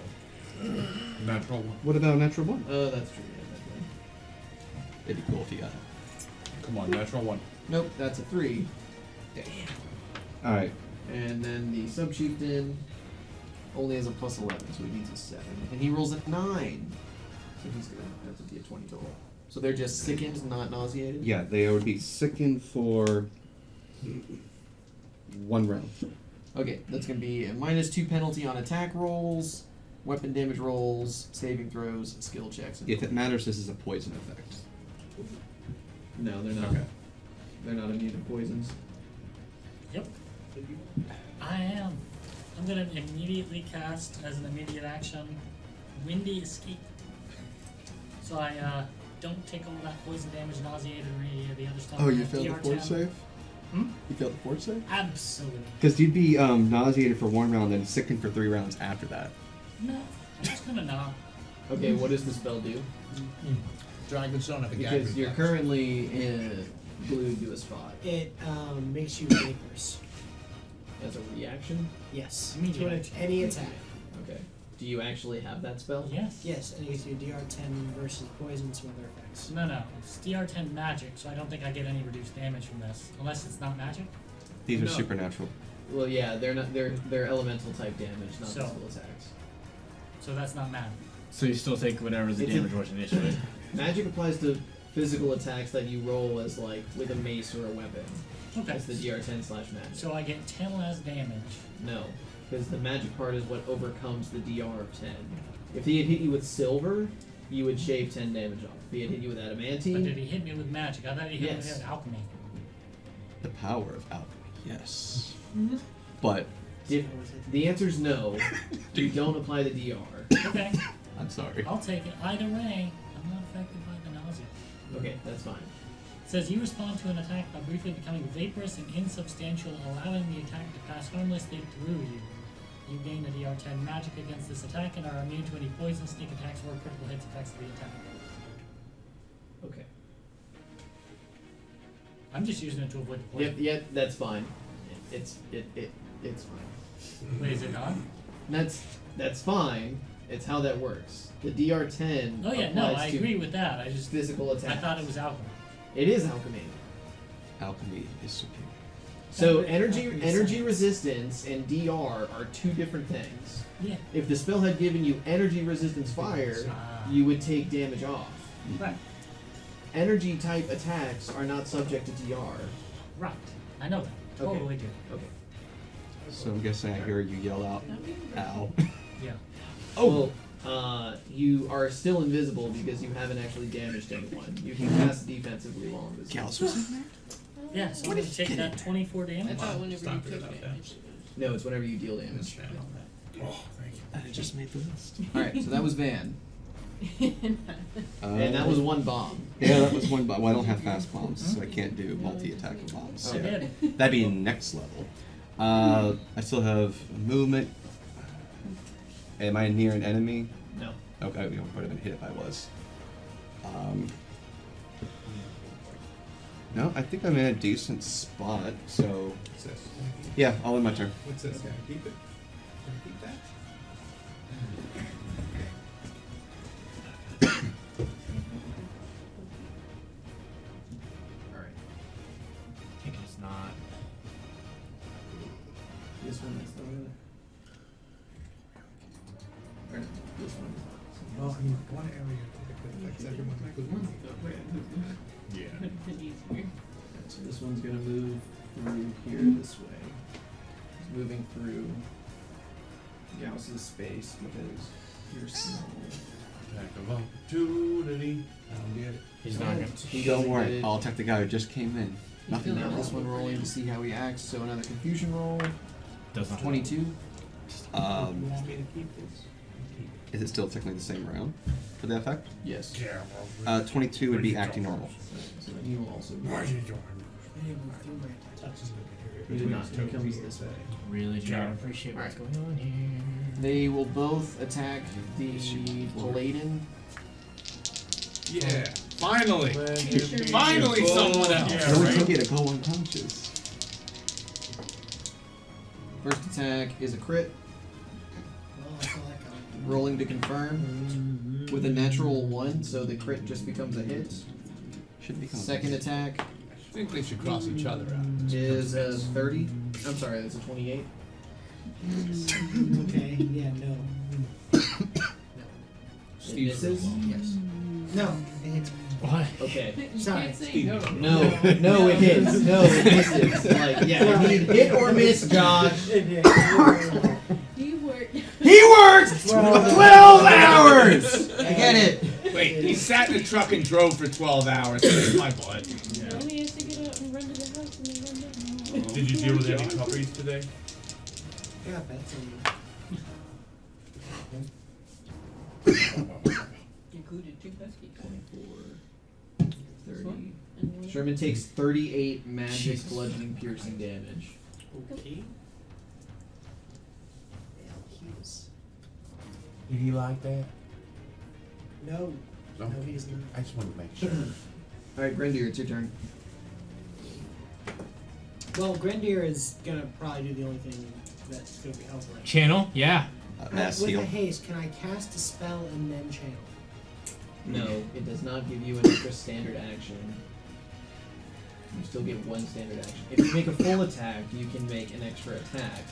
Natural one. What about natural 1? Oh, that's true. Yeah, that's right. It'd be cool if you got it. Come on, natural one. Nope, that's a 3. Alright. And then the sub chieftain only has a plus 11, so he needs a 7. And he rolls a 9. So he's gonna have to be a 20 total. So they're just sickened, not nauseated? Yeah, they would be sickened for 1 round. Okay, that's gonna be a -2 penalty on attack rolls, weapon damage rolls, saving throws, skill checks. And If it matters, this is a poison effect. No, they're not. Okay. They're not immune to poisons. Yep. I am. I'm gonna immediately cast as an immediate action Windy Escape. So I don't take all that poison damage, nauseated, or any of the other stuff. Oh, I you have failed the DR10. fort save? Hmm? You failed the fort save? Absolutely. Because you'd be nauseated for 1 round, then sickened for 3 rounds after that. No, I'm just gonna not. Okay, what does the spell do? Dragon Stone of the Because you're currently glued to a spot. It makes you vapors. As a reaction? Yes. Immediate. To any attack. Okay. Do you actually have that spell? Yes. Yes, and you can do DR10 versus poison, some other effects. No. It's DR10 magic, so I don't think I get any reduced damage from this, unless it's not magic. These are No. supernatural. Well, yeah, they're not. They're elemental type damage, not So- physical attacks. So that's not magic. So you still take whatever the It's damage was initially. Magic applies to physical attacks that you roll as like with a mace or a weapon. Okay. That's the DR10/magic. So I get 10 less damage. No, because the magic part is what overcomes the DR of 10. If he had hit you with silver, you would shave 10 damage off. If he had hit you with But did adamantine, he hit me with magic? I thought he hit me Yes. with alchemy. The power of alchemy, yes. But, if the answer is no, you don't apply the DR. Okay, I'm sorry. I'll take it. Either way, I'm not affected by the nausea. Okay, that's fine. It says you respond to an attack by briefly becoming vaporous and insubstantial, allowing the attack to pass harmlessly through you. You gain a DR10 magic against this attack and are immune to any poison, sneak attacks, or critical hits effects of the attack. Okay. I'm just using it to avoid the poison. Yep, that's fine. It's fine. Wait, is it not? That's fine. It's how that works. The DR10 Oh yeah, no, applies I to agree with that. I just physical I attacks. thought it was alchemy. It is alchemy. Alchemy is superior. So Alchemy energy science. resistance and DR are two different things. Yeah. If the spell had given you energy resistance fire, Ah. you would take damage off. Right. Energy type attacks are not subject to DR. Right. I know that. Okay. Totally do. Okay. So I'm guessing I hear you yell out, ow. Yeah. Oh. Well, you are still invisible because you haven't actually damaged anyone. You can cast defensively while invisible. Gals was in there? Yeah, so I'm gonna take that 24 damage. Stop doing that. No, it's whenever you deal damage. Oh, thank you. I just made the list. Alright, so that was Van. And that Uh, was one bomb. Yeah, that was 1 bomb. Well, I don't have fast bombs, so I can't do multi-attack with bombs. So good. That'd be next level. I still have movement. Am I near an enemy? No. Okay, we would have been hit if I was. No, I think I'm in a decent spot, so What's this? yeah, I'll end my turn. What's this? Can I keep it? Can I keep that? Alright. this one. Well, I mean, one area that affects everyone, including me. Yeah. So this one's gonna move through here this way. It's moving through Gauss's space because you're small. Attack of opportunity. I don't get it. He's not gonna. He Don't doesn't worry, get it. I'll attack the guy who just came in. Nothing Now there. this one rolling to see how he acts. So another confusion roll. Does not. 22. You want me to keep this? Is it still technically the same round for the effect? Yes. Yeah, 22 would be acting normal. So he will also be. Why are you doing He did not. He comes this way. Really do not appreciate what's going on here. They will both attack the Bladen. Yeah, finally! Finally, someone else. Yeah, No one right? took it to go unconscious. First attack is a crit. Well, I feel like I'm Rolling to confirm with a natural 1, so the crit just becomes a hit. Should become. Second attack I think they should cross each other out. is a 30. I'm sorry, that's a 28. okay. Yeah, no. It misses. Yes. No, it hits me. What? Okay. Sorry. No, no, it hits. No, it misses. Like, yeah, I need hit or miss, Josh. You worked. He worked 12 hours! I get it. Wait, he sat in the truck and drove for 12 hours. That's my butt. Now he has to get up and run to the house and then run down. Did you deal with any puppies today? I got bets on Included 2 huskies. 24, 30. Sherman takes 38 magic bludgeoning piercing damage. Okay. Well, he was. Did he like that? No. No. No, he is not. I just wanted to make sure. Alright, Grendier, it's your turn. Well, Grendier is gonna probably do the only thing that's gonna be helpful. Channel? Yeah. Mass With heal. a haste, can I cast a spell and then channel? No, it does not give you an extra standard action. You still get 1 standard action. If you make a full attack, you can make an extra attack.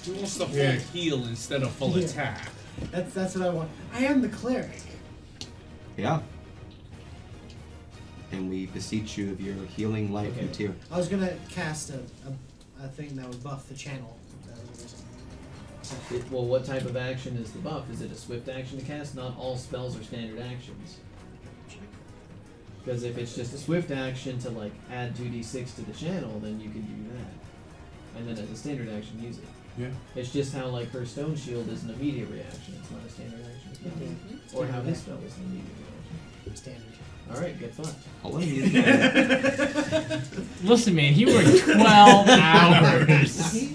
He wants the full heal instead of full Yeah. attack. That's what I want. I am the cleric. Yeah. And we beseech you of your healing light Okay. material. I was gonna cast a thing that would buff the channel. Well, what type of action is the buff? Is it a swift action to cast? Not all spells are standard actions. Because if it's just a swift action to like add 2d6 to the channel, then you can do that. And then as a standard action, use it. Yeah. It's just how like her stone shield is an immediate reaction. It's not a standard action spell. Or how his spell is an immediate reaction. Standard. Alright, get fucked. I'll let him use it. Listen, man, he worked 12 hours.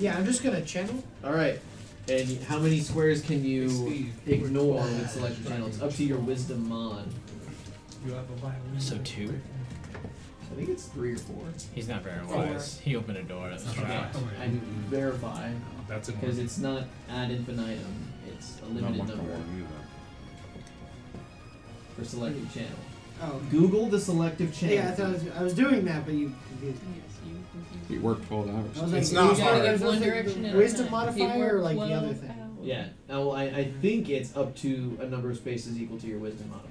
Yeah, I'm just gonna channel. Alright. And how many squares can you ignore with selection channel? It's up to your wisdom mod. You have a violin. So 2. I think it's 3 or 4. He's not very wise. He opened a door. That's Okay. right. I verify That's an because it's not ad infinitum. It's a limited Not number either. for selective channel. Oh. Google the selective channel. Yeah, I thought I was doing that, but you confused me. He worked 12 I hours. was like, It's not you gotta hard. go One the direction at a wisdom time. He modifier or worked like the other 12 thing. hours. Yeah. Well, I think it's up to a number of spaces equal to your wisdom modifier.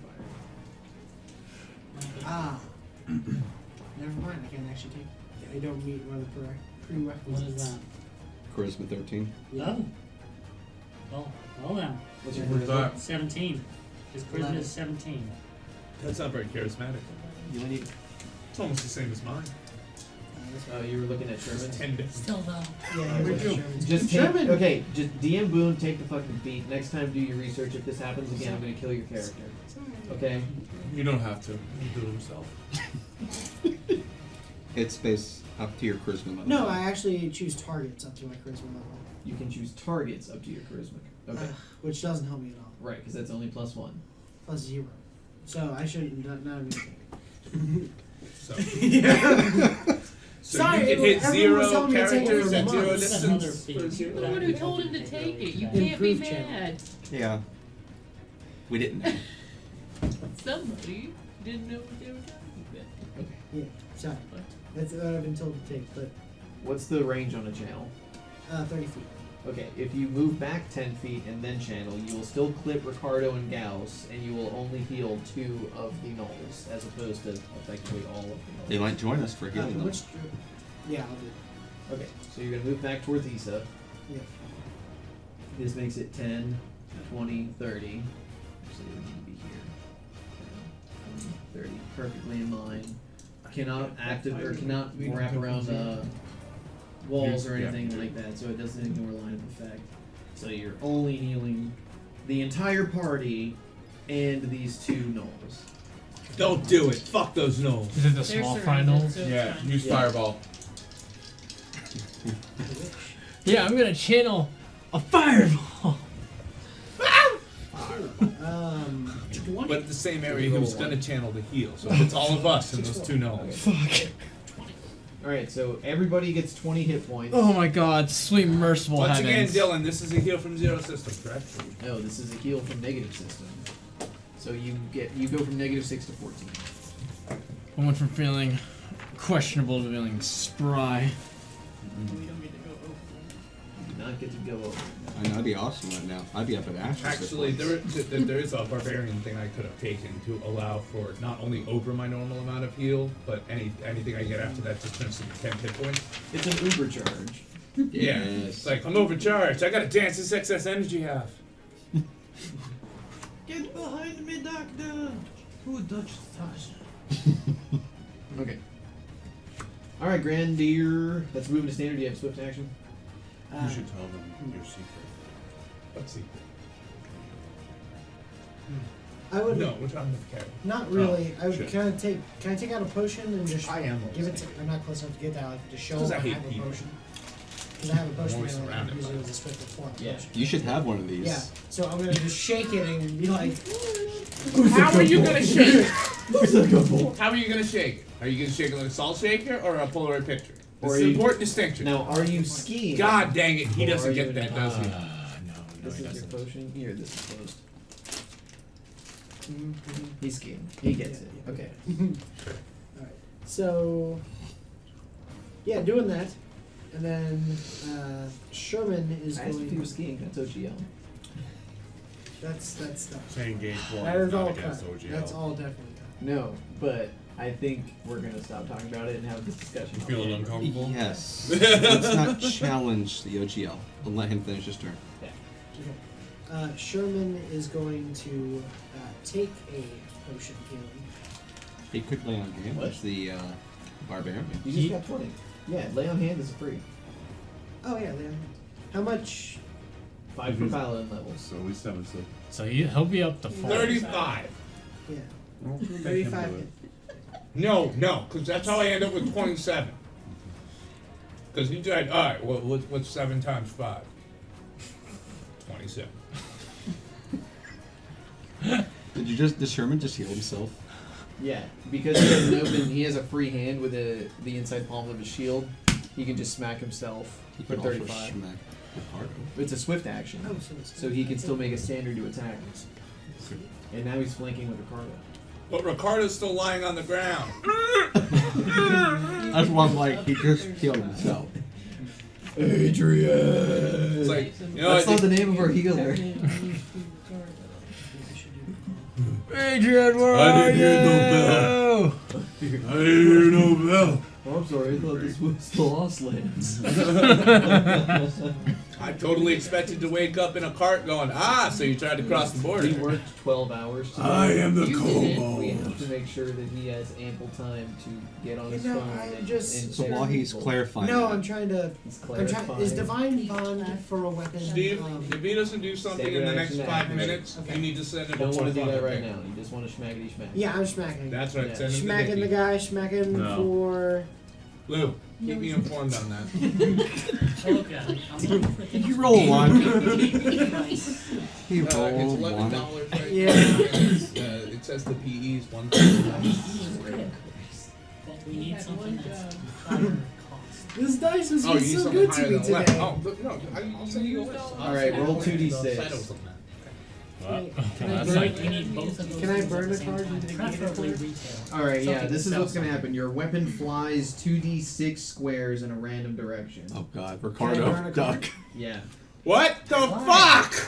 Ah. Never mind. I can't actually take. I don't meet one of the prerequisites. What is that? Charisma 13. Oh. Well then. What's your What's charisma? that? 17. His charisma 11. is 17. That's not very charismatic. You only need. It's almost the same as mine. Oh, you were looking at Sherman. 10 different. Still though. Yeah, we it's do. Sherman's. Just take, Sherman. okay. Just DM Boone, take the fucking beat. Next time, do your research. If this happens again, I'm gonna kill your character. Okay. You don't have to. He'll do it himself. It's based up to your charisma level. No, I actually choose targets up to my charisma level, You can choose targets up to your charisma. Okay. which doesn't help me at all. Right, because that's only +1. Plus 0. So I shouldn't not even. So, so Sorry, you can hit everyone was 0 telling me to take it characters for at 0 months. distance. Another For feat. 0. The one who told him to take it. You can't be Improved channel. mad. Yeah. We didn't know. Somebody didn't know what they were talking about. Yeah. Sorry. That's what I've been told to take, but What's the range on a channel? 30 feet. Okay, if you move back 10 feet and then channel, you will still clip Ricardo and Gauss, and you will only heal 2 of the gnolls, as opposed to effectively all of the gnolls. They might join us for healing them. Yeah, I'll do it. Okay, so you're going to move back towards Issa. Yeah. This makes it 10, 20, 30. So you need to be here. 10, 20, 30. Perfectly in line. Cannot activate or cannot wrap around walls or anything like that, so it doesn't ignore line of effect. So you're only healing the entire party and these 2 gnolls. Don't do it. Fuck those gnolls. Is it the small finals? Yeah, use Yeah. fireball. Yeah, I'm gonna channel a fireball. But at the same area, he was gonna channel the heal. So it's all of us and those 2 gnolls. Fuck. Alright, so everybody gets 20 hit points. Oh my god, sweet merciful Once again, heavens. Dylan, this is a heal from zero system, correct? No, this is a heal from negative system. So you go from -6 to 14. I went from feeling questionable to feeling spry. We don't get to go over. You do not get to go over. I know, that'd be awesome right now. I'd be up at Ashes. Actually, there is a barbarian thing I could have taken to allow for not only over my normal amount of heal, but anything I get after that just turns into 10 hit points. It's an uber charge. Yeah, it's like I'm overcharged. I gotta dance this excess energy half. Get behind me, doctor! Who touched Okay. Alright, Grandier. Let's move into standard. Do you have swift action? You should tell them your secret. What secret? I would. No, we're talking with Carrie. Not really. Oh, I would shit. kind of take. Can I take out a potion and just I am give it to? I'm not close enough to get that. Like, just show Because them I I hate have a people. potion. Because I have a potion. always And I surrounded use by it as a swift form. Yeah. You should have one of these. Yeah. So I'm gonna just shake it and be like, How are you gonna shake? How How are you gonna shake it? Are you gonna shake it like a salt shaker or a Polaroid picture? Or This are is an you- important distinction. Now, are you skiing? God dang it, he Or doesn't are get you that, in- does he? No, This he is your doesn't. potion. Here, this is closed. He's skiing. He gets it. Okay. alright. So, yeah, doing that, and then Sherman is I asked if he going. was skiing. That's OGL. That's stuff. Saying gauge 1 That is not all against cut. OGL. That's all definitely cut. No, but I think we're gonna stop talking about it and have this discussion. You feeling uncomfortable? Yes. Let's not challenge the OGL and let him finish his turn. Okay. Sherman is going to take a potion healing. He could lay on hand. What? That's the barbarian. You just got 20. Yeah, lay on hand is free. Oh yeah, then. How much? 5 for paladin levels. So we 7 so. So he'll be up to 4. 35. Yeah. Well, we'll make him 35. do it. No, because that's how I end up with 27. Because he tried, alright, well, what's 7 times 5? 27. Did Sherman just heal himself? Yeah, because he has an open, he has a free hand with the inside palm of his shield. He can just smack himself He for could also 35. smack Ricardo. It's a swift action, Oh, so it's so he can still make a standard to attack. And now he's flanking with Ricardo. But Ricardo's still lying on the ground. That's one like he just healed himself. Adrian! It's like, you know, That's I not the think- name of our healer. Adrian, where I are didn't hear you? I didn't hear no bell. Oh, I'm sorry, I thought this was the Lost Lands. I totally expected to wake up in a cart going, so you tried to cross the border. He worked 12 hours today. I am the We kobold. have to make sure that he has ample time to get on his You know, phone. I'm and, just- and So share while he's people. clarifying, No, that, I'm trying to. He's I'm trying. clarifying. Is divine bond for a weapon? Steve, if he doesn't do something in the next Standard 5 action. minutes, Okay. you need to send You him don't a want to do that motherfucking right thing. now. You just want to schmackety schmack. Yeah, I'm smacking. That's right, Yeah. send him Smacking the the dicky. guy, smacking No. for. Lou, keep me informed on that. Okay, I'm looking for did things. you roll one? Nice. He It's rolled one. $11 right Yeah. now. It says the PE's $1. But we need something that's higher cost. This dice has Oh, been you need so something good to higher me than 11. today. Oh, look, no, I'll send you a list. All right, roll 2d6. Can I That's burn- like We need both of those Can I things burn at the a same card time, and negate a preferably card? retail. All right, yeah, Something this to is sell what's going to something. happen. Your weapon flies 2d6 squares in a random direction. Oh God, Can I burn Ricardo, a duck. card? Yeah. What the Why? fuck?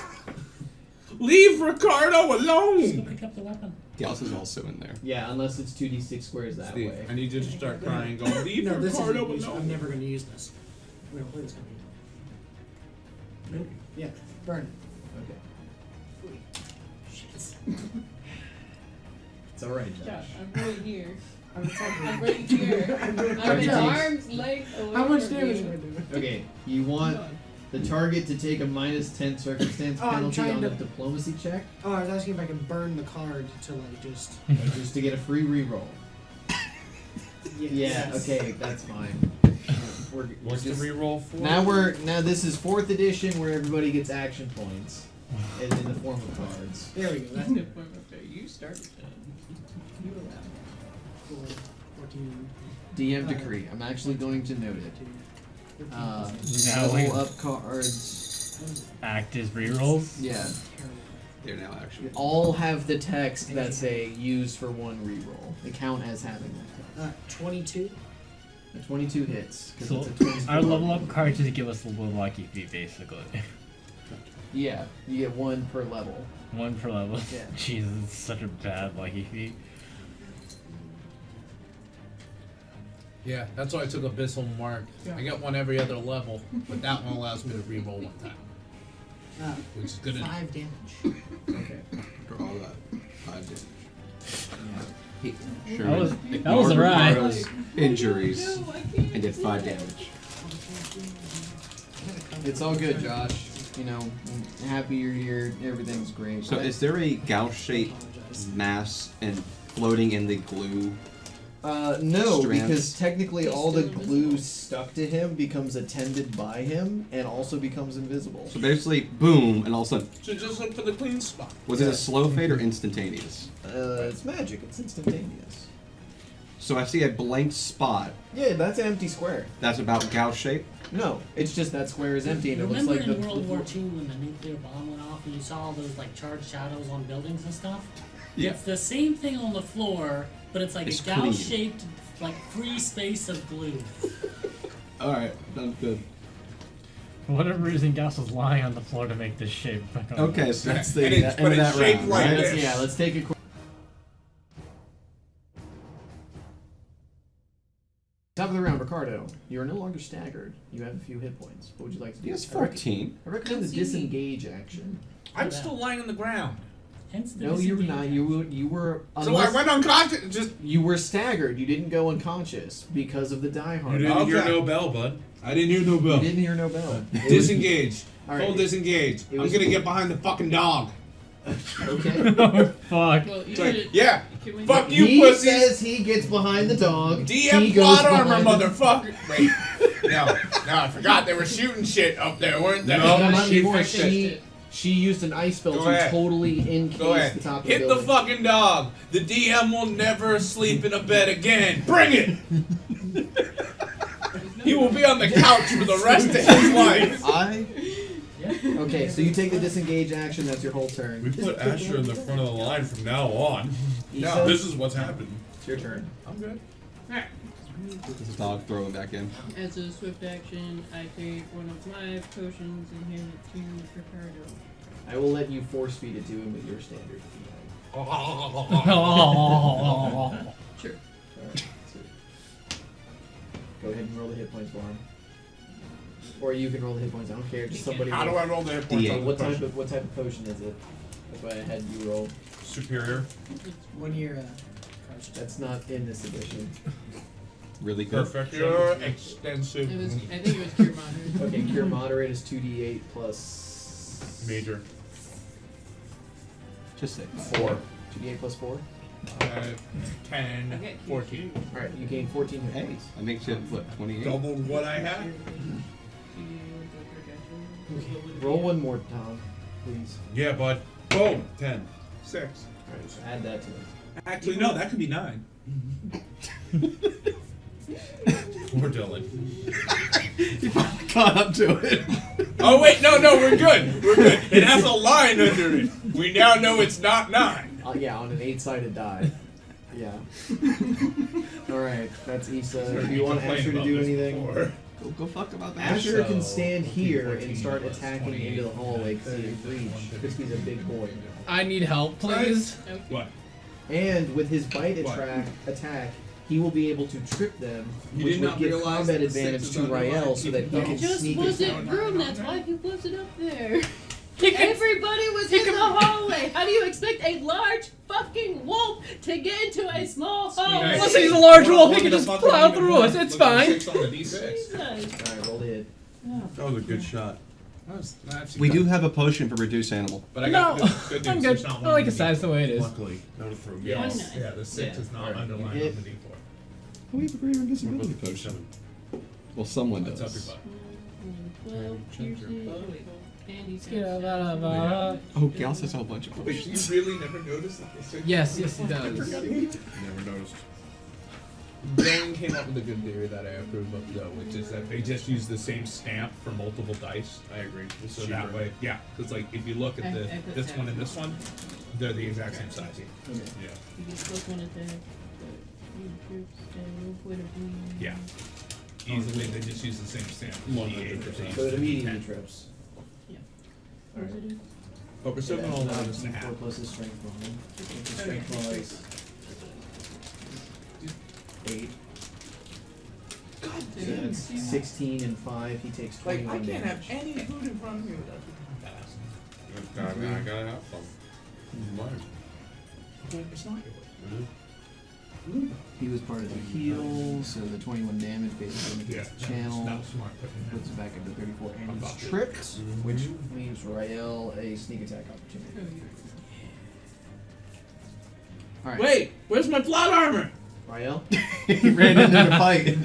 Leave Ricardo Just go alone. pick up the weapon. Gauss is also in there. Yeah, unless it's 2d6 squares that Steve, way. I need you to start crying. Go, leave No, this Ricardo isn't useful. I'm alone. never going to use this. I'm going to play this copy. Nope. Yeah, burn Okay. it. It's alright, Josh. Josh, I'm right here. I'm talking. I'm right here. I'm Okay, an takes- arm's length away How much from damage you. am I doing? Okay, you want the target to take a -10 circumstance Oh, I'm penalty trying on a to- diplomacy check, Oh, I was asking if I can burn the card to like just. just to get a free reroll. Yes. Yeah, okay, that's fine. We're What's the just, reroll for? now this is 4th edition where everybody gets action points in the form of cards. There we go. That's That's the point of fair. You started. You allowed. 14. DM decree. I'm actually going to note it. 13. Now we Level up cards. act as rerolls. Yeah. They're now actually. All have the text that say used for 1 reroll. They count as having that text. 22. The 22 hits. 'Cause So it's a 22 our level up card just give us a little lucky feet, basically. Yeah, you get 1 per level. 1 per level. Yeah. Jesus, it's such a bad lucky feet. Yeah, that's why I took Abyssal Mark. I get one every other level, but that one allows me to reroll 1 time, which is good enough. 5 damage. Okay. For all that. 5 damage. Yeah. Sure. That was- ignored that was a ride. Ricardo's injuries and did 5 damage. It's all good, Josh. You know, I'm happy you're here. Everything's great. So is there a Gauss-shaped mass and floating in the glue? No, strands? because technically all the glue stuck to him becomes attended by him and also becomes invisible. So basically, boom, and all of a sudden, So just look for the clean spot. was it a slow fade or instantaneous? It's magic. It's instantaneous. So I see a blank spot. Yeah, that's an empty square. That's about Gauss shape. No, it's just that square is empty and it looks Remember like in the World War II when the nuclear bomb went off and you saw all those like charged shadows on buildings and stuff? Yeah. It's the same thing on the floor, but it's like It's a clean. Gauss-shaped, like free space of glue. All right, done good. For whatever reason, Gauss was lying on the floor to make this shape. Okay, so that's the And it's- end of but that it's shaped round, like right? this. Yeah, let's take a quick. Top of the round, Ricardo. You are no longer staggered. You have a few hit points. What would you like to do? He has I rec- 14. I recommend the Don't see me. disengage action. I'm still lying on the ground. Hence the No, you were disengage not. You were. So I unless- went unconscious. Just You were staggered. You didn't go unconscious because of the die hard. You didn't hear no bell, bud. I didn't hear no You bell. didn't hear no bell. It was- Disengage. All right. Full disengage. It I'm was- gonna get behind the fucking dog. Okay. Oh, fuck. Well, you It's like, did- yeah. Can we Fuck you, He pussies. says he gets behind the dog. he DM goes plot armor, behind the- motherfucker. Wait. No, I forgot they were shooting shit up there, weren't they? No, not she anymore. fixed it. She used an ice spell Go to ahead. totally encase Go ahead. the top of Hit the the building. fucking dog. The DM will never sleep in a bed again. Bring it. He will be on the couch for the rest of his life. Okay, so you take the disengage action. That's your whole We turn. put Asher in the front of the line from now on. Issa, This is what's happening. it's your turn. I'm good. Alright. This dog throwing back in. As a swift action, I take one of my potions and hand it to Ricardo. I will let you force feed it to him with your standard. Sure. Alright, so go ahead and roll the hit points for him. Or you can roll the hit points. I don't care. Just somebody. How do roll. I roll the hit points D8. on the What type potion? of potion is it? That's why I had you roll. Superior. 1 year. Cards. That's not in this edition. Really good. Perfect. Pure It extensive. was, I think it was Cure Moderate. Okay, cure moderate is 2d8 plus Major. Just say 4. 2d8 plus 4. 10, Okay. 14. All right, you gain 14 hit Hey, points. that makes it what, 28? Doubled what I had. Roll one more, Tom, please. Yeah, bud. Boom. 10. 6. All right, so add that to it. Actually, no, that could be 9. Poor Dylan. You finally caught up to it. Oh wait, no, we're good. We're good. It has a line under it. We now know it's not 9. Yeah, on an 8-sided die. Yeah. All right, that's Issa. Do you want Asher to do anything? Go fuck about that. Asher can So, stand 15, here 14 and start plus attacking 28, into the hallway because 30, he's reach, because he's a big boy. I need help, please. Okay. What? And with his bite What? attack, he will be able to trip them, You which did would not give realize combat that the advantage six to is underlined, Rael so that he even can It just sneak wasn't attack. room, that's why he wasn't up there. He can- Everybody was in the hallway. How do you expect a large fucking wolf to get into a small hallway? Listen, he's a large wolf. He Look can at the just fucking plow even through one. us. It's Look at the fine. 6 on the D6. Jesus. Alright, roll the hit. That was a good shot. That was actually We good. do have a potion for reduce animal. But I No, got good news. I'm There's good. not I one like on the the size D4. the way it is. Luckily, no to throw Yes. gas. Yeah, the 6 Yeah. is not Alright, underlined you on the hit. D4. We have a greater What invisibility about the potion. Well, someone That's does. everybody. 12, piercing, Andy Oh, Gals has a whole bunch of Wait, potions. you really never noticed that the 6? Yes, yes, he does. Never noticed. Dylan came up with a good theory that I approve of, though, which is that they just use the same stamp for multiple dice. I agree. It's So cheaper. that way, yeah, because like if you look at I the put this that. one and this one, they're the exact same size. Okay. Yeah. You get plus one attack, but you troops and with a bleed. Yeah. Easily, they just use the same stamp. 100%. So it immediately trips. What does it do? But we're still Yeah, going to allow that's this to happen. D4 plus his strength bonus. His strength was 8. God So that's 16 and 5. He takes 21 Like, I can't have damage. any food in front of me without being fast. I gotta have some. Mine. It's not yours. He was part of the heal, so the 21 damage basically Yeah, makes the that channel. was smart putting Puts it back up to 34 and I'm he's about to. tripped, which leaves Rael a sneak attack opportunity. Alright. Wait, where's my plot armor? Rael? He ran into the fight.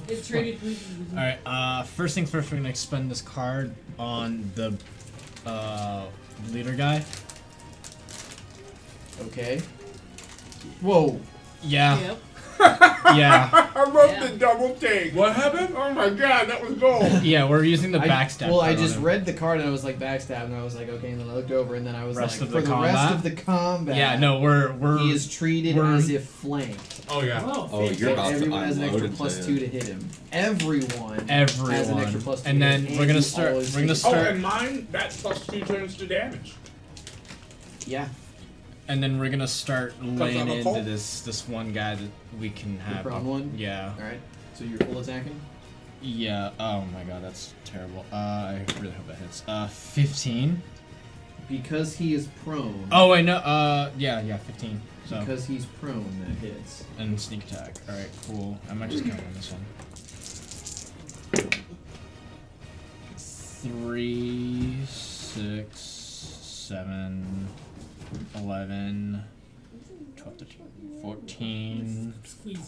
It's traded with Alright, first things first, we're gonna expend this card on the leader guy. Okay. Whoa. Yeah. Yep. Yeah. I love Yeah. the double take. What happened? Oh my god, that was gold. Yeah, we're using the backstab. Well, I card on just him. read the card and I was like backstab, and I was like, okay, and then I looked over and then I was Rest like, of for the the rest combat? of the combat, Yeah, no, we're he is treated we're- as if flanked. Oh yeah. Oh, you're So about to everyone has an extra unload plus into 2 to hit him. Everyone has an extra plus 2 and to then hit, we're gonna you start. always We're gonna take- Oh, start, and mine, that plus 2 turns to damage. Yeah. and then we're gonna start laying I'm a into cult. this one guy that we can have. prone one? Yeah. Alright, so you're full attacking? Yeah. Oh my god, that's terrible. I really hope that hits. 15. Because he is prone. Oh wait, no. Yeah, 15. So Because he's prone, that hits. and sneak attack. All right, cool. I might just count on this one. 3, 6, 7, 11, 12, 13, 14,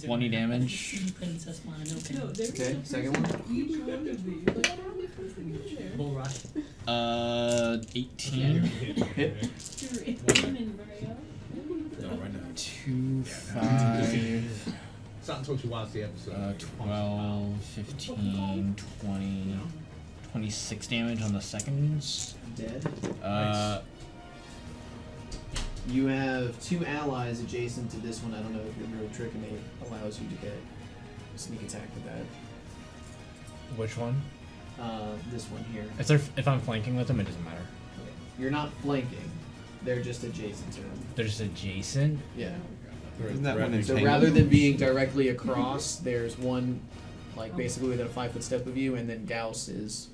20 damage. Princess Mononoke. No, there's Okay, no second one. You do have to be. Like, I don't get something in there. Bull rush. 18, Hit. You're in Mario. No, right now. 2, 5, It's not until she watches the episode. 12, 15, 20, 26 damage on the seconds. Dead. You have 2 allies adjacent to this one. I don't know if your real Trichomate allows you to get sneak attack with that. Which one? This one here. If I'm flanking with them, it doesn't matter. Okay. You're not flanking. They're just adjacent to him. They're just adjacent. Yeah. Isn't that one So entangled? rather than being directly across, there's one, like basically within a 5-foot step of you, and then Gauss is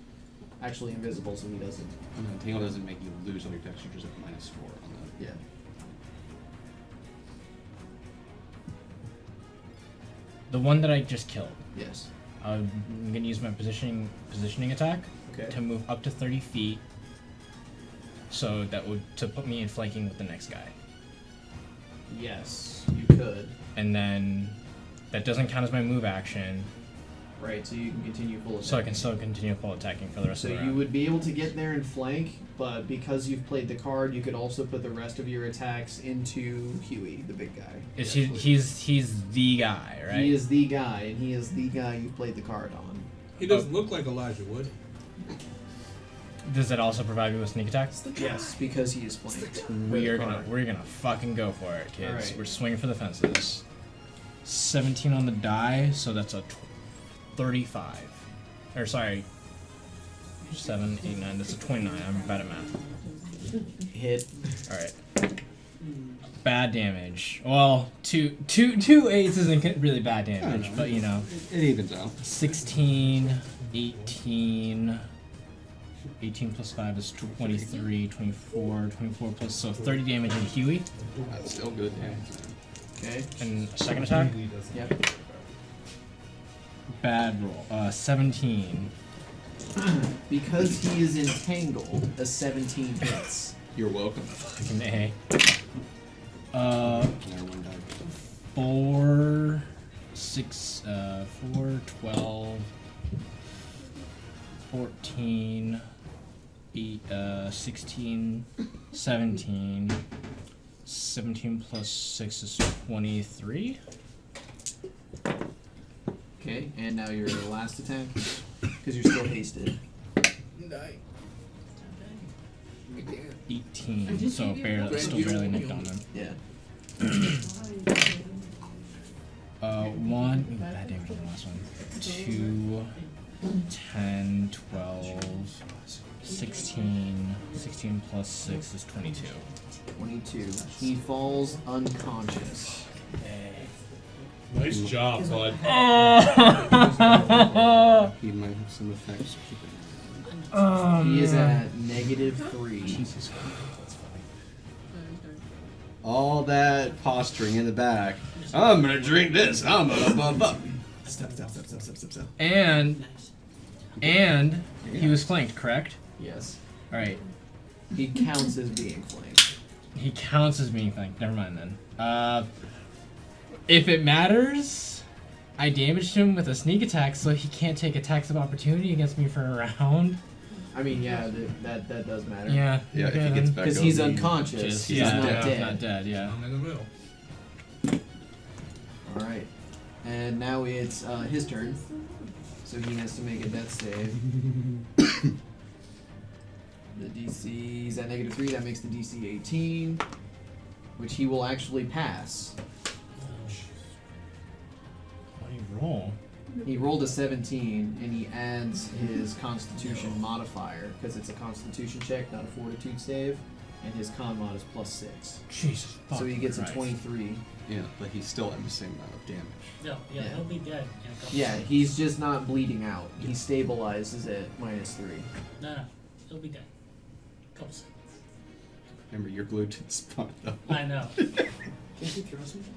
actually invisible, so he doesn't. Entangle doesn't make you lose all your texture, just like -4 on the. Yeah. The one that I just killed. Yes. I'm gonna use my positioning attack Okay. to move up to 30 feet. So that would to put me in flanking with the next guy, Yes, you could. and then that doesn't count as my move action, Right, so you can continue full attack. so I can still continue full attacking for the rest So of the you round. would be able to get there and flank, but because you've played the card, you could also put the rest of your attacks into Huey, the big guy. Is he's the guy, right? He is the guy, and he is the guy you played the card on. He doesn't look like Elijah Wood. Does that also provide me with sneak attack? Yes, because he is flanked. We're gonna fucking go for it, kids. Alright. We're swinging for the fences. 17 on the die, so that's a 35. Or sorry, 7, 8, 9. That's a 29. I'm bad at math. Hit. All right. Bad damage. Well, two 8s isn't really bad damage, but you know. It evens out. 16, 18. 18 plus 5 is 23, 24, 24 plus, so 30 damage in Huey. That's still good damage. Okay. And second attack? Yep. Bad roll. 17. Because he is entangled, a 17 hits. You're welcome. Fucking A. Never one die. 4, 6, 4, 12, 14, 8, 16, 17. 17 plus 6 is 23. Okay, and now your last attack, because you're still hasted. 18, so still barely nicked on them. Yeah. 1, bad damage on the last one. 2, 10, 12, 16. 16 plus 6 is 22. 22. He falls unconscious. Nice job, bud. He might have some effects. He is at -3. Jesus Christ, that's funny. All that posturing in the back. I'm gonna drink this. I'm gonna buff up. Step. And he was flanked, correct? Yes. All right. He counts as being flanked. He counts as being flanked. Never mind then. If it matters, I damaged him with a sneak attack, so he can't take attacks of opportunity against me for a round. I mean, yeah, that does matter. Yeah. Yeah, okay, if he gets then. back Because up, he's he- unconscious. He's yeah, not yeah, dead. not dead. Yeah. I'm in the middle. All right. And now it's his turn. So he has to make a death save. The DC is at -3. That makes the DC 18, which he will actually pass. What do you roll? He rolled a 17, and he adds his Constitution modifier because it's a Constitution check, not a Fortitude save, and his Con mod is +6. Jesus. So he gets Christ. a 23. Yeah, but he's still at the same amount of damage. No, yeah, Yeah. he'll be dead in a couple Yeah, seconds. he's just not bleeding out. He stabilizes at -3. No, he'll be dead. Couple seconds. Remember, you're glued to the spot, though. I know. Can't you throw something?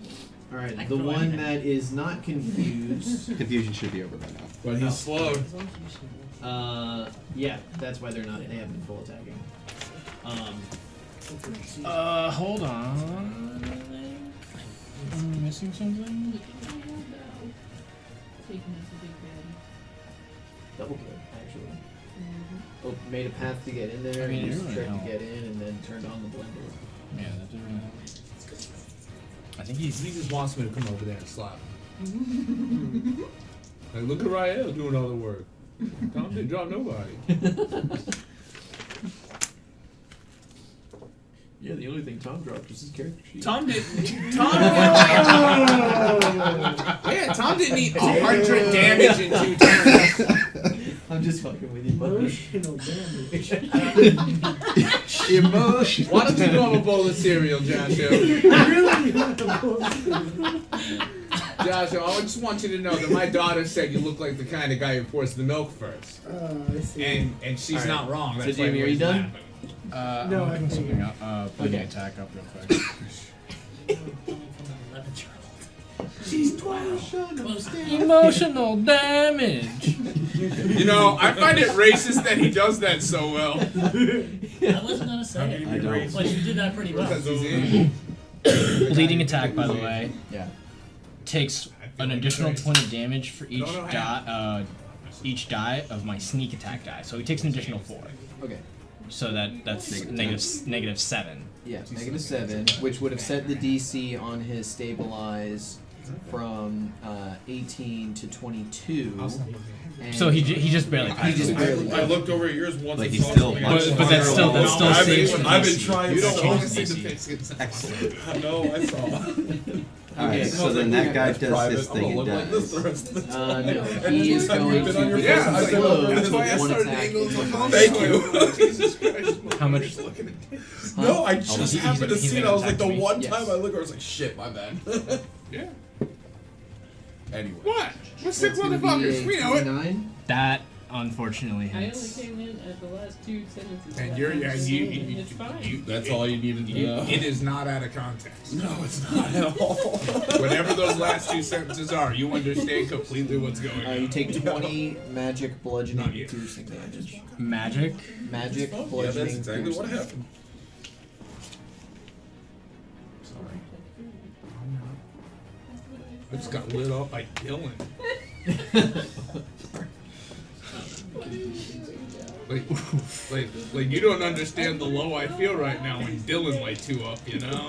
All right, I the throw one anything. that is not confused. Confusion should be over by now. But he's slowed. As long as you see Yeah, that's why they're not. They haven't been full attacking. Hold on. I'm missing something. Double kill, actually. Oh, made a path to get in there. I mean, it used really trick to helped. get in, and then turned on the blender. Yeah, that didn't really help. I think he's. He just wants me to come over there and slap him. Like, look at Rael doing all the work. Tom didn't drop nobody. Yeah, the only thing Tom dropped was his character sheet. Tom didn't. Yeah, Tom didn't eat 100 damage in 2 turns. I'm just fucking with you, buddy. emotional damage. Emotion. Why don't you go have a bowl of cereal, Joshua? Really? Joshua, I just want you to know that my daughter said you look like the kind of guy who pours the milk first. I see. And she's All right. not wrong. So, That's why Jamie, are you everyone's done? laughing. No, I'm I looking think something you're- up. Putting Okay. attack up real quick. Coming from an 11-year-old. She's 12. Close down. Emotional damage. You know, I find it racist that he does that so well. I wasn't gonna say it, I don't. but you did that pretty well. Because he's in. Bleeding attack, by the way, Yeah. takes an additional point of damage for each Don't know die. Each die of my sneak attack die. So he takes an additional 4. Okay. So that's -7. Yeah, -7, which would have set the DC on his stabilize from 18 to 22. And So he just barely He passed. just away. barely. I looked over at yours once. But and he's saw still something. much But that's still No, saves the I've been DC. trying You don't so want to Change see the DC. face. Excellent. I know, I saw. Alright, so then that guy does his I'm gonna thing and look like this the dies. rest of the time. No, he is going Been on your to face since I got explode over. That's why I one started attack angling into my the phone. fire. Thank you. Jesus Christ. How much? No, I Oh, just he's happened to he's see it. gonna I was like, attack the me? one Yes. time I looked, I was like, shit, my bad. Yeah. Anyway. What? We're sick That's gonna be motherfuckers. a We know it. 29. That unfortunately I only hits. came in at the last 2 sentences. And left. you're yeah, It's fine. That's all you needed to know. It is not out of context. No, it's not at all. Whatever those last 2 sentences are, you understand completely what's going on. You take 20 magic Not bludgeoning yet. piercing damage. Magic. Magic Yeah, bludgeoning that's exactly piercing. what happened. I just got lit up by Dylan. like you don't understand the low I feel right now when Dylan lights you up, you know?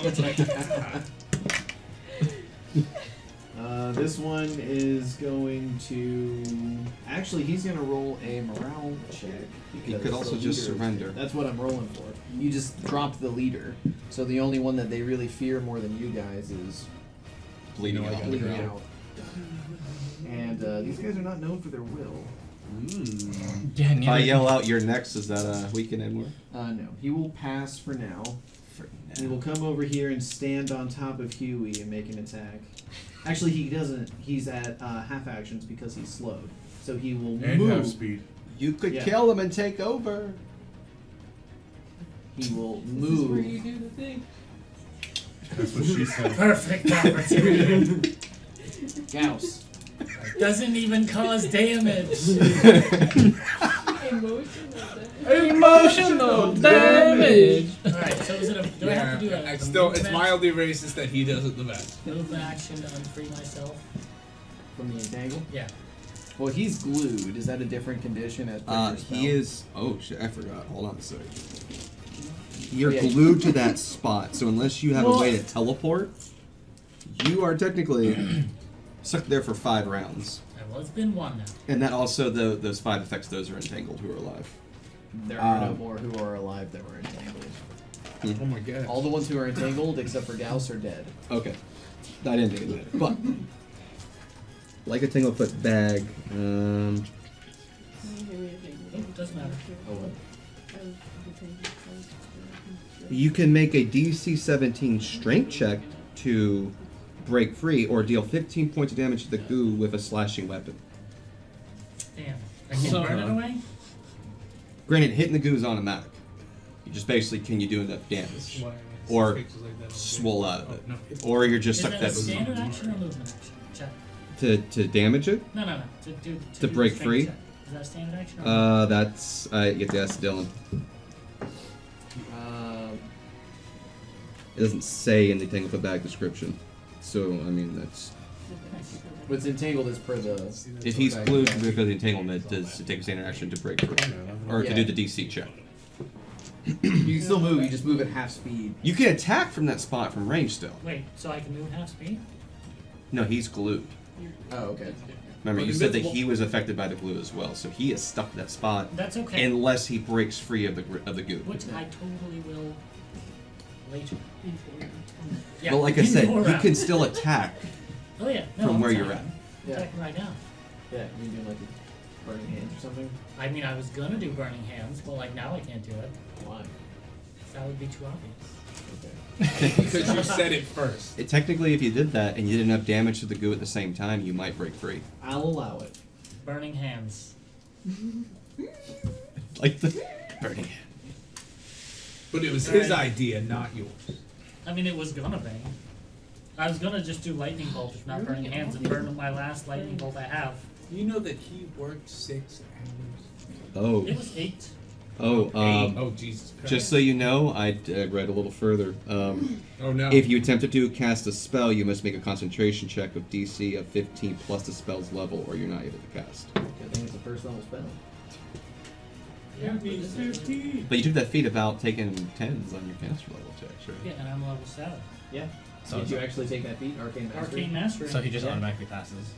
This one is going to. Actually, he's going to roll a morale check. He because could also the just leader- surrender. That's what I'm rolling for. You just dropped the leader. So the only one that they really fear more than you guys is Bleeding out. bleeding out. And these guys are not known for their will. Yeah, If I yell out "You're next," is that weaken anymore? No, he will pass for now. For He will come over here and stand on top of Huey and make an attack. Actually, he doesn't. He's at half actions because he's slowed. So he will And move. have speed. You could Yeah. kill him and take over. He will This is where you move. do the thing. That's what she said. Perfect opportunity. Gauss. Doesn't even cause damage. Emotional damage. Alright, so is it a. Do I have to do a. It's still it's movement mildly racist that he does it the best. Movement action to unfree myself? From the entangle? Yeah. Well, he's glued. Is that a different condition as per your spell? He is. Oh shit! I forgot. Hold on a second. You're Yeah. glued to that spot, so unless you have a way to teleport, you are technically stuck there for 5 rounds. Well, it's been 1 now. And that also, those 5 effects, those are entangled who are alive. There are no more who are alive that were entangled. Oh my god. All the ones who are entangled, except for Gauss, are dead. Okay. I didn't think of that. But, like a Tanglefoot bag, Oh, doesn't matter. Oh, what? you can make a DC 17 strength check to break free or deal 15 points of damage to the goo with a slashing weapon. Damn. I can So- burn it away? Granted, hitting the goo is automatic. You just basically, can you do enough damage? Or swole out of it. Or you're just Is stuck that a that standard action or movement action? Check. to damage it. No. To do To do break the strength free? check. Is that a standard action or That's I get to ask Dylan. It doesn't say anything with the bag description, so I mean that's. Nice. What's entangled is per the. If he's Okay, glued okay. because of the entanglement, does it take a standard action to break free, or to Yeah. do the DC check? You can still move. You just move at half speed. You can attack from that spot from range still. Wait, so I can move half speed? No, he's glued. Oh, okay. Remember, But you said that invisible- he was affected by the glue as well, so he is stuck in that spot That's okay. unless he breaks free of the goo. Which I totally will later. Yeah, But like I in said, 4 you rounds. can still attack. Oh yeah, no, from I'm where you're attacking. Yeah. Attacking right now. Yeah, you do like a burning hands or something. I mean, I was gonna do burning hands, but like now I can't do it. Why? That would be too obvious. Okay. Because you said it first. Technically, if you did that and you did enough damage to the goo at the same time, you might break free. I'll allow it. Burning hands. Like the burning. But it was his idea, not yours. I mean, it was gonna be. I was gonna just do lightning bolt, if not burning hands, and burn my last lightning bolt I have. You know that he worked 6 hours. Oh. It was 8. Oh, Oh Jesus Christ. just so you know, I read a little further. Oh no. If you attempt to cast a spell, you must make a concentration check with DC of 15 plus the spell's level, or you're not able to cast. I think it's a first level spell. Yeah, That means 15. But you took that feat about taking 10s on your caster level checks, right? yeah, and I'm level 7. Yeah. So Did it's you actually take that feat, Arcane Mastery? Arcane Mastery. So he just Yeah. automatically passes.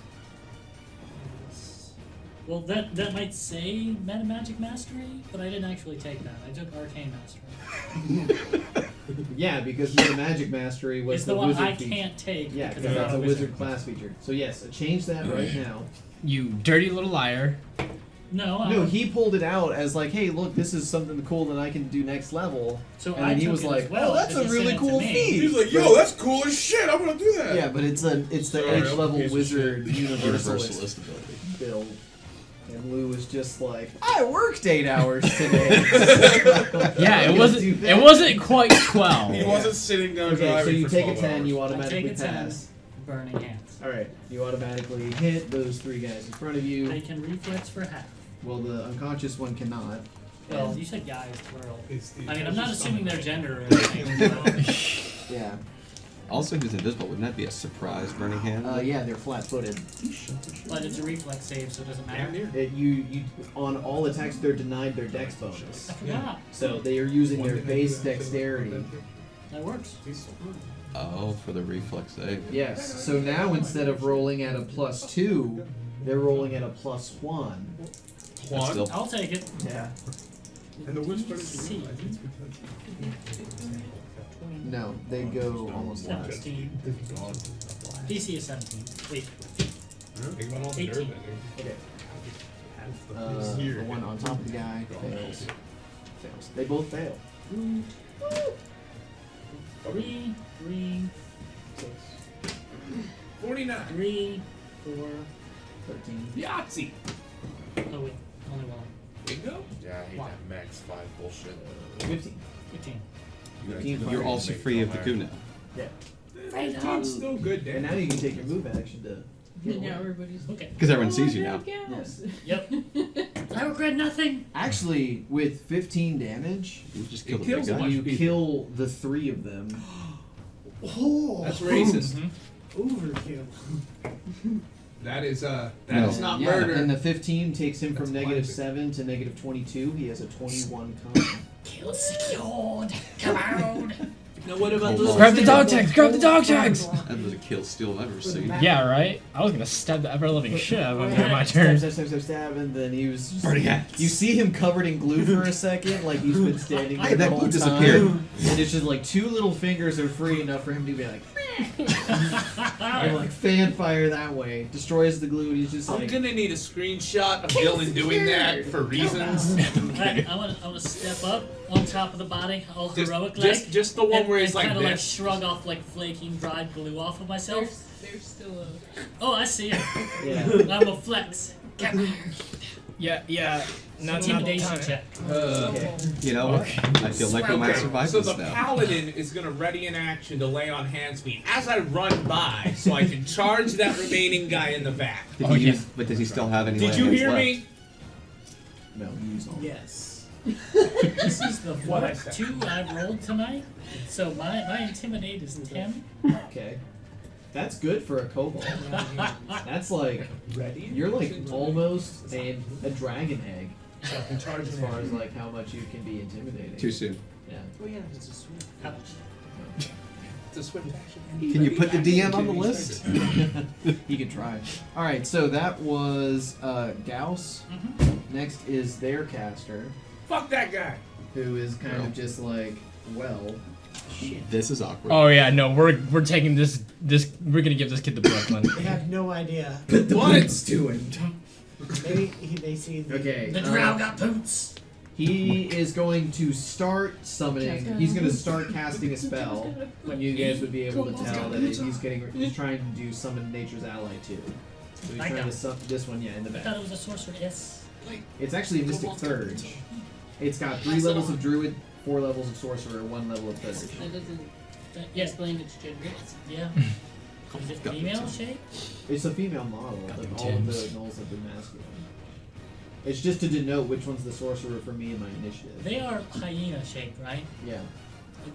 Well, that might say Meta Magic Mastery, but I didn't actually take that. I took Arcane Mastery. Yeah, because the magic mastery was It's the one wizard I feature. can't take. Yeah, because because I'm that's not a wizard. wizard class feature. So yes, change that right now. You dirty little liar. No, No, he pulled it out as like, hey, look, this is something cool that I can do next level. So and I then he took was it like, as well, oh, that's because a he really sent it to cool me. feat. He's like, yo, that's cool as shit. I'm gonna do that. Yeah, but it's the Sorry, edge I'm a level piece of wizard shit. universalist ability. build. And Lou was just like, I worked 8 hours today. Yeah, I'm it gonna do wasn't. that. It wasn't quite 12. He wasn't sitting down Okay, so driving you for take a 12 10, you hours. automatically I take a 10. pass. Burning hands. Alright, you automatically hit those 3 guys in front of you. I can reflex for half. Well, the unconscious one cannot. Well, And- you said guys, plural. It's the- I mean, I'm not assuming their gender or anything. yeah. Also, who's invisible? Wouldn't that be a surprise burning hand? Yeah, they're flat-footed. But it's a reflex save, so it doesn't matter. You on all attacks they're denied their dex bonus. I forgot. So they are using their base dexterity. That works. Oh, for the reflex save. Yes. So now instead of rolling at a +2, they're rolling at a +1. That's still- I'll take it. Yeah. And the whisper See. No, they go almost last. 17. DC is 17. Wait. Think about all the 18. nerve Okay. Here. The one on top of the guy fails. Fails. They both fail. 3, 6, 49. 3, 4. 13. Yahtzee. Oh wait, only one. Bingo? Yeah, I hate Why? that max 5 bullshit. 15. 15. You're also free of the goo now. Yeah. Fifteen's still good, And Dan. now you can take your move action to. And now everybody's Okay. Because everyone sees you now. Yes. Yep. I regret nothing. Actually, with 15 damage, You just It killed the kills big a guy. bunch you of people. kill the 3 of them. Oh, That's racist. overkill. That is No. not Yeah, murder. and the 15 takes him from That's -7 to -22. He has a 21 con. Kill secured. Come on. Now what about those- Grab the dog tags! Grab the dog tags! That was a kill steal I've ever seen. Yeah, right. I was gonna stab the ever living shit out of him in my Stab, turn. stab, and then he was. Just, Burning hands. you see him covered in glue for a second, like he's been standing there Hey, the that whole glue time. disappeared. And it's just like 2 little fingers are free enough for him to be like, and like fan fire that way, destroys the glue, and he's just I'm like. gonna need a screenshot of Dylan doing that for reasons. I want to step up on top of the body, all heroic Just the one where he's like kind of like this. shrug off like flaking dried glue off of myself. There's still a. Oh, I see it. Yeah. I'm a flex. Yeah. Intimidation check. Okay. You know what? I feel like we might survive So this the now. paladin is gonna ready in action to lay on hand speed as I run by, so I can charge that remaining guy in the back. Did he use, but does he still have any Did you hands hear left? me? No, you use all. Yes. This is the What I fourth said. 2 I've rolled tonight. So my intimidate is 10. Okay. That's good for a kobold. That's like Ready? you're like almost a dragon egg So I can charge as him. far as like how much you can be intimidating. Too soon. Yeah. Oh yeah, it's a sweet. Ouch. It's a swift action. Can you put the DM on the list? You could try. All right, so that was Gauss. Next is their caster, Fuck that guy. who is kind of just like, well, This is awkward. Oh yeah, no, we're taking this. We're gonna give this kid to Brooklyn. They have no idea. What it's doing. Maybe they see the. okay. The drow got boots. He is going to start summoning. He's going to start casting a spell. You guys would be able to tell that he's trying to do summon nature's ally too. So he's I trying got to it. summon this one, yeah, in the I thought back. it was a sorceress. It's actually a mystic thurge. It's got 3 levels of druid, 4 levels of sorcerer, 1 level of thurge. That doesn't Yes. explain its gender. Yeah. Is it female shape? It's a female model. Like all of the gnolls have been masculine. It's just to denote which one's the sorcerer for me in my initiative. They are hyena shaped, right? Yeah.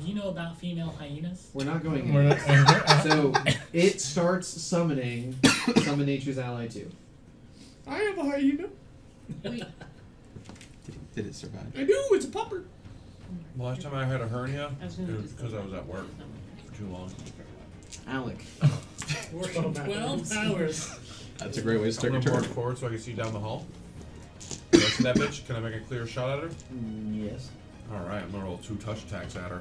Do you know about female hyenas? We're not going We're in. not- So it starts summoning Summon Nature's Ally 2. I have a hyena. Did it survive? I do. It's a pupper. The last time I had a hernia, I was it gonna was because I was at work for too long. Alec. Working 12 hours. That's a great way to start I'm your gonna turn. board forward so I can see down the hall. Can I see that bitch? Can I make a clear shot at her? Yes. Alright, I'm gonna roll 2 touch attacks at her.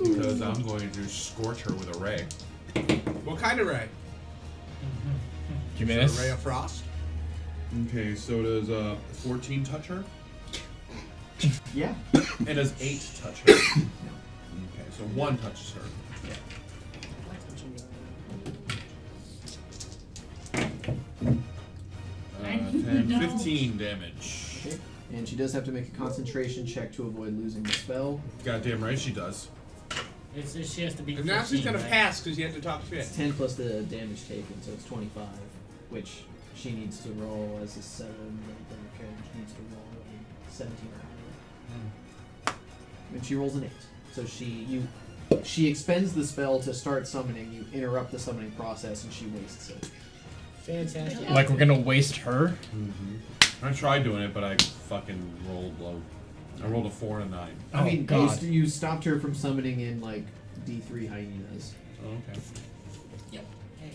because I'm going to scorch her with a ray. What kind of ray? Give me A this. ray of frost? Okay, so does 14 touch her? Yeah. And does 8 touch her? Okay, so 1 touches her. And you 10, know. 15 damage. Okay. And she does have to make a concentration check to avoid losing the spell. Goddamn right she does. She has to be. And now she's 15, gonna right? pass because you have to talk shit. It's 10 plus the damage taken, so it's 25, which she needs to roll as a 7. Okay, she needs to roll a 17 or higher. And she rolls an 8. So she expends the spell to start summoning. You interrupt the summoning process, and she wastes it. Fantastic. Like we're gonna waste her? I tried doing it, but I fucking rolled low. I rolled a 4 and a 9. I mean, God. you stopped her from summoning in like D3 hyenas. Oh, okay. Yep. Hey.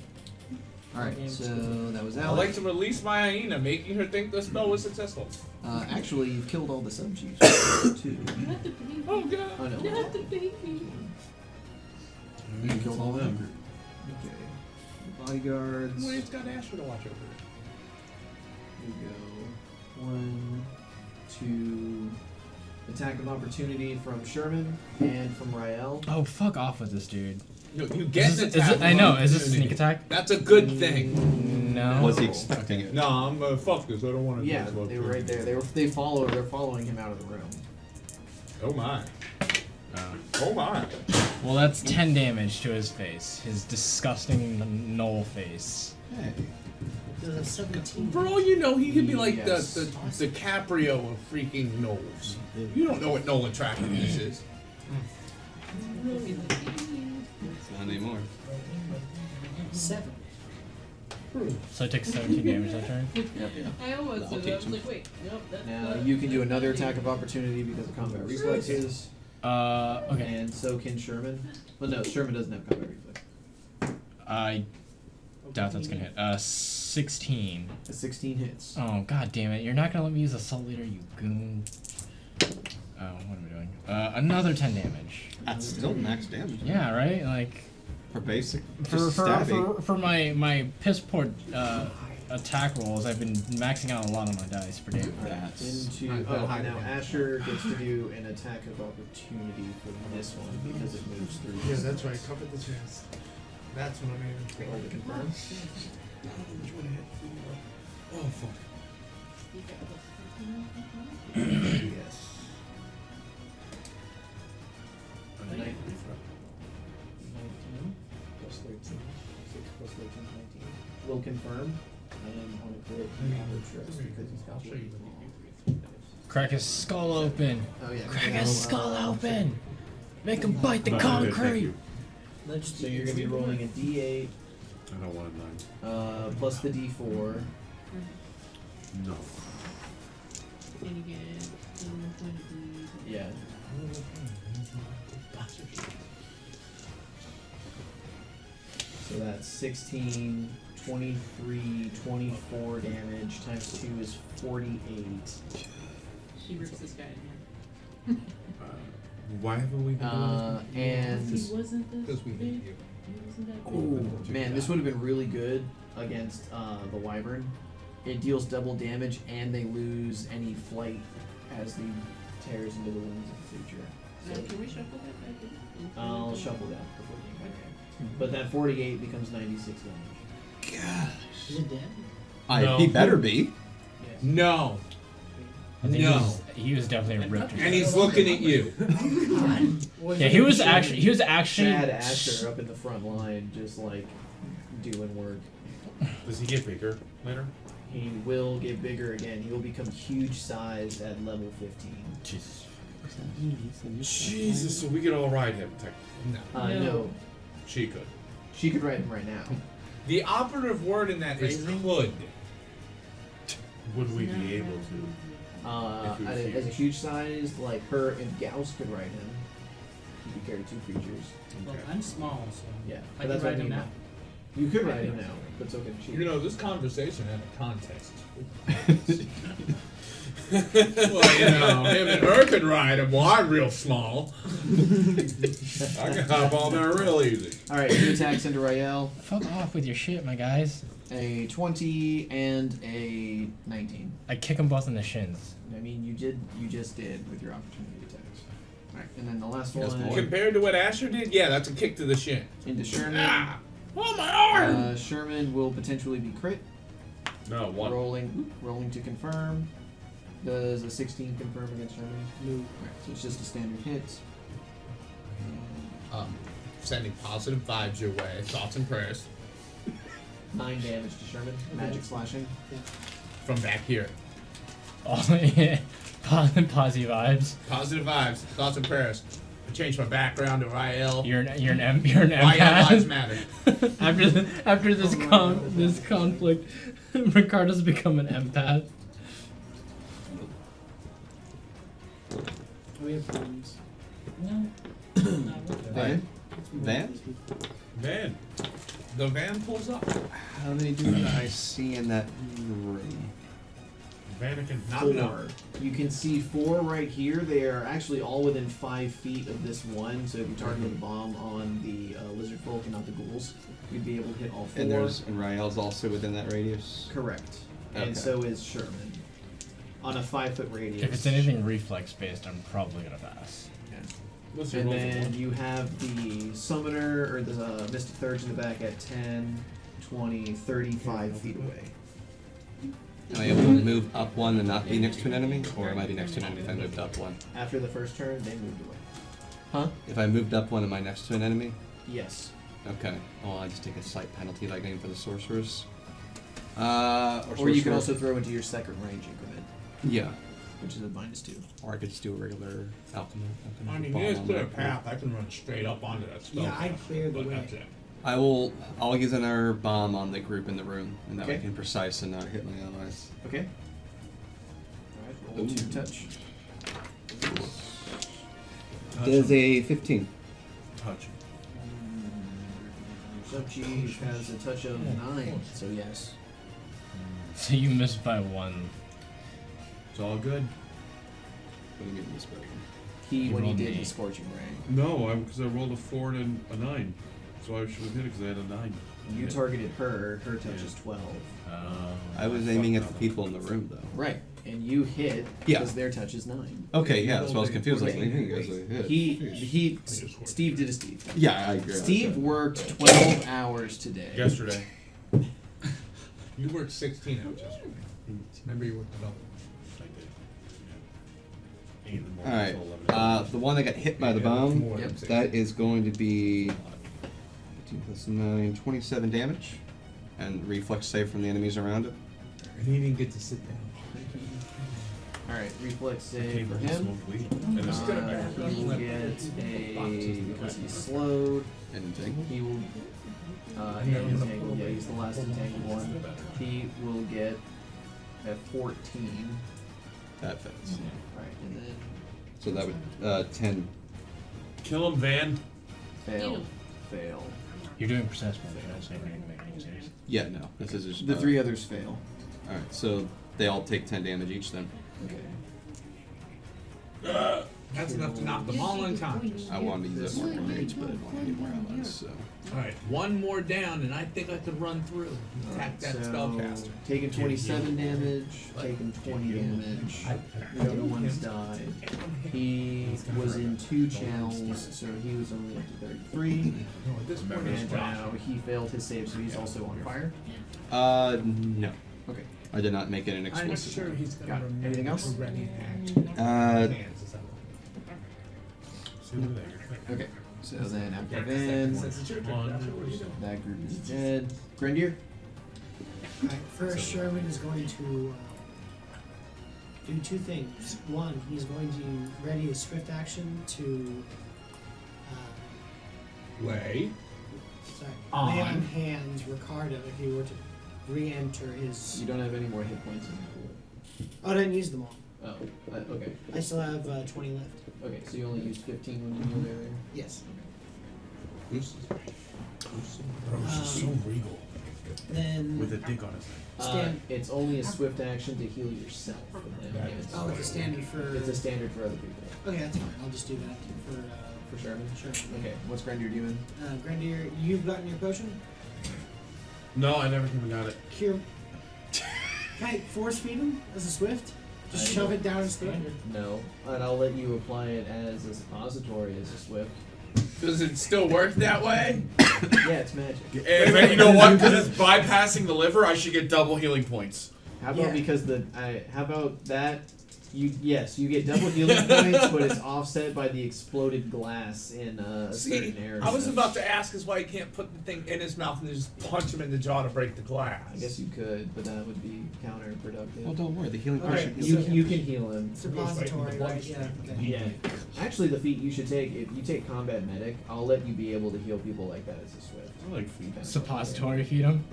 All right, so that was I Alex. like to release my hyena, making her think the spell was successful. Actually, you've killed all the sub-chiefs. Too. Not the baby. Oh god. Oh no. Not the baby. You killed all them. Okay. Bodyguards. Well, it's got Asher to watch over. Here we go. 1, 2. Attack of opportunity from Sherman and from Rael. Oh, fuck off with this dude. You get Is the this, is attack it, I know. of Is this a opportunity. sneak attack? That's a good thing. No. Was he expecting it? No, I'm fuck this. I don't want to. Yeah, they were right there. They're following him out of the room. Oh my. Oh my. Well, that's 10 damage to his face. His disgusting knoll face. Hey. Does a 17. For all you know, he could be like Yes. the DiCaprio of freaking Knowles. You don't know what Nolan attractiveness is. Not anymore. 7. So I took 17 damage that turn. I almost I'll did. I teach was him. like, wait, nope. That's Now not- you can do another attack of opportunity because of combat reflexes, Okay. and so can Sherman. Well, no, Sherman doesn't have combat reflex. I doubt that's gonna hit. 16. A 16 hits. Oh, god damn it. You're not gonna let me use Assault Leader, you goon. Oh, what am I doing? Another 10 damage. That's still max damage. Yeah, right? Like, For basic. for Just stabby. for my piss poor attack rolls, I've been maxing out a lot on my dice for damage. That's. Into now Asher gets to do an attack of opportunity for this one because it moves through. Yeah, that's right. Cover the chest. That's what I'm aiming Roll to confirm. Oh, fuck. Yes. A 19 19. plus 13. 6 plus 13 is 19. Will confirm. And on a crit, he auto-trips because he's got Crack his skull open. Oh yeah. Crack no, his skull open. Make him bite the No, I'm good, thank concrete. you. So you're gonna be rolling a D8 I don't want a 9. plus the D4. No. And you get 1.2. Yeah. So that's 16, 23, 24 damage times 2 is 48. He rips this guy in half. Why haven't we been And He wasn't this Because we hate big. you. He wasn't that big. ooh, man, this would have been really good against the Wyvern. It deals double damage, and they lose any flight as the tears into the wounds of the creature. Now, So can we shuffle that back in? I'll shuffle that before the game. But that 48 becomes 96 damage. Is it dead? No. He better be. Yes. No. I think No. he was definitely ripped. And he's looking at you. Yeah, he was actually Chad Asher up in the front line, just like doing work. Does he get bigger later? He will get bigger again. He will become huge sized at level 15. Jesus. Jesus, so we could all ride him. No. No, She could. she could ride him right now. The operative word in that is could. Would we be able to? If he was As a huge. huge sized, like her and Gauss could ride him. He could carry 2 creatures. Well, Okay. I'm small, so Yeah, I but can that's what I ride him mean now. You could ride him now, but it's okay. You know, this conversation had a context. Well, you know, him and her could ride him. Well, I'm real small. I can hop on there real easy. All right, 2 attacks into Rael. Fuck off with your shit, my guys. A 20 and a 19. I kick them both in the shins. I mean, you just did with your opportunity attacks. All right, and then the last Yes, one boy. Compared to what Asher did, yeah, that's a kick to the shin. into Sherman. Ah! Oh, my arm! Sherman will potentially be crit. No, one. Rolling to confirm. Does a 16 confirm against Sherman? No. Alright, so it's just a standard hit. Sending positive vibes your way. Thoughts and prayers 9 damage to Sherman. Magic slashing. from back here. Oh, yeah. Posy vibes. Positive vibes. Thoughts and prayers. I changed my background to Rael. You're an Rael lives empath. matter. after this conflict, Ricardo's become an empath. We have problems. No. Van? Van? Van. The van pulls up. How many do I see in that room? Vatican. Not 4. enough. You can see 4 right here. They are actually all within 5 feet of this one. So if you target the bomb on the lizard folk and not the ghouls, you'd be able to hit all 4. And Rael's also within that radius? Correct. Okay. And so is Sherman. On a 5-foot radius. If it's anything reflex based, I'm probably gonna pass. Listen, And rolls a then one. you have the summoner or the Mystic Thirds in the back at 10, 20, 35 feet away. Am I able to move up one and not be next to an enemy? Or am I be next to an enemy if I moved up one? After the first turn, they moved away. Huh? If I moved up one, am I next to an enemy? Yes. Okay. Well, I just take a slight penalty like name for the sorcerers. Or you can also throw into your second range increment, Yeah. which is a -2. Or I could just do a regular alchemy. I mean, bomb you guys on clear a that. path. I can run straight up onto that spell. Yeah, I cleared the but way. that's it. I'll use another bomb on the group in the room, and that way I Okay. can precise and not hit my allies. Okay. Alright, roll 2 touch. Does a 15. Touch. Subchi has a touch of 9, so yes. So you missed by 1. It's all good. What do you mean this better? He, when he rolled did an the 8. Scorching Ray. No, because I rolled a 4 and a 9. So I should have hit it because I had a 9. You targeted her touch is 12. I was aiming at the people in the room, though. Right, and you hit Yeah. because their touch is 9. Okay, yeah, that's why I was confused. Like, Okay. you guys are hit. Steve did a Steve. Yeah, I agree. Steve worked 12 hours today. Yesterday. You worked 16 hours yesterday. Remember you worked double. Alright, the one that got hit by the bomb, Yep. that is going to be 15 plus 9, 27 damage. And reflex save from the enemies around it. And he didn't get to sit down. Alright, reflex Came save for from him. smoked weed. He will get a, because he's slowed, And entangle. he will, and entangled, yeah, he's the last entangled one. He will get a 14. That fits. Alright, and then So that would, 10. Kill him, Van. fail. Fail. You're doing precise motion, so you didn't make any sense. Yeah, no. This is just, The 3 others fail. Alright, so they all take 10 damage each then. Okay. That's enough to knock them all unconscious. I wanted to use that more grenades, but I didn't want to get more allies, so. Alright, one more down, and I think I could run through. Attack that spellcaster. Taking 27 damage, taking 20 damage. The other one's died. He was in 2 channels, so he was only up to 33. No, at this point, it's And now he failed his save, so he's also on fire. No. Okay. I did not make it an I'm explicit. sure he's gonna Got it. remember Anything else? to ready action. Okay. So then after Van, that group is dead. Grendier? Alright, first Sherman is going to do 2 things. One, he's going to ready a swift action to Lay. lay on hands Ricardo if he were to re-enter his. You don't have any more hit points in the pool. Oh, I didn't use them all. Oh, okay. I still have 20 left. Okay, so you only used 15 when you healed earlier? Yes. Roche is so regal. Then With a dick on his head. Stand- It's only a swift action to heal yourself. oh, it's a standard for. It's a standard for other people. Okay, that's fine. I'll just do that for. For Sherman? Sure. Okay, what's Grenadier doing? Grenadier, you've gotten your potion. No, I never even got it. Cure. Can I force feed him as a swift? Just shove it down his throat. No, and I'll let you apply it as a suppository as a swift. Does it still work that way? Yeah, it's magic. And you know what? Because it's bypassing the liver, I should get double healing points. How about Yeah. because how about that? You get double healing points, but it's offset by the exploded glass in a certain area. I was about to ask is why he can't put the thing in his mouth and just punch him in the jaw to break the glass. I guess you could, but that would be counterproductive. Well, don't worry. The healing Alright, potion. You can heal him. Suppository, right? Yeah. Okay. Yeah. Actually, the feat you should take, if you take combat medic, I'll let you be able to heal people like that as a swift. I like feet. Suppository feed him.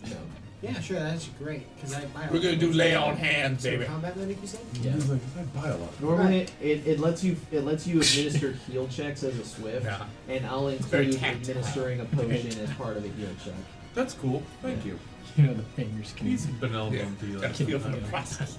No. Yeah, sure. That's great. Because We're gonna do lay on hands, So baby. combat medic, you said? Yeah. He's like, I buy a lot. Normally, it lets you administer heal checks as a swift, Yeah. and I'll very include tactile. administering a potion as part of a heal check. That's cool. Thank you. You know the fingers can He's benevolent to you. Gotta feel for the process.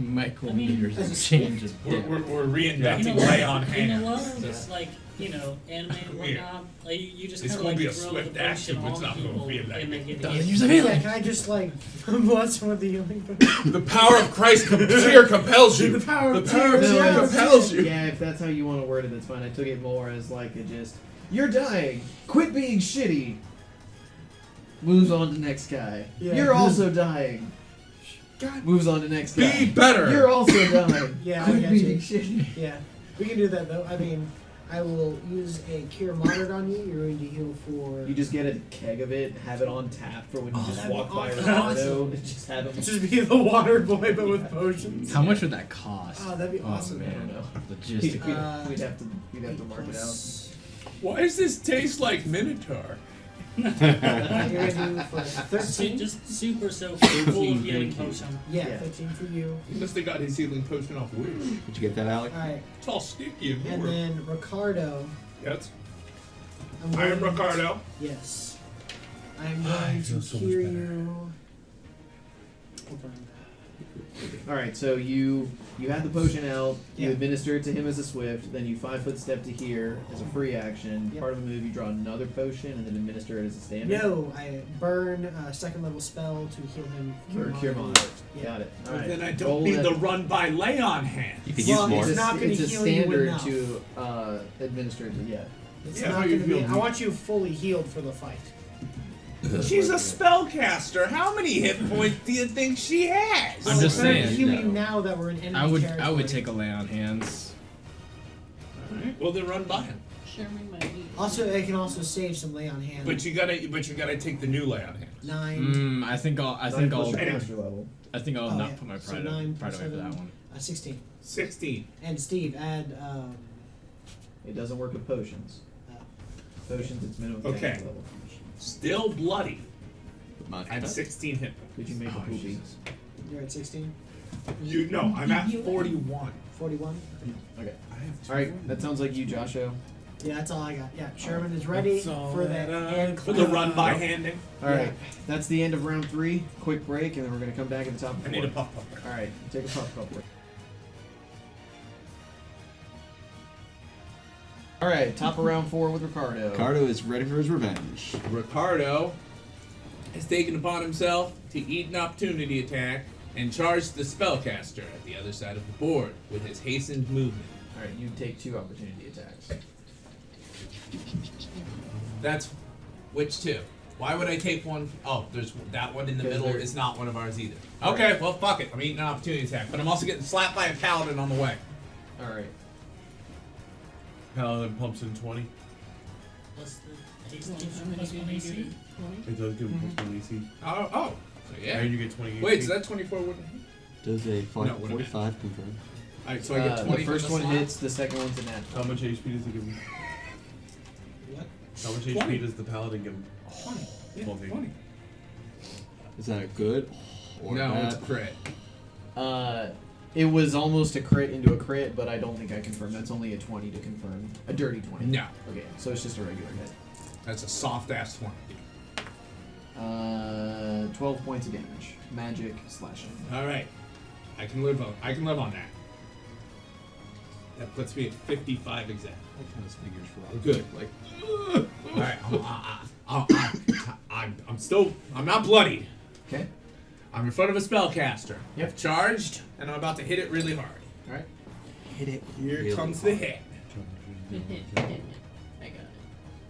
micrometers and changes. We're reinventing You know, lay on in a hands. lot of this, like, anime and whatnot, like, you just It's kind of gonna like be a throw swift the potion action, but it's on not gonna people be like and they it. get Doesn't hit. use a Yeah, healing. can I just like bless him with the healing potion? The power of Christ here compels you. The power of The power of tears, tears yes. compels you. Yeah, if that's how you want to word it, that's fine. I took it more as like it just, you're dying. Quit being shitty. Moves on to next guy. Yeah. You're also dying. God. Moves on to next guy. Be better. You're also dying. Yeah, I Quit got being you. shitty. Yeah, we can do that though. I mean, I will use a cure moderate on you. You're going to heal for. You just get a keg of it, have it on tap for when you just that'd be walk by awesome. Ricardo, and just have him. just be the water boy, but with potions. How much would that cost? Oh, that'd be awesome. I don't know. Logistic. We'd have to mark it out. Why does this taste like Minotaur? You're gonna do for So 13. just super soaker, full of healing potion. Yeah, Yeah. 13 for you. He must have got his healing potion off Wish. Did you get that, Alec? All right, It's all sticky and and warm. then Ricardo. Yes. I'm I am going- Ricardo. Yes. I'm going to feel so much cure better. you. Hold on. All right, so you had the potion out. You Yeah. administer it to him as a swift. Then you 5-foot step to here as a free action. Yep. Part of a move, you draw another potion and then administer it as a standard. No, I burn a second level spell to heal him. Or cure moderate. moderate. Yeah. Got it. All But right. then I Roll don't need that- the run by lay on hand. You could Well, use more. it's not gonna it's a heal you standard enough. to administer it to. Yeah. It's Yeah, not how you going to be. feel? I want you fully healed for the fight. She's a spellcaster. How many hit points do you think she has? I'm just We're gonna saying, heal no. you now that we're in enemy I would territory. take a lay on hands. Alright, well then run by him. Sherman might need. Also, I can also save some lay on hand. But you gotta take the new lay on hands. 9, I think I'll master level. not yeah. put my So pride 9 over plus that one. 16. 16. And Steve, add. It doesn't work with potions. Potions, it's minimum Okay. damage level. Still bloody. My At 16 hit points. Could you make a poopy? You're at 16. No, I'm at 41. 41. Okay. All right. That sounds like you, Joshua. Yeah, that's all I got. Yeah, Sherman is ready That's all for that that I- hand For the clap. run by handing. All right. That's the end of round 3. Quick break, and then we're gonna come back at the top of I 4. need a puff puff. All right. Take a puff break. All right. Top of round 4 with Ricardo. Ricardo is ready for his revenge. Ricardo has taken upon himself to eat an opportunity attack and charge the spellcaster at the other side of the board with his hastened movement. All right. You take 2 opportunity attacks. That's which two? Why would I take one? Oh, there's that one in the Because middle they're- is not one of ours either. Okay, well fuck it. I'm eating an opportunity attack, but I'm also getting slapped by a paladin on the way. All right. Paladin pumps in 20. Plus the haste potion plus 1 AC. It does give him plus 1 AC. Oh. So yeah. And you get 20 AC. Wait, so that 24 wouldn't hit? Does a No, what 45 confirm? Alright, so I get 20 the first from one the slot? hits. The second one's a nat. How much HP does he give him? What? How much 20. HP does the paladin give him? 20. Yeah, 20. 20. Is that good or No, bad? it's crit. It was almost a crit into a crit, but I don't think I confirmed. That's only a 20 to confirm. A dirty 20. No. Okay, so it's just a regular hit. That's a soft ass 20. 12 points of damage. Magic slashing. All right, I can live on that. That puts me at 55 exact. What kind of figures for all? Good. All right, I'm not bloodied. Okay. I'm in front of a spellcaster. Yep. I've charged, and I'm about to hit it really hard. All right. Hit it. Here really comes hard. the hit. I got it.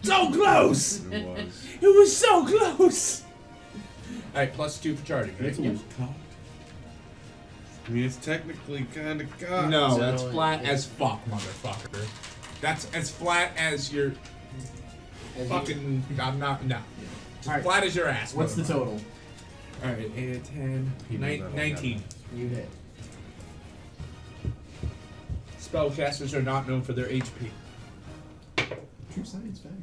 So close! It was. It was so close! Alright, +2 for charging, right? It was cocked. I mean, it's technically kind of cocked. No, So that's flat it- as fuck, motherfucker. That's as flat as your fucking. I'm not. No. As Alright. flat as your ass. What's the total? Alright, 8, 10, He knows I don't 19. You hit. Spellcasters are not known for their HP. True science fact.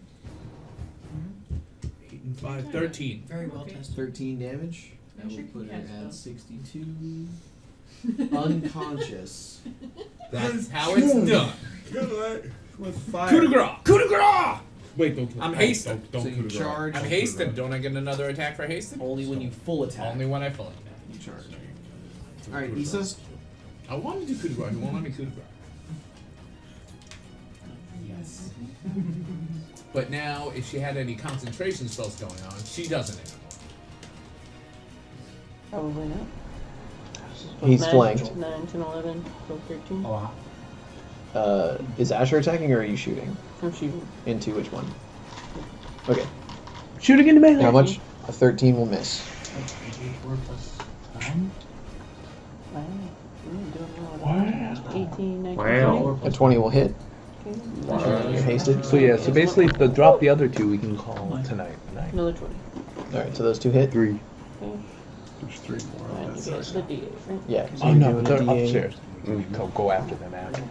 8 and 5, 13. Very well tested. 13 damage. That Sure will put can her catch at spell. 62. Unconscious. That's how it's done. With fire. Coup de grace! Coup de grace! Wait, don't kill I'm me. hasted. Don't So coup you de grace. charge. I'm hasted. Don't I get another attack for hasted? Only when you full attack. Only when I full attack. You charge. Alright, Issa. I want to do coup de grace. You won't let me coup de grace. Yes. But now, if she had any concentration spells going on, she doesn't anymore. Probably not. He's Nine, flanked. 9, 10, 11, 12, 13. Is Asher attacking or are you shooting? I'm shooting. Into which one? Okay. Shooting into melee. How much? A 13 will miss. 9? Wow. You're doing well. Wow. 18, 19, Wow. A 20 will hit. 20. You're hasted. So yeah, so basically, to drop the other two, we can call tonight. Another 20. Alright, so those two hit? 3. Okay. There's 3 more. And you get the D8, right? Yeah. So Oh you're no, doing they're a D8. upstairs. We can go after them after.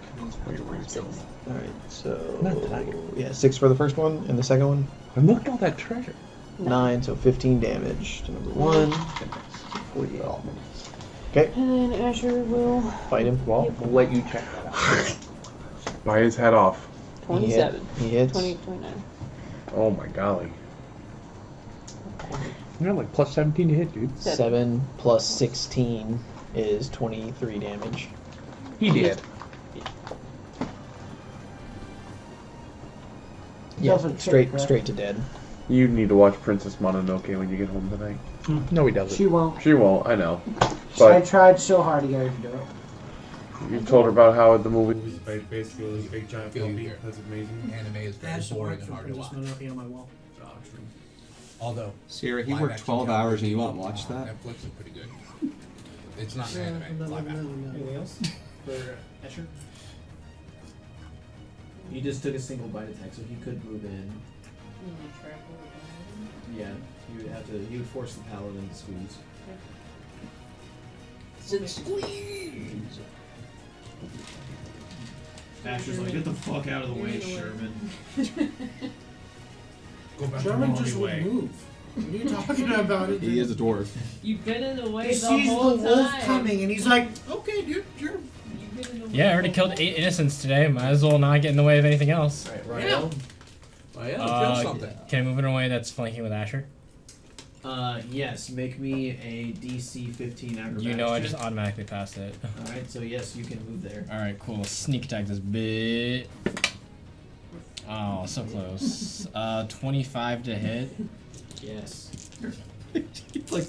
Alright, so. Not tonight. Yeah, 6 for the first one, and the second one? And look at all that treasure. 9, so 15 damage to number 1. 48. Okay, And then Asher will. fight him. Well, we'll let you check that out. Buy his head off. 27. He hits. 28, 29. Oh my golly. You're like plus 17 to hit, dude. 7 plus 16 is 23 damage. He did. Yeah, Doesn't straight kick, right? straight to dead. You need to watch Princess Mononoke when you get home tonight. No, he doesn't. She won't. She won't, I know. I But tried so hard to get her to do it. you told her about how the movie. Basically, a big giant Feel you puppy. here. That's amazing. Anime is very That's boring work and for hard to watch. Princess Mononoke on my wall. Although, Sierra, he live worked action 12 Japanese hours and you won't on watch that? Netflix is pretty good. It's not an anime. No, Live no, action. no. Anything else for Escher? He just took a single bite attack, so he could move in. Yeah, he would have to. He would force the paladin to squeeze. Asher's like, get the fuck out of the way, Sherman. Go back Sherman to just the way. would move. What are you talking about? He is a dwarf. You've been in the way He the sees the whole wolf time. coming and he's like, okay, dude, sure. You've been in the way Yeah, I already the killed whole 8 innocents today. Might as well not get in the way of anything else. Right, Yeah. Rael. Oh yeah, kill something. Can I move in a way that's flanking with Asher? Yes, make me a DC 15 acrobatics. You know I check. just automatically passed it. Alright, so yes, you can move there. Alright, cool. Sneak attack this bit. Oh, so close. 25 to hit. Yes. It's like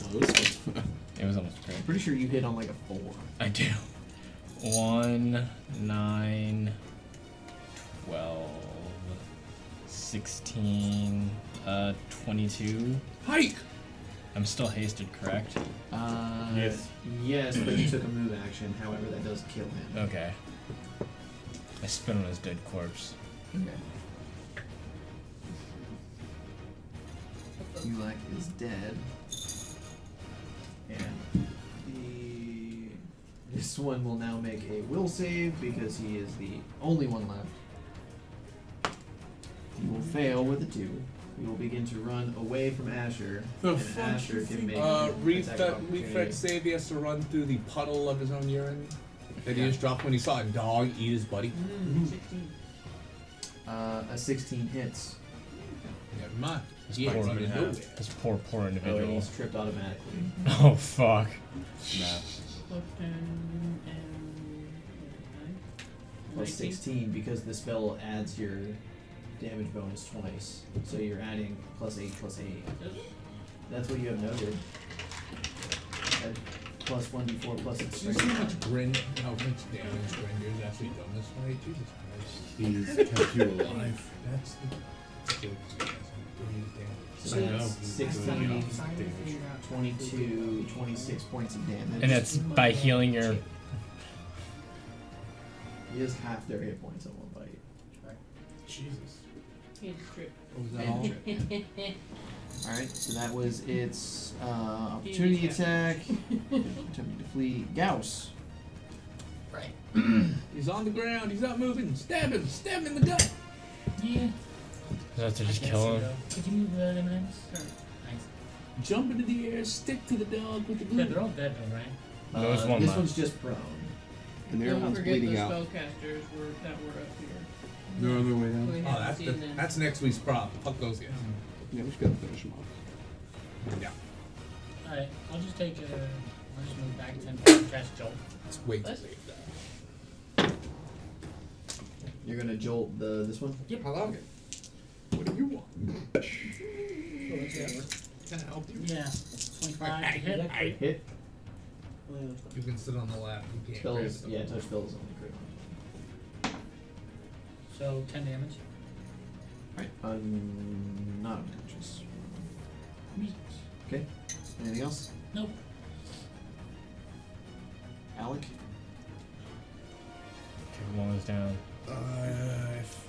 close. It was almost great. Pretty sure you hit on like a 4. I do. 1, 9, 12, 16, 22. Hike! I'm still hasted, correct? Yes. Yes, but you took a move action. However, that does kill him. Okay. I spit on his dead corpse. Okay. Ulak is dead. And this one will now make a will save because he is the only one left. He will fail with a 2. You will begin to run away from Asher, The and fuck Asher can make reflex attack of opportunity. reflex save. He has to run through the puddle of his own urine that he just dropped when he saw a dog eat his buddy. 16. A 16 hits. Never mind. This He ain't poor, running nowhere. this poor Oh, and individual. he's tripped automatically. Oh, fuck. Nah. Plus 16 because the spell adds your damage bonus twice. So you're adding plus 8 plus 8. That's what you have noted. At plus 1d4 plus its Do you strength. see how much damage Grendir's actually done this fight? Jesus Christ. He's kept you alive. That's the So I know. that's 16, 22, 26 points of damage. And that's by healing your. He has half their hit points on one bite. Jesus. He's trip. What was that And all? trip. Alright, so that was its opportunity attack. Attempting to flee. Gauss. Right. He's on the ground. He's not moving. Stab him. Stab him in the gut. Yeah. That's to just I guess kill him. so. Could you move them items? Nice. Jump into the air. Stick to the dog with the Yeah, glue. they're all dead though, right? There's one this left. one's just prone. And the other Don't one's forget bleeding the out. spellcasters that were up here. No other way down. We Oh, haven't that's seen them. that's next week's problem. Fuck those guys. Yeah, we just gotta finish them off. Yeah. Alright, I'll just take I'll just move back 10 feet and cast Jolt. Let's wait to Let's- save that. You're gonna jolt this one? Yep. Hello. What do you want? Can I help you? Yeah. 25 to hit. Hit. You can sit on the lap. You can't grab Spells, it. yeah, touch spells only crit on. So 10 damage. Alright, not unconscious. Okay, anything else? Nope. Alec? Take one of those down. If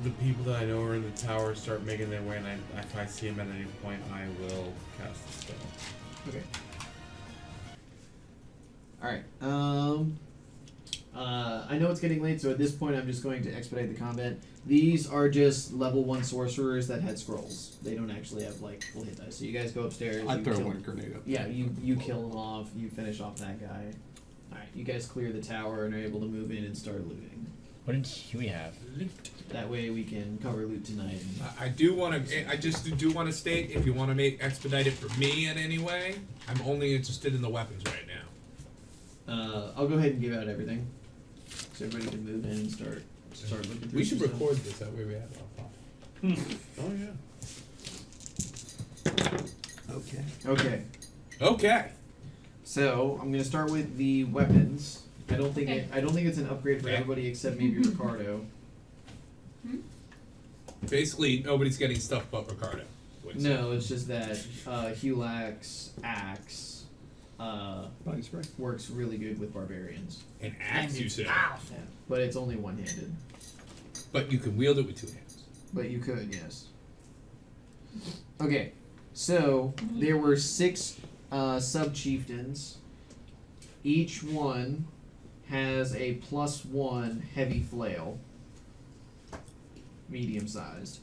the people that I know are in the tower start making their way, and if I see them at any point, I will cast the spell. Okay. Alright, I know it's getting late, so at this point I'm just going to expedite the combat. These are just level 1 sorcerers that had scrolls. They don't actually have, like, full hit dice. So you guys go upstairs. I'd you throw kill- one grenade up. Yeah, you kill them off, you finish off that guy. Alright, you guys clear the tower and are able to move in and start looting. What did Huey have? That way we can cover loot tonight. And I do want to. I just do want to state, if you want to make expedite it for me in any way, I'm only interested in the weapons right now. I'll go ahead and give out everything, so everybody can move in and start looking through. We should some stuff. record this. That way we have it on file. Oh yeah. Okay. Okay, Okay. so I'm gonna start with the weapons. I don't think it's an upgrade for Yeah. everybody except maybe Ricardo. Basically, nobody's getting stuff but Ricardo. No, it's just that Hulax axe Body spray. works really good with barbarians. An axe, you said. Yeah, but it's only one-handed. But you can wield it with 2 hands. But you could, yes. Okay, so there were 6 sub-chieftains. Each one has a +1 heavy flail. Medium-sized.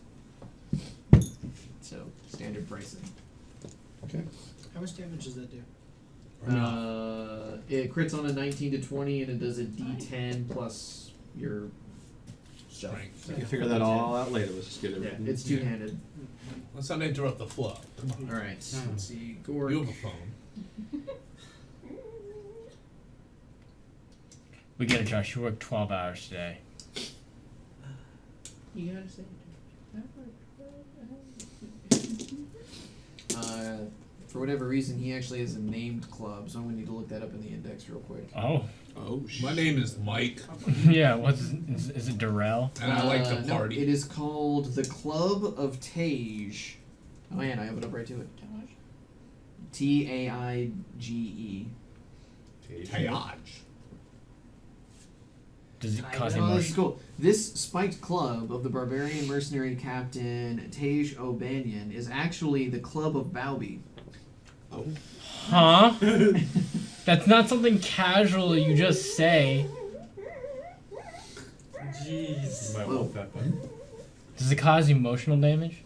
So, standard pricing. Okay. How much damage does that do? It crits on a 19 to 20 and it does a d10 plus your stuff. Strength. So, You can figure that all out later. Let's just get Yeah, everything. it's two-handed. Let's not interrupt the flow. Come on. Alright, let's see. Gork. You have a phone. We get it, Josh. You worked 12 hours today. You gotta say For whatever reason, he actually has a named club, so I'm gonna need to look that up in the index real quick. Oh. Oh, My name is Mike, Yeah, is it Darrell? and I like to No, party. it is called the Club of Tage. Oh, and I have it up right to it. Taige. Hayaj. Does it cause any Oh, more? this is cool. This spiked club of the barbarian mercenary captain Tage O'Banion is actually the Club of Bowby. Oh. Huh? That's not something casual you just say. Jeez. You might want that one. Does it cause emotional damage?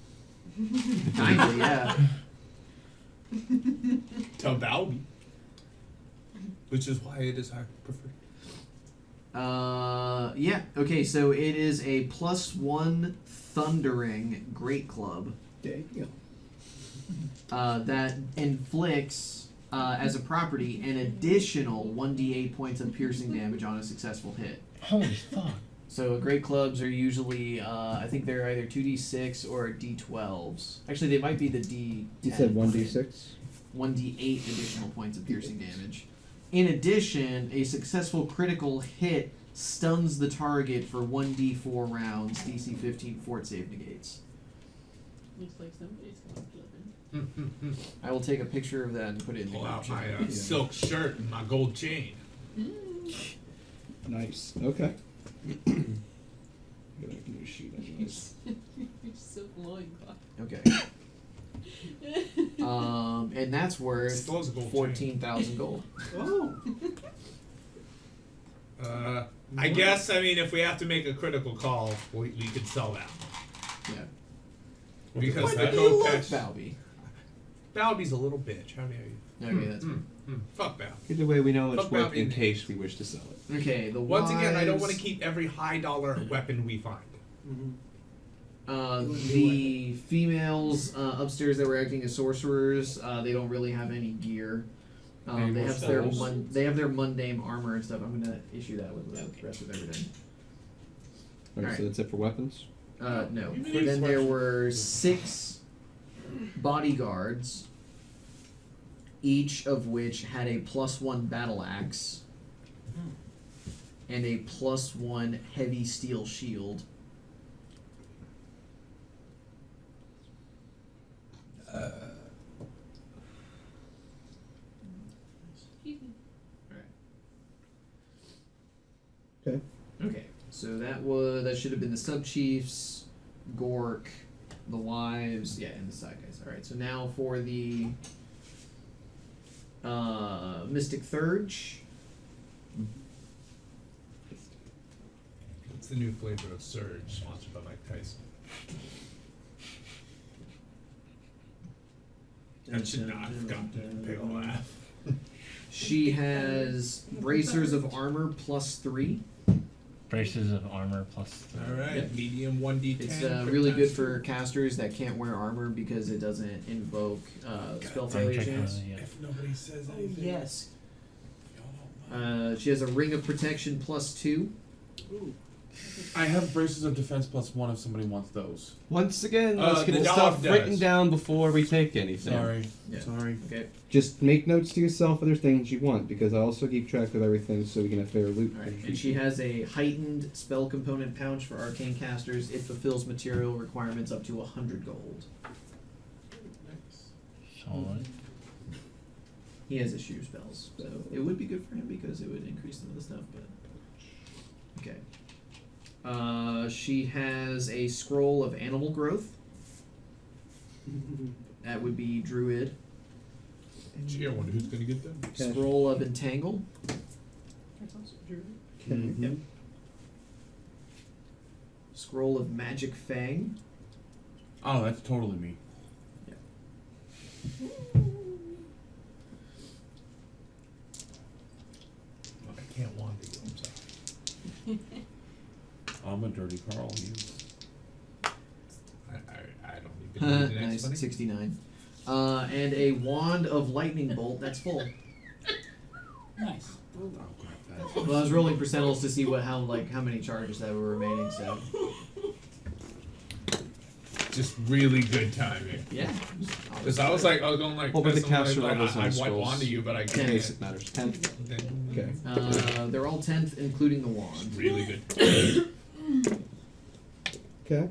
Kinda, yeah. To Balbi. Which is why it is our preferred. Yeah. Okay, so it is a +1 thundering great club. There you That inflicts, as a property, an additional 1d8 points of piercing damage on a successful hit. Holy fuck. So great clubs are usually, I think they're either 2d6 or d12s. Actually, they might be the d10. You said 1d6? 1d8 additional points of piercing damage. In addition, a successful critical hit stuns the target for 1d4 rounds, DC 15 fort save negates. Looks like somebody's got flipping. I will take a picture of that and put it in the Pull group out chat. my silk shirt and my gold chain. Nice. Okay. Get a new sheet, anyways. You're so loincloth. Okay. And that's worth Still has a gold 14,000 gold. Oh. I guess, I mean, if we have to make a critical call, we could sell that. Yeah. Because Why the do you gold love patch. Balbi? Balbi's a little bitch. How dare you? Okay, that's fair. Fuck Balbi. Either way, we know how much Fuck worth Balbi in and case we wish to sell it. Okay, the Once again, I don't want to wives- keep every high dollar weapon we find. The females upstairs that were acting as sorcerers, they don't really have any gear. Any They more have their spells? they have their mundane armor and stuff. I'm gonna issue that with the rest of everything. Alright, so Alright. that's it for weapons? No. You may Then there question- were 6 bodyguards, each of which had a +1 battle axe and a +1 heavy steel shield. Okay. Okay, so that should have been the sub chiefs, Gork, the wives, yeah, and the side guys. All right, so now for the Mystic Thurge. It's the new flavor of Surge, sponsored by Mike Tyson. That should not have gotten a big laugh. She has bracers of armor +3. Braces of armor +3. Alright, Yep. medium 1d10. It's really good for casters that can't wear armor because it doesn't invoke spell failure chance. If nobody says anything. Yes. She has a ring of protection +2. I have braces of defense +1 if somebody wants those. Once again, let's get the the dog stuff does. written down before we take anything. Sorry. Yeah. Sorry. Okay. Just make notes to yourself of the things you want, because I also keep track of everything so we can have fair loot. Alright, and she has a heightened spell component pouch for arcane casters. It fulfills material requirements up to 100 gold. Solid. He has issue spells, so it would be good for him because it would increase some of the stuff, but... Okay. She has a scroll of animal growth. That would be druid. Gee, I wonder who's going to get them. Okay. Scroll of entangle. Mm-hmm. Yep. Scroll of magic fang. Oh, that's totally me. Well, I can't wander you, I'm sorry. I'm a dirty Carl. You. I don't even know the next Nice, one. 69. And a wand of lightning bolt. That's full. Nice. I'll grab that. Well, I was rolling percentiles to see how many charges that were remaining. So Just really good timing. yeah. Because I was going like, What were the press them, caster like, levels on I scrolls? want onto you, but I In can't. case it matters. 10. Okay. They're all 10th, including the wand. Really good. Okay.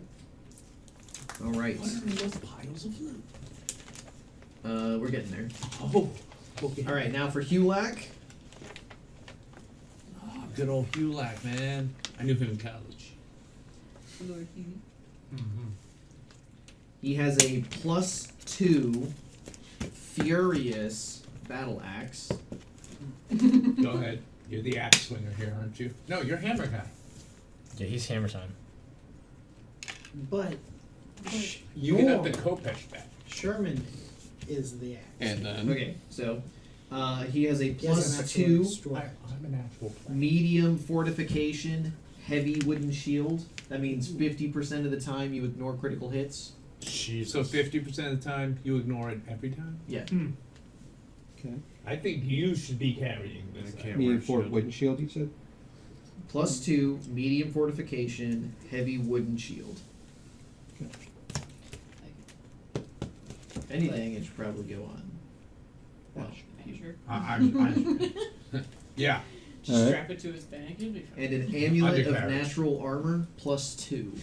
All right. What are those piles of loot? We're getting there. Oh, okay. All right, now for Hulak. Oh, good old Hulak, man. I knew him in college. Lord Hugh. He has a +2 furious battle axe. Go ahead. You're the axe swinger here, aren't you? No, you're hammer guy. Yeah, he's hammer time. But You can have the Kopesh back. Sherman is the axe. And then Okay, so he has a He has plus an actual 2 straw. I'm an actual player. medium fortification, heavy wooden shield. That means 50% of the time you ignore critical hits. So 50% of the time you ignore it every time? Yeah. okay. I think you should be carrying this. I can't Medium wear a shield. wooden shield, you said? Plus 2 medium fortification, heavy wooden shield. If anything, it should probably go on. Well, Yeah. Just Alright. strap it to his back. It'll be fine. and an amulet of Undercarriage. natural armor plus 2.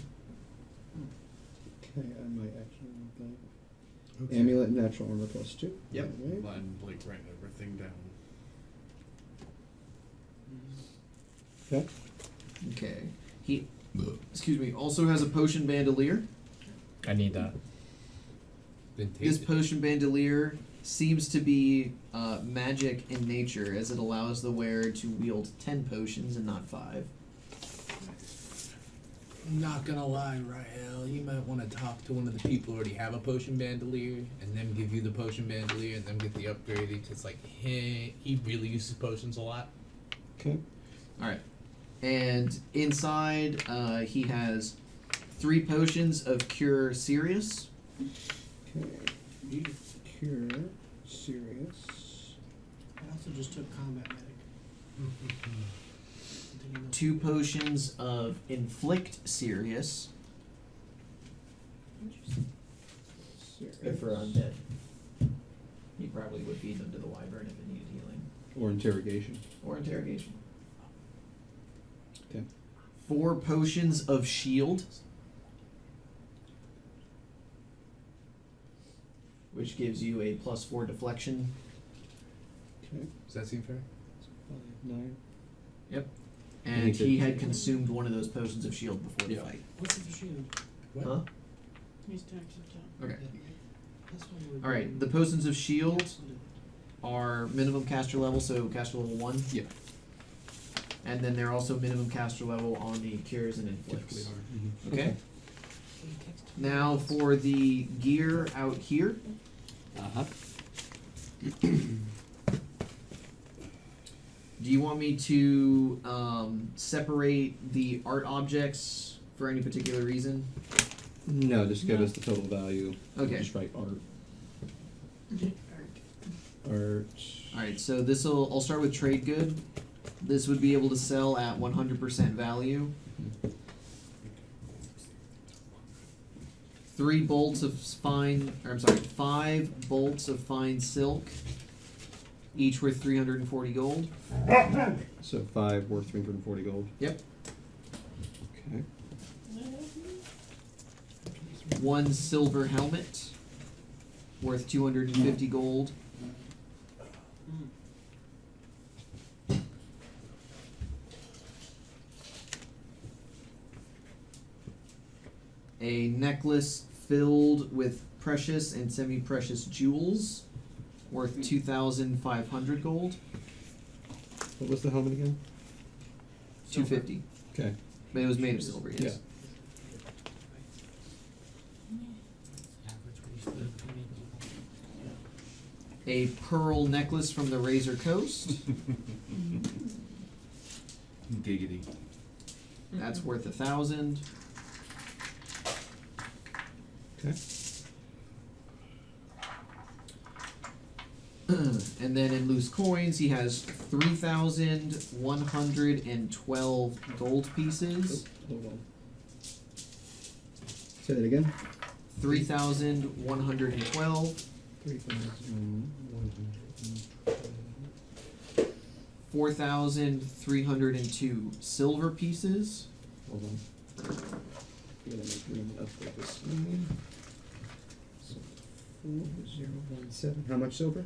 Okay, I might actually want that. Amulet and natural armor plus 2. Yep. Alright. Letting Blake write everything down. Okay. Okay. He, excuse me, also has a potion bandolier. I need that. Then take This it. potion bandolier seems to be magic in nature, as it allows the wearer to wield 10 potions and not 5. I'm not gonna lie, Rael. You might want to talk to one of the people who already have a potion bandolier, and then give you the potion bandolier, and then get the upgrade. It's like, hey, he really uses potions a lot. Okay. Alright. And inside, he has 3 potions of Cure Serious, Okay. Cure. Serious. I also just took combat medic. 2 potions of Inflict Serious, Serious. for undead. You probably would feed them to the wyvern if it needed healing. Or interrogation. Or interrogation. Okay. 4 potions of Shield, which gives you a plus 4 deflection. Okay. Does that seem fair? 9. Yep. And And he he did- had consumed one of those potions of shield before the Yeah. fight. What's the shield? Huh? He's taxed it down. Okay. That's what we're Alright, doing. the potions of shield are minimum caster level, so caster level 1. Yeah. And then they're also minimum caster level on the cures and inflicts. Typically are. Okay. Now for the gear out here. Uh-huh. Do you want me to separate the art objects for any particular reason? No, just give us the total value. Okay. Just write art. Art. Alright, so I'll start with trade good. This would be able to sell at 100% value. 5 bolts of fine silk, each worth 340 gold. So 5 worth 340 gold. Yep. Okay. 1 silver helmet, worth 250 gold. A necklace filled with precious and semi-precious jewels, worth 2,500 gold. What was the helmet again? 250. Okay. But it was made of silver, yes. Yeah. A pearl necklace from the Razor Coast. Giggity. That's worth 1,000. Okay. And then in loose coins, he has 3,112 gold pieces. Hold on. Say that again. 3,112. 4,302 silver pieces. Hold on. I gotta make room to upgrade this. So 4017. How much silver?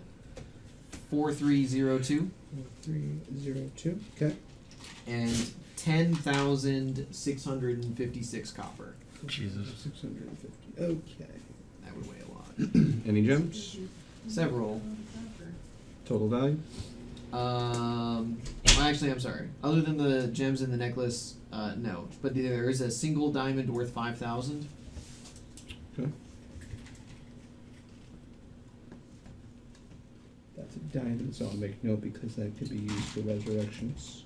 4,302. 4302. Okay. And 10,656 copper. Jesus. 650. Okay. That would weigh a lot. Any gems? Several. Total value? Well, actually, I'm sorry. Other than the gems in the necklace, no. But there is a single diamond worth 5,000. Okay. That's a diamond, so I'll make note because that could be used for resurrections.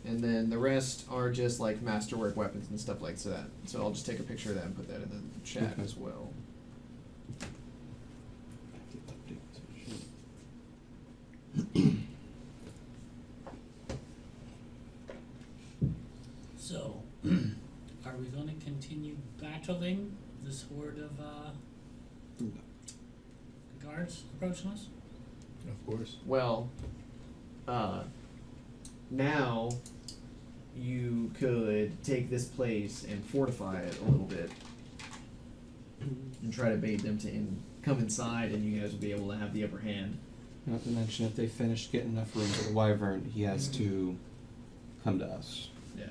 And then the rest are just like masterwork weapons and stuff like that. So I'll just take a picture of that and put that in the chat Okay. as well. So, are we going to continue battling this horde of guards approaching us? Of course. Well, now you could take this place and fortify it a little bit and try to bait them to come inside, and you guys will be able to have the upper hand. Not to mention, if they finish getting enough room for the wyvern, he has to come to us. Yeah.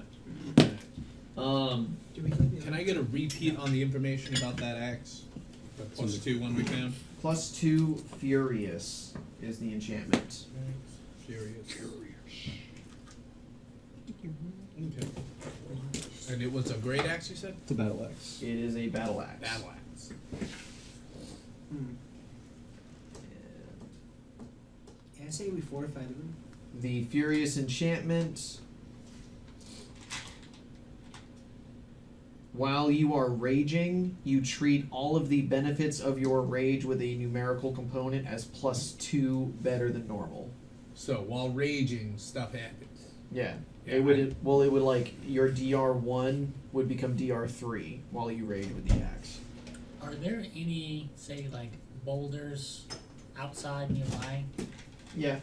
Can I get a repeat on the information about that axe? The +2 one we found? +2 Furious is the enchantment. Furious. Okay. And it was a great axe, you said? It's a battle axe. It is a battle axe. Battle axe. Yeah, I say we fortified them. The Furious enchantment. While you are raging, you treat all of the benefits of your rage with a numerical component as +2 better than normal. So while raging, stuff happens. Yeah. Yeah, It would like your DR1 would become DR3 while you rage with the axe. Are there any, say, like boulders outside nearby? Yeah.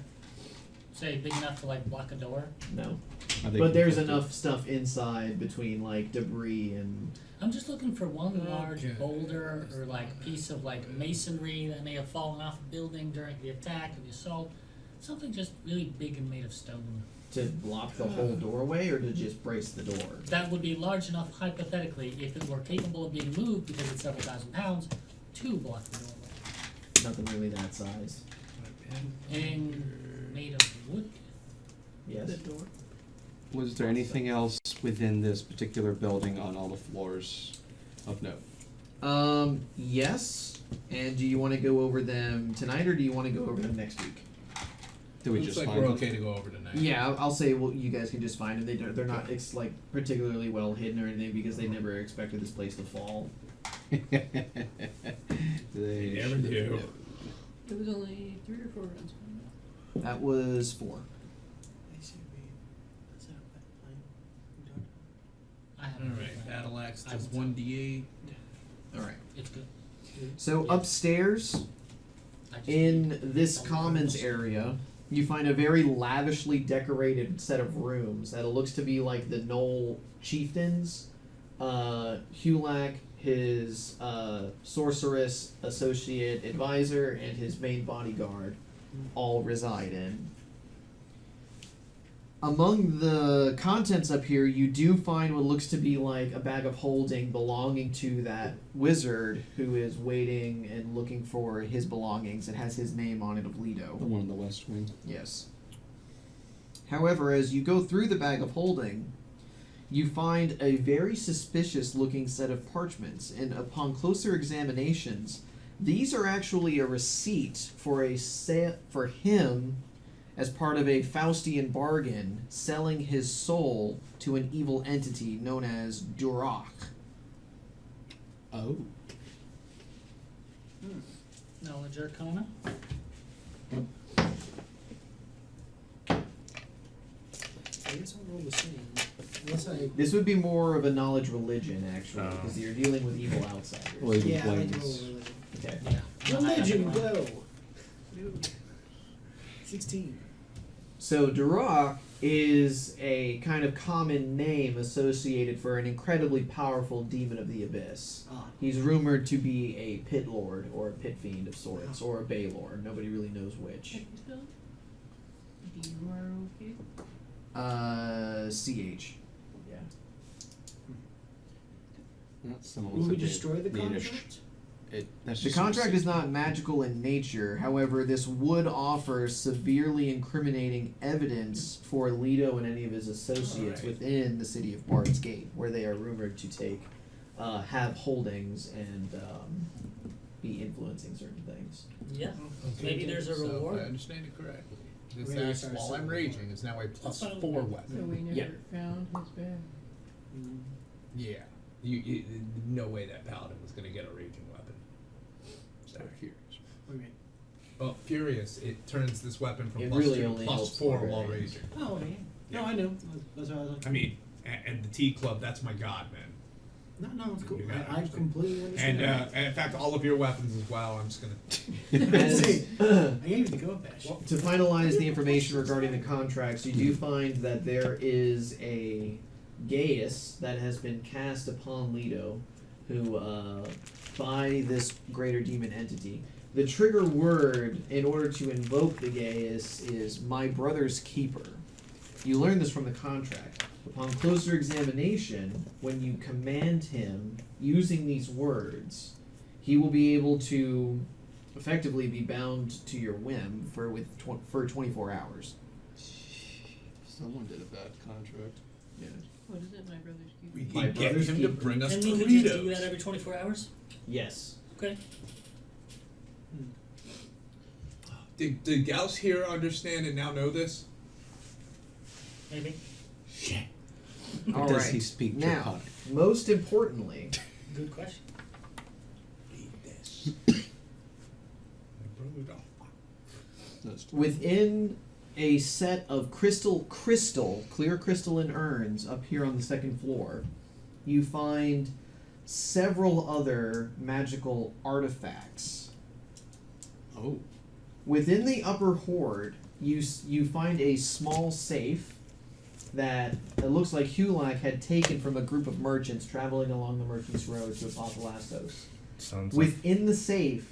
Say big enough to like block a door? No. Are they But there's conflicted? enough stuff inside between like debris and I'm just looking for one large Okay. boulder or like piece of like masonry that may have fallen off a building during the attack or the assault. Something just really big and made of stone. to block the whole doorway or to just brace the door. That would be large enough, hypothetically, if it were capable of being moved because it's several thousand pounds, to block the doorway. Nothing really that size. And made of wood. Yes. Was there anything else within this particular building on all the floors of note? Yes. And do you want to go over them tonight or do you want to go over them next week? Did we Looks just like find we're them? okay to go over tonight. Yeah, I'll say well, you guys can just find them. They're not like particularly well hidden or anything because they never expected this place to fall. They They never should do. have known. It was only 3 or 4 rounds. That was 4. I haven't. Alright, battle axe does 1d8. All right. It's good. So upstairs I just in this commons area, you find a very lavishly decorated set of rooms that looks to be like the Knoll chieftains. Hulak, his sorceress associate advisor, and his main bodyguard all reside in. Among the contents up here, you do find what looks to be like a bag of holding belonging to that wizard who is waiting and looking for his belongings. It has his name on it of The Lido. one in the west wing. Yes. However, as you go through the bag of holding, you find a very suspicious looking set of parchments, and upon closer examinations, these are actually a receipt for for him as part of a Faustian bargain, selling his soul to an evil entity known as Durak. Oh. Knowledge Arcana. I guess I'll roll the same. Unless I. This would be more of a knowledge religion, actually, because you're dealing with evil outsiders. Well, even Yeah, I like to roll flames. religion. Okay. Yeah. Religion, go! 16. So Durak is a kind of common name associated for an incredibly powerful demon of the abyss. Ah. He's rumored to be a pit lord or a pit fiend of sorts, or a bay lord. Nobody really knows which. CH. Yeah. Not someone Will with we a big destroy the Yiddish- contract? That's The just contract is not magical in nature. However, this would offer severely incriminating evidence for Lido and any of his associates Alright. within the city of Bard's Gate, where they are rumored to take have holdings and be influencing certain things. Yeah. Maybe there's a So if reward. I understand it correctly. This Really axe, sorry, while I'm so- raging, is now a plus That's fine. 4 weapon. So we never Yeah. found his bag. Yeah. You, no way that paladin was going to get a raging weapon. So. What do you mean? Well, furious, it turns this weapon from It plus really 2 only to plus helps 4 for while range. raging. Oh, yeah. No, I know. That's what I was like. I mean, and the T Club, that's my god, man. No, it's cool. You got it. I completely understand. And in fact, all of your weapons as well. I'm just gonna. As, I gave you the go bash. to finalize the information regarding the contracts, you do find that there is a Gaius that has been cast upon Leto, who by this greater demon entity. The trigger word in order to invoke the Gaius is "my brother's keeper." You learn this from the contract. Upon closer examination, when you command him using these words, he will be able to effectively be bound to your whim for 24 hours. Someone did a bad contract. Yeah. What is it, my brother's keeper? We My can get brother's him to keeper. bring us And we could just do burritos. that every 24 hours? Yes. Okay. Did Gauss here understand and now know this? Maybe. All Does right. he speak Now, Draconic? most importantly, Good question. Read this. That's true. within a set of clear crystalline urns up here on the second floor, you find several other magical artifacts. Oh. Within the upper hoard, you find a small safe that it looks like Hulak had taken from a group of merchants traveling along the Merchants Road to Apostolastos. Sounds like Within the safe,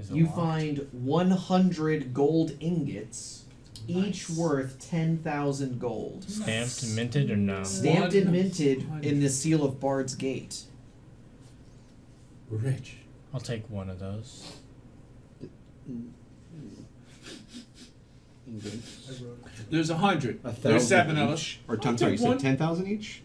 is it you locked? find 100 gold ingots, each worth 10,000 gold. Stamped and minted or no? Stamped and minted in the seal of Bard's Gate. Rich. I'll take one of those. There's 100. 1,000 There's 7 of each? us. Or I'll I'm sorry, you take one. said 10,000 each?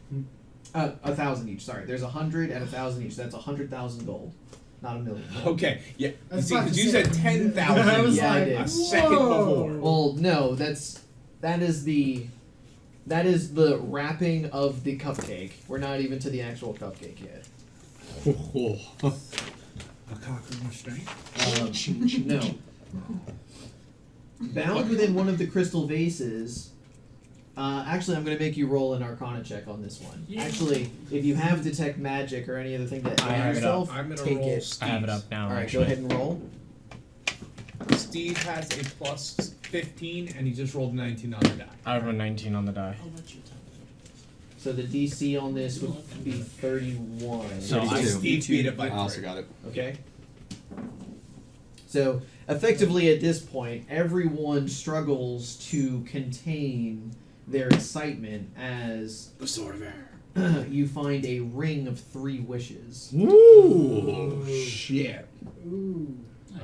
1,000 each, sorry. There's 100 and 1,000 each. That's 100,000 gold. Not a million. Okay, yeah. I You was see, about to because you say- said 10,000 I was Yeah, I like, did. a second whoa. before. Well, no, that is the wrapping of the cupcake. We're not even to the actual cupcake yet. A cock ring restraint? No. Bound within one of the crystal vases. Actually, I'm going to make you roll an Arcana check on this one. Yeah. Actually, if you have detect magic or any other thing to I aid have it yourself, I'm gonna take roll it. I have it up now. All right, actually. go ahead and roll. Steve has a plus 15, and he just rolled a 19 on the die. I have a 19 on the die. I'll let you tell So the DC on this would be 31. So I- 32. Steve beat it by I also 3. got it. Okay. So effectively, at this point, everyone struggles to contain their excitement as The Sword of Air. you find a ring of 3 wishes. Ooh, shit. Ooh. Nice.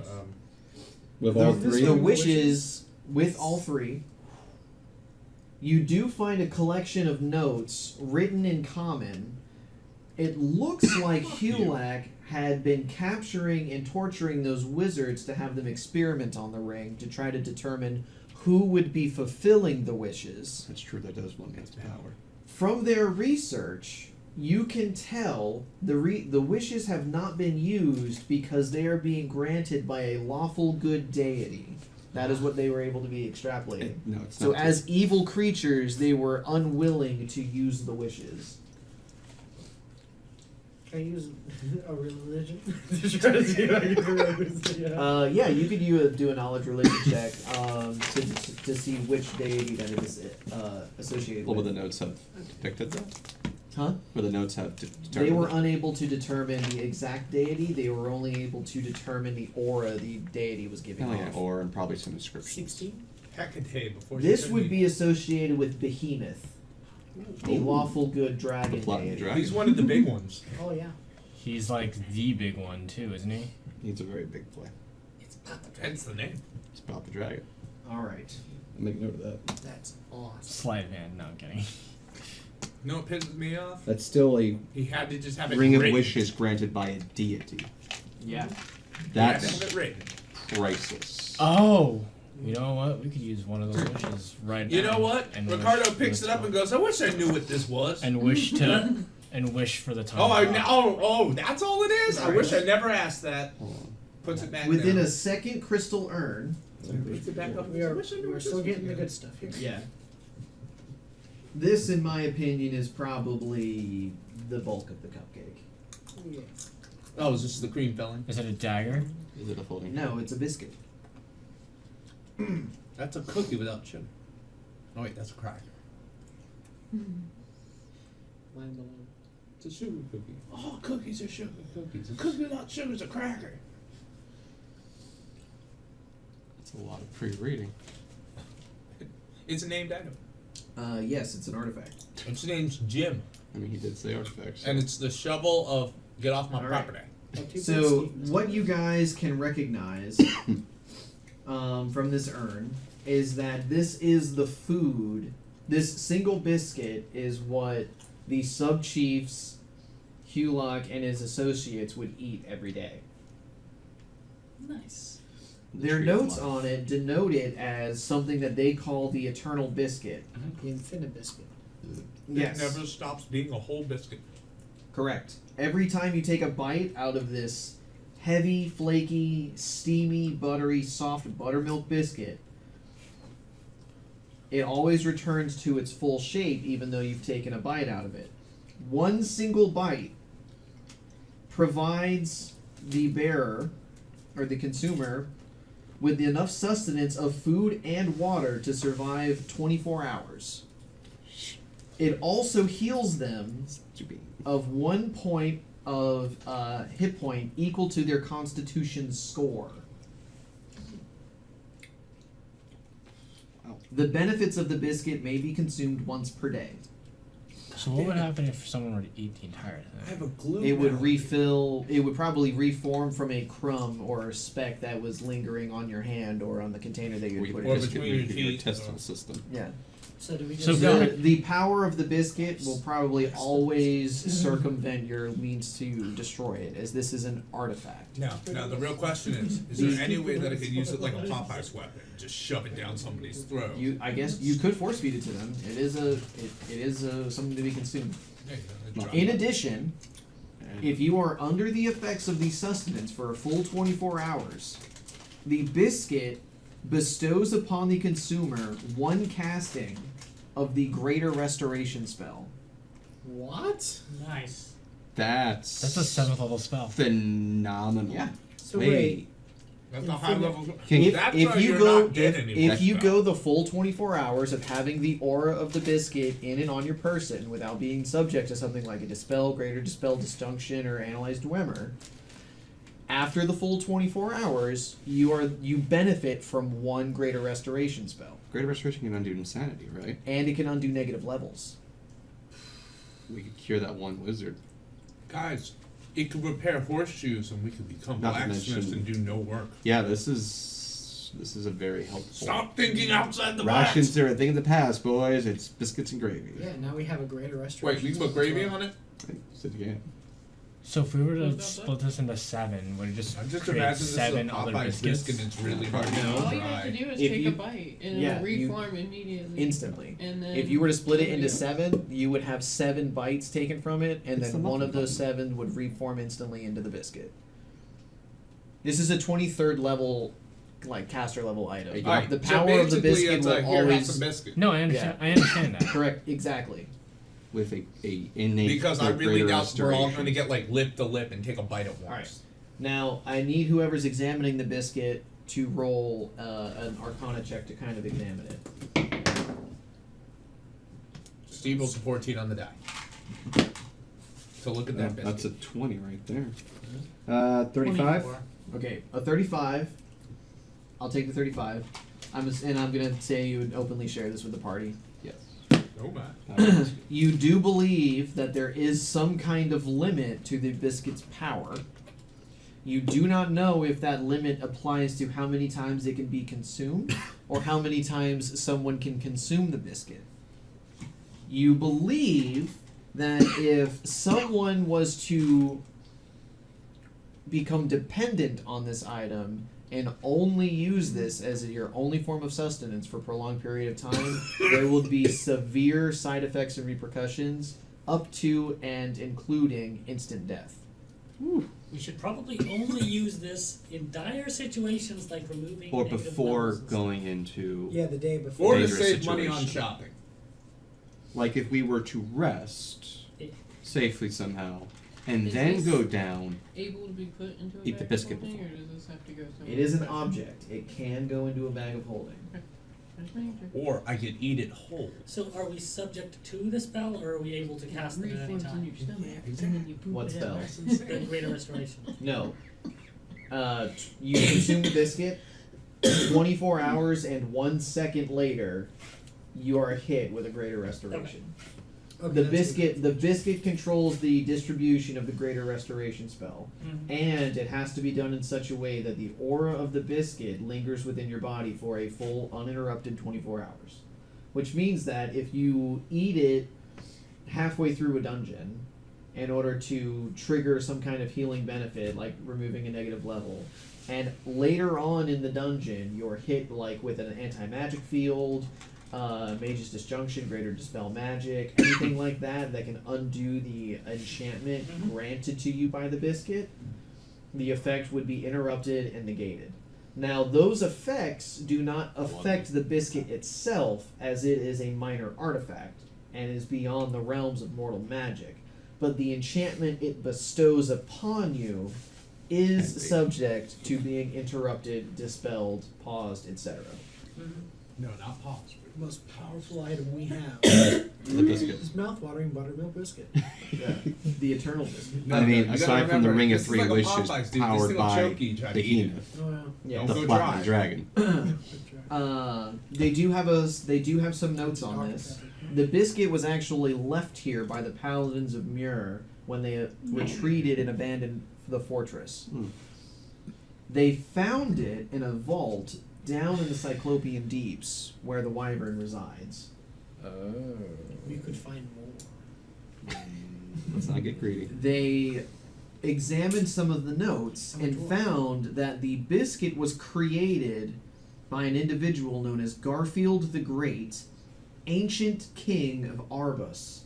With all The, three? the wishes with all 3. You do find a collection of notes written in common. It looks like Hulak had been capturing and torturing those wizards to have them experiment on the ring to try to determine who would be fulfilling the wishes. That's true, that does one man's power. From their research, you can tell the wishes have not been used because they are being granted by a lawful good deity. That is what they were able to be extrapolating. No, it's So not. as evil creatures, they were unwilling to use the wishes. Can I use a religion to try to see if I can do that? Yeah, you could do a knowledge relation check to see which deity that it is associated Well, would with. the notes have depicted that? Huh? Would the notes have They determined were that? unable to determine the exact deity. They were only able to determine the aura the deity was giving Oh, yeah, off. or and probably some inscriptions. 16? Hecate before This would be associated with Behemoth, the Ooh. lawful good dragon The Platinum deity. Dragon. He's one of the big ones. Oh yeah. He's like the big one too, isn't he? He's a very big play. It's about the Hence the name. It's about the dragon. All right. Make note of that. That's awesome. Sleight of hand. No, I'm kidding. You know what pisses me off? That's still a He had to just have it ring of written. wishes granted by a deity. Yeah. He had to That's have it written. priceless. Oh, you know what? We could use one of those wishes right now. You know what? and Ricardo wish picks for it the up and goes, I wish I knew what this was. and wish to and wish for the time. Oh, that's all it is? I wish I never asked that. Puts it back Within down. a second crystal urn. Puts it back up. We are, I wish I knew we're what still this getting was. the good stuff here. Yeah. This, in my opinion, is probably the bulk of the cupcake. Yeah. Oh, is this the cream filling? Is it a dagger? Is it a folding? No, it's a biscuit. That's a cookie without sugar. Oh wait, that's a cracker. Mind blown. It's a sugar cookie. Oh, cookies are sugar cookies. A cookie without sugar is a cracker. That's a lot of pre-reading. It's a named item. Yes, it's an artifact. Its name's Jim. I mean, he did say artifacts. And it's the shovel of get off my All right. property. So, what you guys can recognize from this urn is that this is the food. This single biscuit is what the sub-chiefs, Hulock, and his associates would eat every day. Nice. Their notes on it denote it as something that they call the eternal biscuit. The infinite biscuit. Yes. It never stops being a whole biscuit. Correct. Every time you take a bite out of this heavy, flaky, steamy, buttery, soft buttermilk biscuit, it always returns to its full shape even though you've taken a bite out of it. One single bite provides the bearer or the consumer with enough sustenance of food and water to survive 24 hours. It also heals them of 1 point of hit point equal to their constitution score. The benefits of the biscuit may be consumed once per day. So what would happen if someone were to eat the entire I thing? have a glue. It would now. refill. It would probably reform from a crumb or a speck that was lingering on your hand or on the container that you We put Or it in. between your your teeth, intestinal or- system. Yeah. So do we just So The, go- the power of the biscuit will probably always circumvent your means to destroy it, as this is an artifact. Now, the real question is there any way that I could use it like a Popeye's weapon? Just shove it down somebody's throat? I guess you could force feed it to them. It is something to be consumed. There you go, drop In it. addition, if you are under the effects of the sustenance for a full 24 hours, the biscuit bestows upon the consumer one casting of the Greater Restoration spell. What? Nice. That's That's a 7th level spell. phenomenal. Yeah. So Wait. wait. That's a high level. Can- If you anymore. go the full 24 hours of having the aura of the biscuit in and on your person without being subject to something like a dispel, greater dispel, disjunction, or analyzed dwemer, after the full 24 hours, you benefit from one Greater Restoration spell, Greater Restoration can undo insanity, right? and it can undo negative levels. We could cure that one wizard. Guys, it could repair horseshoes and we could become Not to blacksmiths mention- and do no work. Yeah, this is a very helpful. Stop thinking outside the Rations box. are a thing of the past, boys. It's biscuits and gravy. Yeah, now we have a greater Wait, restoration. we can put gravy on it? I said you can. So if we were to split this into 7, would it just I'm just create imagining this is a 7 other Popeye's biscuits? biscuit and it's really hard to All you have to dry. do is If take you- a bite and yeah, it'll you- reform immediately. Instantly. And then If you were to split it into 7, you would have 7 bites taken from it, and It's then the one of muffin those button. 7 would reform instantly into the biscuit. This is a 23rd level, like caster level item. Hey, Alright, The so power of the basically biscuit it's will here, have always some biscuit. No, I understand. I understand that. correct exactly. With a innate Because I really greater doubt we're all restoration. going to get like lip to lip and take a bite at once. Alright. Now I need whoever's examining the biscuit to roll an Arcana check to kind of examine it. Steve rolls a 14 on the die. So look at that biscuit. That's a 20 right there. 35. 24. Okay, a 35. I'll take the 35. And I'm gonna say you would openly share this with the party. Yes. Oh my. You do believe that there is some kind of limit to the biscuit's power. You do not know if that limit applies to how many times it can be consumed or how many times someone can consume the biscuit. You believe that if someone was to become dependent on this item and only use this as your only form of sustenance for a prolonged period of time, there will be severe side effects and repercussions, up to and including instant death. We should probably only use this in dire situations like removing Or negative before levels and going into Yeah, the day before. Or to dangerous save money on situation. shopping. Like if we were to rest It- safely somehow, and Is then this- go down. Able to be put into a Eat the bag biscuit of holding, before. or does this have to go somewhere? It is an object. It can go into a bag of holding. Just making sure. Or I could eat it whole. So are we subject to the spell, or are we able to cast it at any Reforms in time? your stomach, and then you poop What it out. spell? The Greater Restoration. No. You consume the biscuit. 24 hours and 1 second later, you are hit with a greater restoration. Okay, The that's biscuit, the biscuit controls the distribution of the greater restoration spell, Mhm. and it has to be done in such a way that the aura of the biscuit lingers within your body for a full, uninterrupted 24 hours. Which means that if you eat it halfway through a dungeon, in order to trigger some kind of healing benefit, like removing a negative level, and later on in the dungeon, you're hit like with an anti-magic field, Mage's Disjunction, Greater Dispel Magic, anything like that that can undo the enchantment granted to you by the biscuit, the effect would be interrupted and negated. Now, those effects do not affect the biscuit itself, as it is a minor artifact and is beyond the realms of mortal magic. But the enchantment it bestows upon you is subject to being interrupted, dispelled, paused, etc. No, not pause. the most powerful item we have. The biscuit. This mouth-watering buttermilk biscuit. Yeah. The eternal biscuit. I mean, you gotta aside from the remember, Ring of this is Three like a Wishes, Popeyes, dude. This powered thing will by choke you, try to eat it. Behemoth, Oh, yeah. Yeah. the Don't go Platinum dry. Dragon. They do have some notes on this. The biscuit was actually left here by the paladins of Muir when they retreated and abandoned the fortress. They found it in a vault down in the Cyclopean deeps where the wyvern resides. We could find more. Let's not get greedy. They examined some of the notes and found that the biscuit was created by an individual known as Garfield the Great, ancient king of Arbus,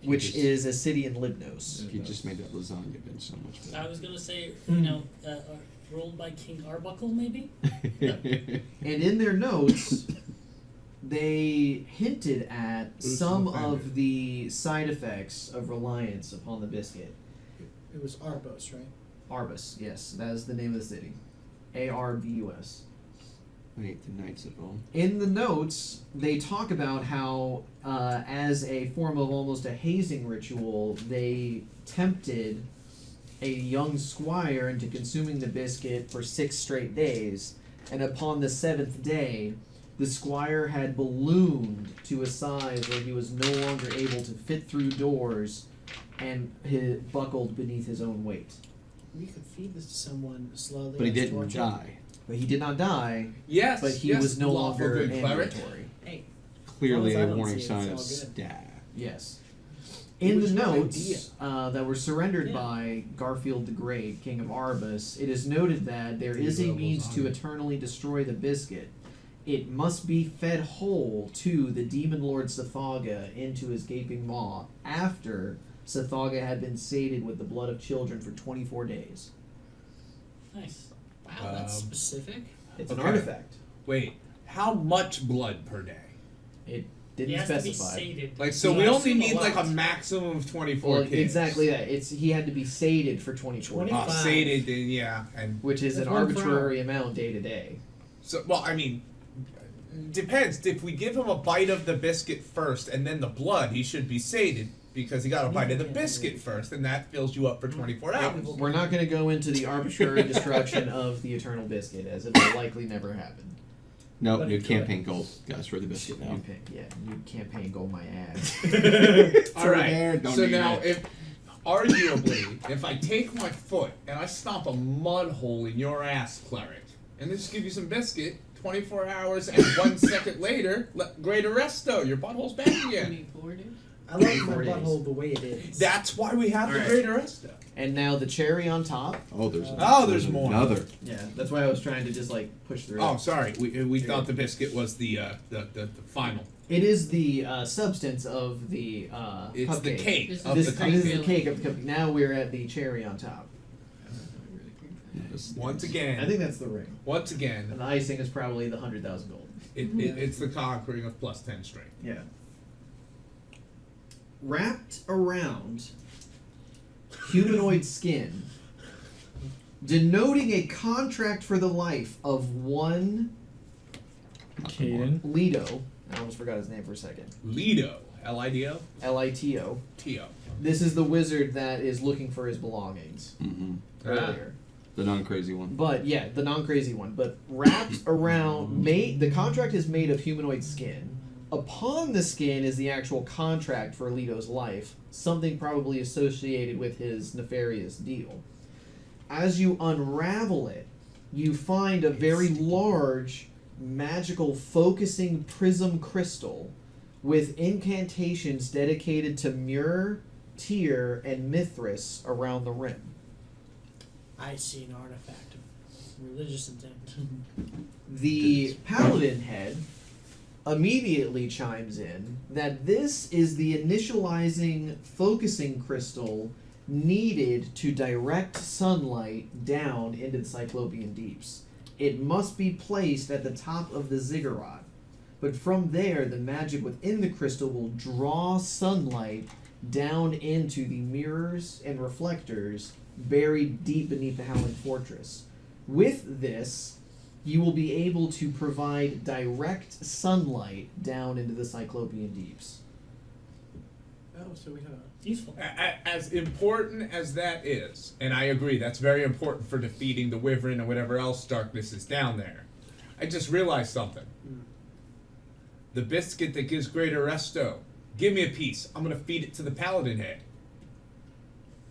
which is a city in Libnos. If you just made that lasagna been so much better. I was gonna say, you know, ruled by King Arbuckle, maybe? And in their notes, they hinted at some of the side effects of reliance upon the biscuit. It was Arbos, right? Arbus, yes, that is the name of the city. Arbus. Wait, the Knights of Rome. In the notes, they talk about how, as a form of almost a hazing ritual, they tempted a young squire into consuming the biscuit for 6 straight days, and upon the 7th day, the squire had ballooned to a size where he was no longer able to fit through doors and buckled beneath his own weight. We could feed this to someone slowly. But he as didn't torture. die. But he did not die, Yes, but he yes, was no lawful longer good cleric. ambulatory. Hey, Clearly As long as I a don't warning see it, sign of it's all good. stab. Yes. It In the was my notes that were surrendered by Garfield the Great, King of Arbus, it is noted that there is a means to eternally destroy the biscuit. It must be fed whole to the demon lord Sathaga into his gaping maw after Sathaga had been sated with the blood of children for 24 days. Nice. wow, that's specific. It's an Okay. artifact. Wait, how much blood per day? It He didn't has to be specify. sated. Like, so So we I only assume need like a lot. maximum of 24 Well, kids. exactly that. He had to be sated for 24 days, 25. Sated, yeah, and which is That's an 1 arbitrary amount day to day. so well, I mean, depends. If we give him a bite of the biscuit first and then the blood, he should be sated because he got a bite of the biscuit first, and that fills you up for 24 hours. We're not going to go into the arbitrary destruction of the eternal biscuit, as it will likely never happen. Nope, But new it could. campaign goal, guys, for the biscuit now. You campaign goal my ass. All right. there, don't So need now, it. if arguably, if I take my foot and I stomp a mud hole in your ass, cleric, and then just give you some biscuit, 24 hours and 1 second later, great arresto. Your butthole's back again. 24 days? I like my 4 days. butthole the way it is. That's why we have the Alright. great arresto. And now the cherry on top. Oh, there's there's more. Another. Yeah, that's why I was trying to just like push through. Oh, sorry. We thought the biscuit was the final. It is the substance of the It's cupcake. the cake This is of This, the this cupcake. is the cake of the cupcake. Now we're at the cherry on top. Once I again, think that's the ring. once again, And the icing is probably the 100,000 gold. it's the conquering of plus 10 strength. Yeah. Wrapped around humanoid skin, denoting a contract for the life of one Caden. Lido. I almost forgot his name for a second. Lido, L-I-D-O, Lito. T-O. This is the wizard that is looking for his belongings Mm-hmm. earlier. The non-crazy one. But yeah, the non-crazy one. But wrapped around, the contract is made of humanoid skin. Upon the skin is the actual contract for Lito's life, something probably associated with his nefarious deal. As you unravel it, you find a very large magical focusing prism crystal with incantations dedicated to Muir, Tyr, and Mithras around the rim. I see an artifact of religious intent. The paladin head immediately chimes in that this is the initializing focusing crystal needed to direct sunlight down into the Cyclopean deeps. It must be placed at the top of the ziggurat, but from there the magic within the crystal will draw sunlight down into the mirrors and reflectors buried deep beneath the Howling Fortress. With this, you will be able to provide direct sunlight down into the Cyclopean deeps. Oh, so we have a Useful. As important as that is, and I agree, that's very important for defeating the Wyvern and whatever else darkness is down there. I just realized something. The biscuit that gives greater resto. Give me a piece. I'm gonna feed it to the paladin head.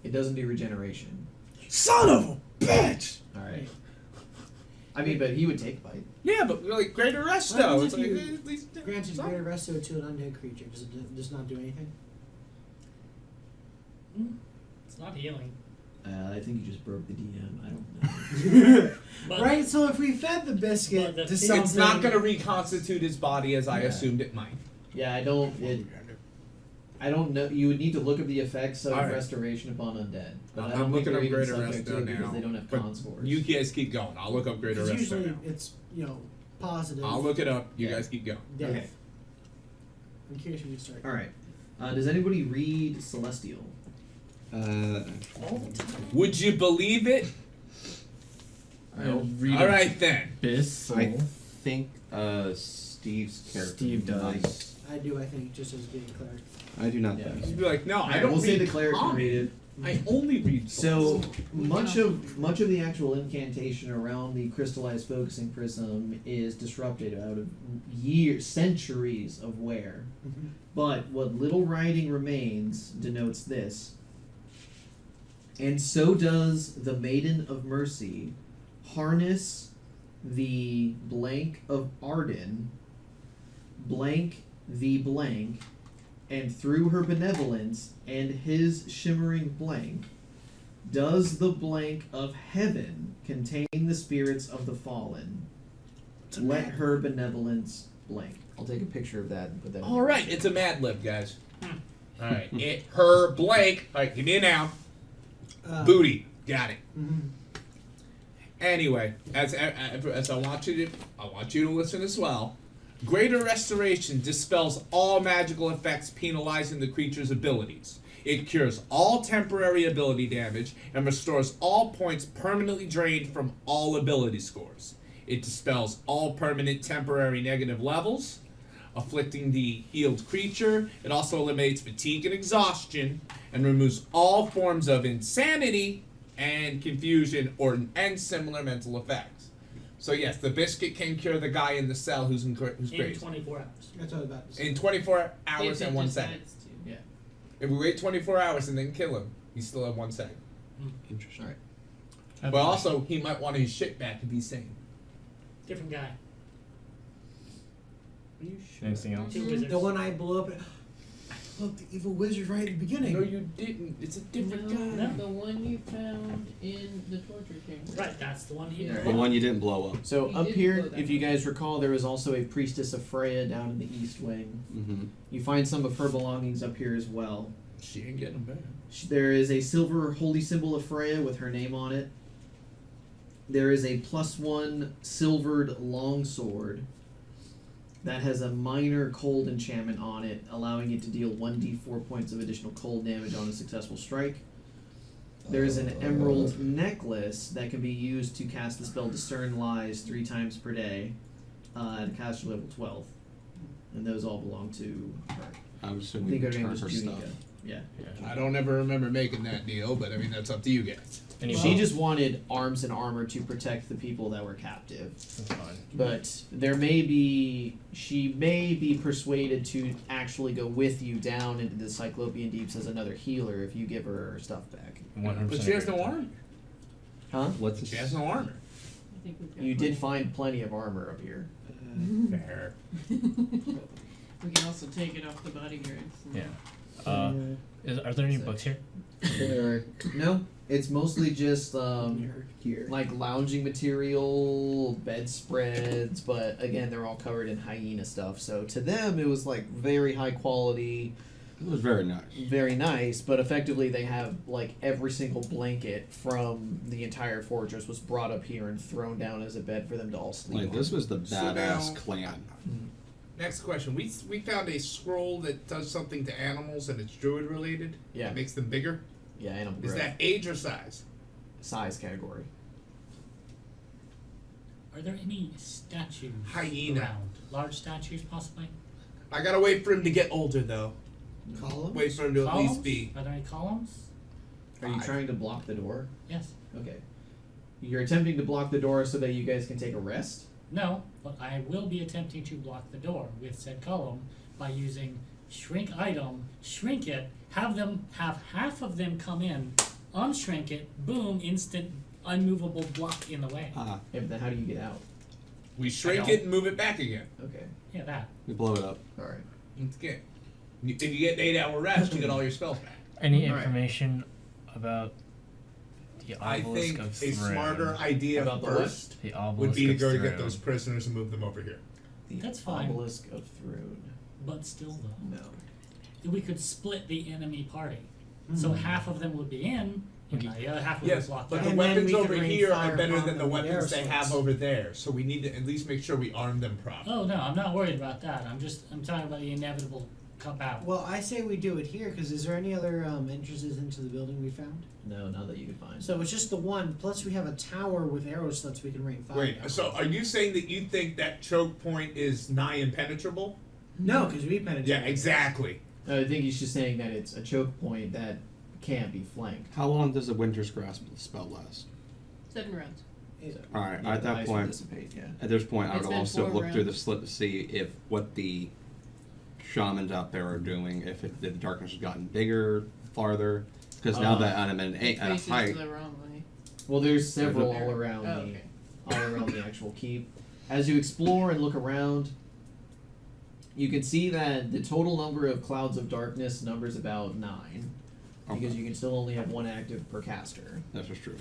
It doesn't do regeneration. Son of a bitch! Alright. I mean, but he would take a bite. Yeah, but like greater What resto. happens It's if like you at least granted some- greater resto to an undead creature? Does it just not do anything? It's not healing. I think you just broke the DM. I don't know. But Right. So if we fed the biscuit But the to thing- something, It's not gonna reconstitute his body as I Yeah. assumed it might. Yeah, I don't know. You would need to look up the effects of Alright. restoration upon undead. But I I'm don't think looking they're up even greater subject to resto it because now. they don't have But con scores. You guys keep going. I'll look up greater Because resto usually now. it's positive. I'll look it up. You Yeah. guys keep going. Death. Okay. I'm curious if you start. All right. Does anybody read Celestial? all the time. Would you believe it? I read All right then. Abyss. I think Steve's character. Steve does. might- I do. I think just as being cleric. I do not Yeah. think. You'd be like, no, I Alright, don't we'll say read the cleric can comics. read it. I only read So books. much of the actual incantation around the crystallized focusing prism is disrupted out of years, centuries of wear. But what little writing remains denotes this. And so does the Maiden of Mercy harness the blank of Arden, blank the blank, and through her benevolence and his shimmering blank, does the blank of heaven contain the spirits of the fallen? Let her benevolence blank. I'll take a picture of that and put that in All the right, it's a Mad Lib, guys. All right, it, her, blank. All right, give me a noun. Booty. Got it. Anyway, as I want you to listen as well. Greater Restoration dispels all magical effects penalizing the creature's abilities. It cures all temporary ability damage and restores all points permanently drained from all ability scores. It dispels all permanent temporary negative levels, afflicting the healed creature. It also eliminates fatigue and exhaustion and removes all forms of insanity and confusion and similar mental effects. So yes, the biscuit can cure the guy in the cell who's In crazy. 24 hours. That's what I was about to say. In 24 hours If and it 1 second. decides to. Yeah. If we wait 24 hours and then kill him, he's still at 1 second. Interesting. Alright. But also, he might want his shit back if he's sane. Different guy. Are you sure? Anything else? Two wizards. The one I blew up. I blew up the evil wizard right at the beginning. No, you didn't. It's a different No, guy. the one you found in the torture chamber. Right, that's the one here. The one you didn't blow up. So You up did here, blow that if you one. guys recall, there was also a priestess of Freya down in the east wing. Mm-hmm. You find some of her belongings up here as well. She ain't getting them back. There is a silver holy symbol of Freya with her name on it. There is a +1 silvered longsword that has a minor cold enchantment on it, allowing it to deal 1d4 points of additional cold damage on a successful strike. There is an emerald necklace that can be used to cast the spell Discern Lies 3 times per day at a caster level 12. And those all belong to her. I would I assume think we her name return was her Junica. stuff. Yeah. I don't ever remember making that deal, but I mean that's up to you guys. She just wanted arms and armor to protect the people that were captive. That's fine. But she may be persuaded to actually go with you down into the Cyclopean Deeps as another healer if you give her stuff back. 100%. But she has no agree. armor. Huh? What's She has no armor. I think we've got You plenty. did find plenty of armor up here. Fair. We can also take it off the bodyguards. Yeah. Are there any books here? No, it's mostly just Here. like lounging material, bedspreads, but again, they're all covered in hyena stuff. So to them, it was like very high quality, It was very nice. very nice, but effectively they have like every single blanket from the entire fortress was brought up here and thrown down as a bed for them to all sleep Like on. this was the So badass now- clan. Next question. We found a scroll that does something to animals and it's druid related. Yeah. That makes them bigger. Yeah, animal Is growth. that age or size? Size category. Are there any statues Hyena. around? Large statues, possibly? I gotta wait for him to get older though. Column? Wait for him to at Columns? least be. Are there any columns? Are you 5. trying to block the door? Yes. Okay. You're attempting to block the door so that you guys can take a rest? No, but I will be attempting to block the door with said column by using shrink item, shrink it, have half of them come in, unshrink it, boom, instant unmovable block in the way. Yeah, but then how do you get out? We shrink I it and move it back again. Okay. Yeah, that. We blow it up. Alright. Let's get. If you get an 8-hour rest, you get all your spells back. Any All right. information about the I obelisk think of a Throne? smarter idea About the first The obelisk would be to of go to get Throne. those prisoners and move them over here. The That's fine. Obelisk of Throne. But still, though, No. we could split the enemy party. So half of them would be in, and the other half would Yes, be blocked but out. the And then weapons we could over rain here fire are better upon than the them with weapons they arrow have slits. over there. So we need to at least make sure we arm them properly. Oh no, I'm not worried about that. I'm talking about the inevitable cup out. Well, I say we do it here because is there any other entrances into the building we found? No, not that you can find. So it's just the one. Plus, we have a tower with arrow slits we can rain fire. Wait, down. so are you saying that you think that choke point is nigh impenetrable? No, because we penetrate. Yeah, exactly. I think he's just saying that it's a choke point that can't be flanked. How long does a Winter's Grasp spell last? 7 rounds. All right. Yeah, At the that ice will point, dissipate, yeah. at this point, I It's would been also 4 look through the rounds. slit to see if what the shamans out there are doing. If the darkness has gotten bigger, farther. Because now that I'm at It a faces height, the wrong way. Well, there's several There. all around Oh, the okay. all around the actual keep. As you explore and look around, you can see that the total number of clouds of darkness numbers about 9, because you can still only have 1 active per caster. that's just true.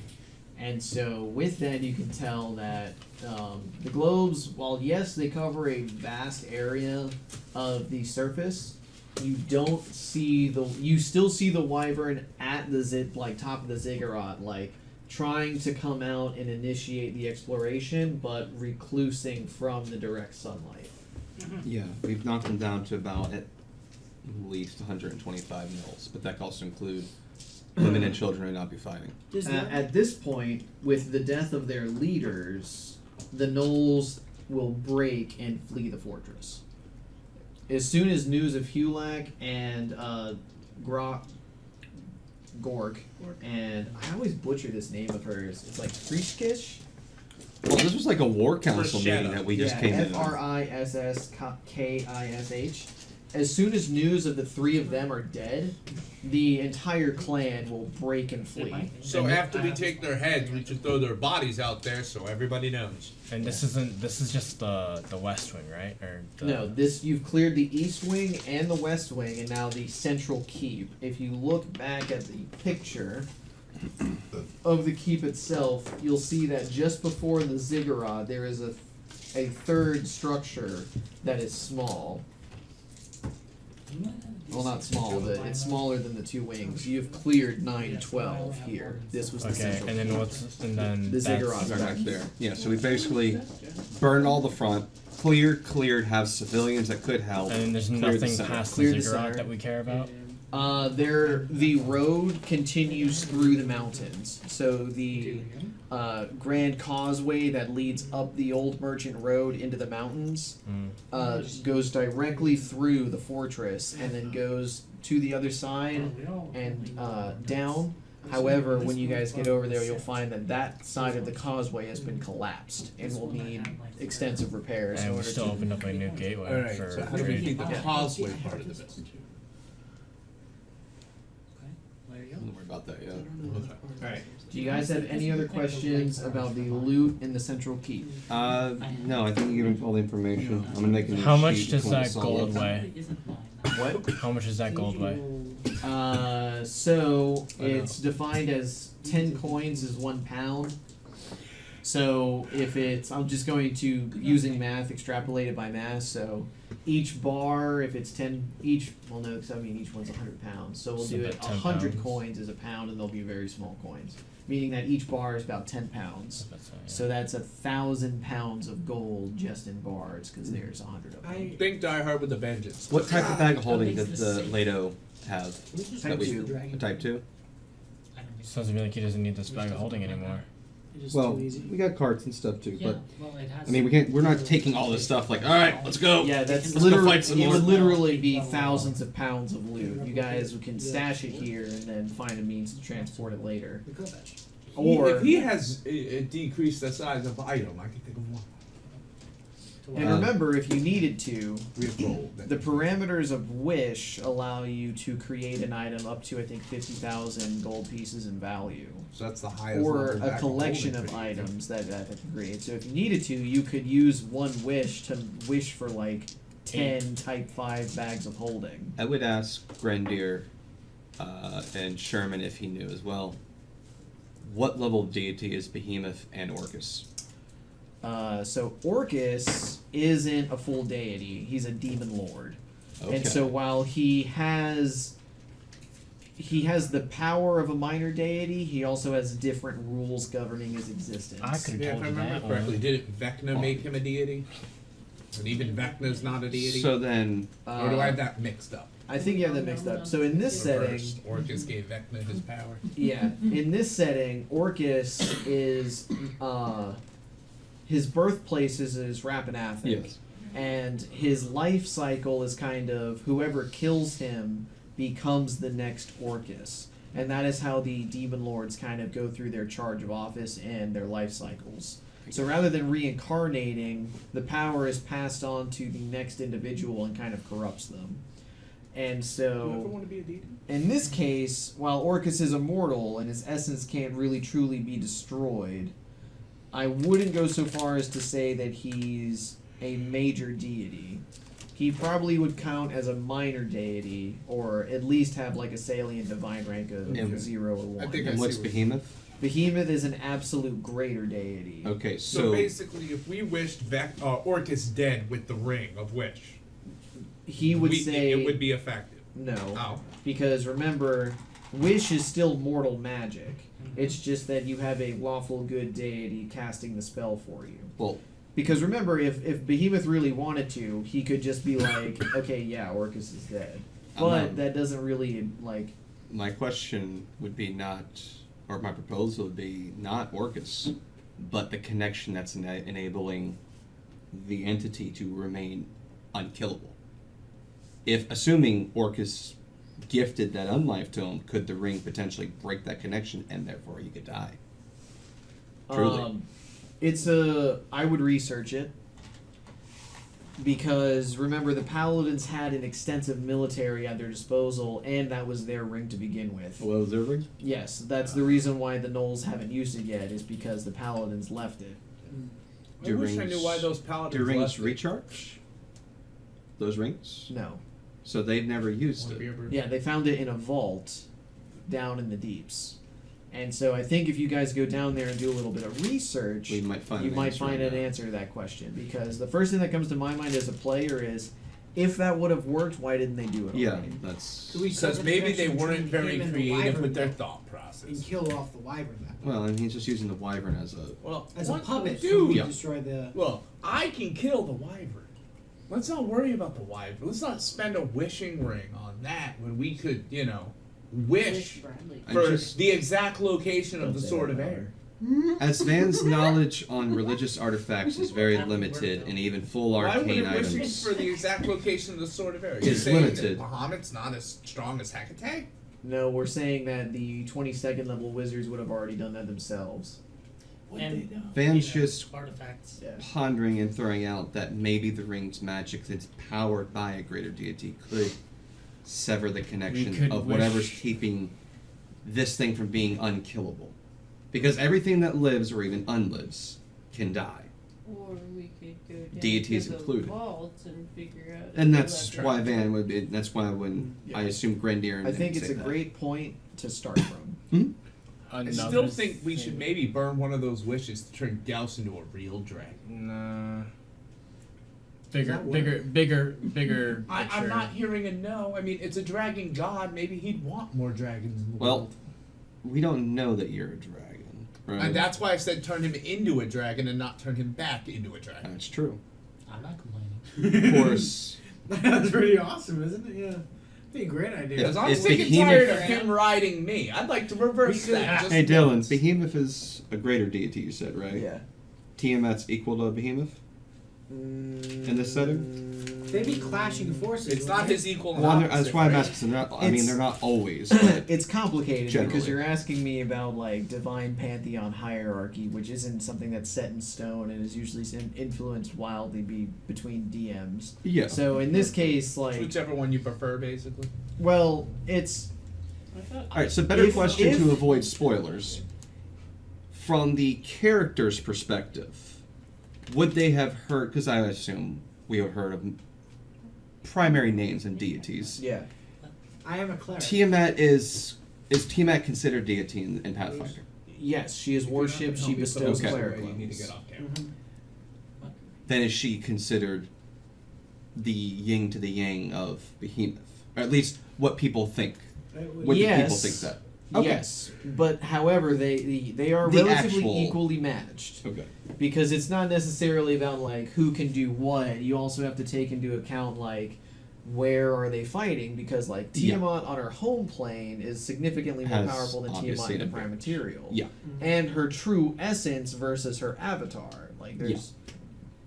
And so, with that, you can tell that the globes, while yes, they cover a vast area of the surface, you don't see you still see the wyvern at the top of the ziggurat, like trying to come out and initiate the exploration, but reclusing from the direct sunlight. Yeah, we've knocked them down to about at least 125 mils, but that can also include women and children who not be fighting. At this point, with the death of their leaders, the gnolls will break and flee the fortress. As soon as news of Hulak and Gork, and I always butcher this name of hers. It's like Frishkish? Well, this was like a war council Frishetta. meeting that we just came in. Frisskish. As soon as news of the 3 of them are dead, the entire clan will break and flee. So after we take their heads, we should throw their bodies out there so everybody knows. And this is just the West Wing, right? Or No, you've cleared the East Wing and the West Wing, and now the Central Keep. If you look back at the picture of the keep itself, you'll see that just before the ziggurat, there is a third structure that is small. Well, not small, but it's smaller than the two wings. You've cleared 9-12 here. This was the central. And then the ziggurat's back there. Yeah, so we basically burned all the front, cleared, have civilians that could help. And there's nothing past the ziggurat that we care about? The road continues through the mountains. So the Grand Causeway that leads up the old Merchant Road into the mountains goes directly through the fortress and then goes to the other side and down. However, when you guys get over there, you'll find that side of the causeway has been collapsed and will need extensive repairs. And we still opened up a new gateway. Alright, so how do we feed the causeway part of the business? Don't worry about that yet. Alright. Do you guys have any other questions about the loot in the Central Keep? No, I think you gave him all the information. I'm gonna make a new How much sheet does to pull that this all gold up. weigh? What? How much does that gold weigh? So it's defined as 10 coins is 1 pound. So if it's, I'm just going to, using math, extrapolated by mass, so each bar, if it's 10, each one's 100 pounds. So we'll do it, 100 pounds. coins is a pound, and they'll be very small coins. Meaning that each bar is about 10 pounds. So that's 1,000 pounds of gold just in bars, because there's 100 of them. I think Die Hard with a Vengeance. What type of bag of holding did the Lado have? Type 2. A type 2? Sounds to me like he doesn't need this bag of holding anymore. Well, we got carts and stuff too, but well, it has I mean, we're not taking all this stuff like, all right, let's go. Yeah, that's let's go fight literally, some it more. would literally be thousands of pounds of loot. You guys can stash it here and then find a means to transport it later. Or if he has decreased the size of item, I can think of one. and remember, if you needed to, We have gold. the parameters of Wish allow you to create an item up to, I think, 50,000 gold pieces in value. So that's the highest Or level a bag of collection holding of for you. items that can create. So if you needed to, you could use one wish to wish for like 10 type 5 bags of holding. I would ask Grendir and Sherman if he knew as well. What level of deity is Behemoth and Orcus? So Orcus isn't a full deity; he's a demon lord, Okay. and so while he has the power of a minor deity, he also has different rules governing his existence. I could Yeah, have if I told you remember that correctly, one. didn't Vecna make him a deity? And even Vecna's not a deity? So then, or do I have that mixed up? I think you have that mixed up. So in this setting, Reversed. Orcus gave Vecna his power. yeah, in this setting, Orcus is his birthplace is Rapanathik. yes. And his life cycle is kind of whoever kills him becomes the next Orcus. And that is how the demon lords kind of go through their charge of office and their life cycles. So rather than reincarnating, the power is passed on to the next individual and kind of corrupts them. And Do you ever so, want to be a deity? in this case, while Orcus is immortal and his essence can't really truly be destroyed, I wouldn't go so far as to say that he's a major deity. He probably would count as a minor deity, or at least have like a salient divine rank of Yeah. 0 or 1. I think I And what's see what- Behemoth? Behemoth is an absolute greater deity. Okay, So so basically, if we wished Orcus dead with the ring of Wish, He would say it would be effective. no. Oh. Because remember, Wish is still mortal magic. It's just that you have a lawful good deity casting the spell for you. well, Because remember, if Behemoth really wanted to, he could just be like, okay, yeah, Orcus is dead. But that doesn't really, like... my question would be not, or my proposal would be not Orcus, but the connection that's enabling the entity to remain unkillable. If, assuming Orcus gifted that unlife to him, could the ring potentially break that connection and therefore he could die? Truly. I would research it. Because remember, the Paladins had an extensive military at their disposal, and that was their ring to begin with. What was their ring? Yes, that's the reason why the Gnolls haven't used it yet, is because the Paladins left it. I wish I knew why those paladins Do rings left it. recharge? Those rings? No. So they've never used it. Yeah, they found it in a vault down in the deeps. And so I think if you guys go down there and do a little bit of research, We might find you an might answer find right an now. answer to that question. Because the first thing that comes to my mind as a player is, if that would have worked, why didn't they do it Yeah, already? that's. Because maybe they weren't very Him and the creative wyvern with their and thought process. kill off the wyvern that way. Well, and he's just using the wyvern as a. Well, As a what- puppet, dude. to destroy the. Well, I can kill the wyvern. Let's not worry about the wyvern. Let's not spend a wishing ring on that when we could, wish Bradley. I for just- the exact location of Don't the say Sword that of loud. Air. As Van's knowledge on religious artifacts is very limited, and even full Why would arcane it wishing items. for the exact location of the Sword of Air? Is You're saying limited. that Bahamut's not as strong as Hecate? No, we're saying that the 22nd level wizards would have already done that themselves. And Van's you know, just artifacts. Yeah. pondering and throwing out that maybe the ring's magic that's powered by a greater deity could sever the connection could of whatever's wish- keeping this thing from being unkillable. Because everything that lives or even unlives can die. Or we could go down Deities to the included. vaults and figure out. And if that's we why left Van would be, that's why when I assume Grendir and I think would it's say a that. great point to start from. I still think we should maybe burn one of those wishes to turn Gauss into a real dragon. Nah. Does that work? Bigger. I'm picture. not hearing a no. I mean, it's a dragon god. Maybe he'd want more dragons in the Well, world. we don't know that you're a dragon, right? And that's why I said turn him into a dragon and not turn him back into a dragon. That's true. I'm not complaining. Of course. That's pretty awesome, isn't it? Yeah. Be a great idea. Because I'm If sick and Behemoth- tired of him riding me. I'd like to reverse We could- that. Just Hey Dylan, once. Behemoth is a greater deity, you said, right? Yeah. Tiamat's equal to Behemoth? In this setting? They'd be clashing forces. It's not his equal. and Well, opposite, that's why I'm right? asking. I mean, It's- they're not always. But It's complicated Generally. because you're asking me about like divine pantheon hierarchy, which isn't something that's set in stone and is usually influenced wildly between DMs. yeah. So in this case, like, Whichever one you prefer, basically. well, it's All right. So, better If- question if- to avoid spoilers. From the character's perspective, would they have heard? Because I assume we have heard of primary names and deities. yeah. I am a cleric. Tiamat is Tiamat considered deity in Pathfinder? Yes, she is worshipped. She bestows Okay. cleric You need to levels. get off camera. Then is she considered the yin to the yang of Behemoth? Or at least what people think. What do people think that? Okay. Yes, but however, they are The relatively actual- equally matched Okay. because it's not necessarily about like who can do what. You also have to take into account like where are they fighting because like Yeah. Tiamat on her home plane is significantly more Has powerful than Tiamat obviously in the an prime advantage. material. Yeah. And her true essence versus her avatar. Like there's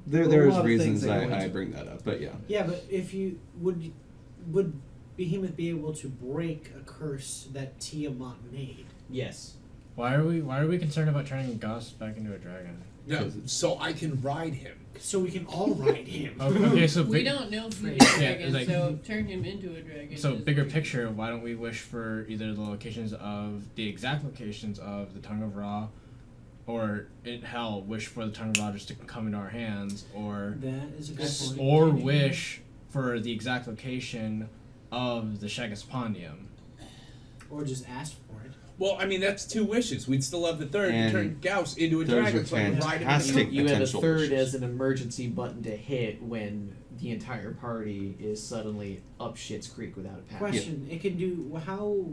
a There's lot of things reasons that go I into bring that up, but yeah. Yeah, but if you would Behemoth be able to break a curse that Tiamat made? yes. Why are we concerned about turning Gus back into a dragon? Yeah, so I can ride him. So we can all ride him. Okay, so We big, don't know if he's a Yeah, dragon, like- so turn him into a dragon. so is- bigger picture. Why don't we wish for either the locations of the exact locations of the Tongue of Ra, or in hell wish for the Tongue of Ra just to come into our hands, or That is a good point. or wish for the exact location of the Shagaspandium. Or just ask for it. Well, I mean, that's two wishes. We'd still have the third and And turn Gauss into a those dragon are so I can ride him. fantastic. You have a potential third wishes. as an emergency button to hit when the entire party is suddenly up shit's creek without a path. Question: It can do how?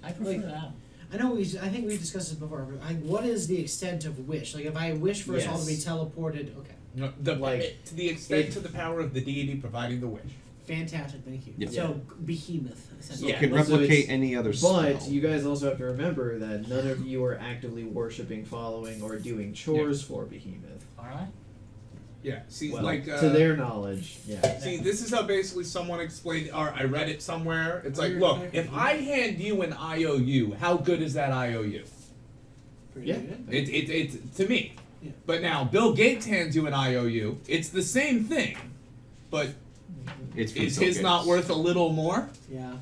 I prefer Like- that. I know. I think we discussed this before. But what is the extent of wish? Like, if I wish for us all to be Yes. teleported, okay, No, to the extent to the power of the deity providing the wish. fantastic. Thank you. Yeah. So Behemoth. essentially. You Yeah, can so replicate it's- any other spell. But you guys also have to remember that none of you are actively worshipping, following, or doing chores for Behemoth. Alright? Yeah, see, Well, like to their knowledge, yeah. See, this is how basically someone explained, or I read it somewhere. It's like, look, if I hand you an IOU, how good is that IOU? Pretty Yeah. good. It's to me. Yeah. But now Bill Gates hands you an IOU. It's the same thing. but It's from is Bill his Gates. not worth a little more? Yeah.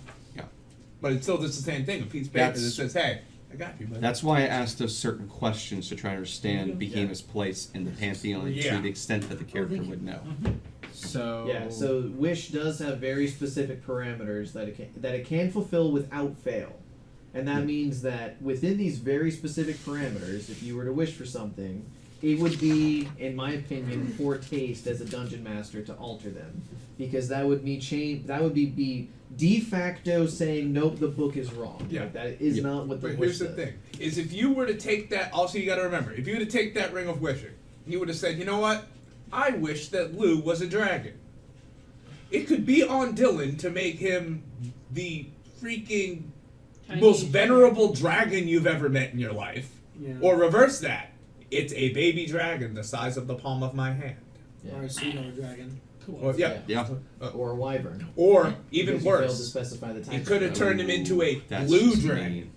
But it still does the same thing. A piece of paper that That's- says, "Hey, I got you." Buddy. That's why I asked those certain questions to try and understand Behemoth's place in the pantheon Yeah. to the extent that the character would know. So Yeah, so Wish does have very specific parameters that it can fulfill without fail. And that means that within these very specific parameters, if you were to wish for something, it would be, in my opinion, poor taste as a dungeon master to alter them. Because that would be be de facto saying, nope, the book is wrong. Yeah. Like, that is not what the But wish here's the says. thing: is if you were to take that, also you got to remember, if you were to take that ring of wishing, you would have said, you know what? I wish that Lou was a dragon. It could be on Dylan to make him the freaking most venerable dragon you've ever met in your life. Yeah. Or reverse that. It's a baby dragon the size of the palm of my hand. Or a pseudo dragon. Or, yeah. Or a wyvern. Or, even Because you failed to worse, specify the he type. could have turned him into a That's blue just dragon. mean.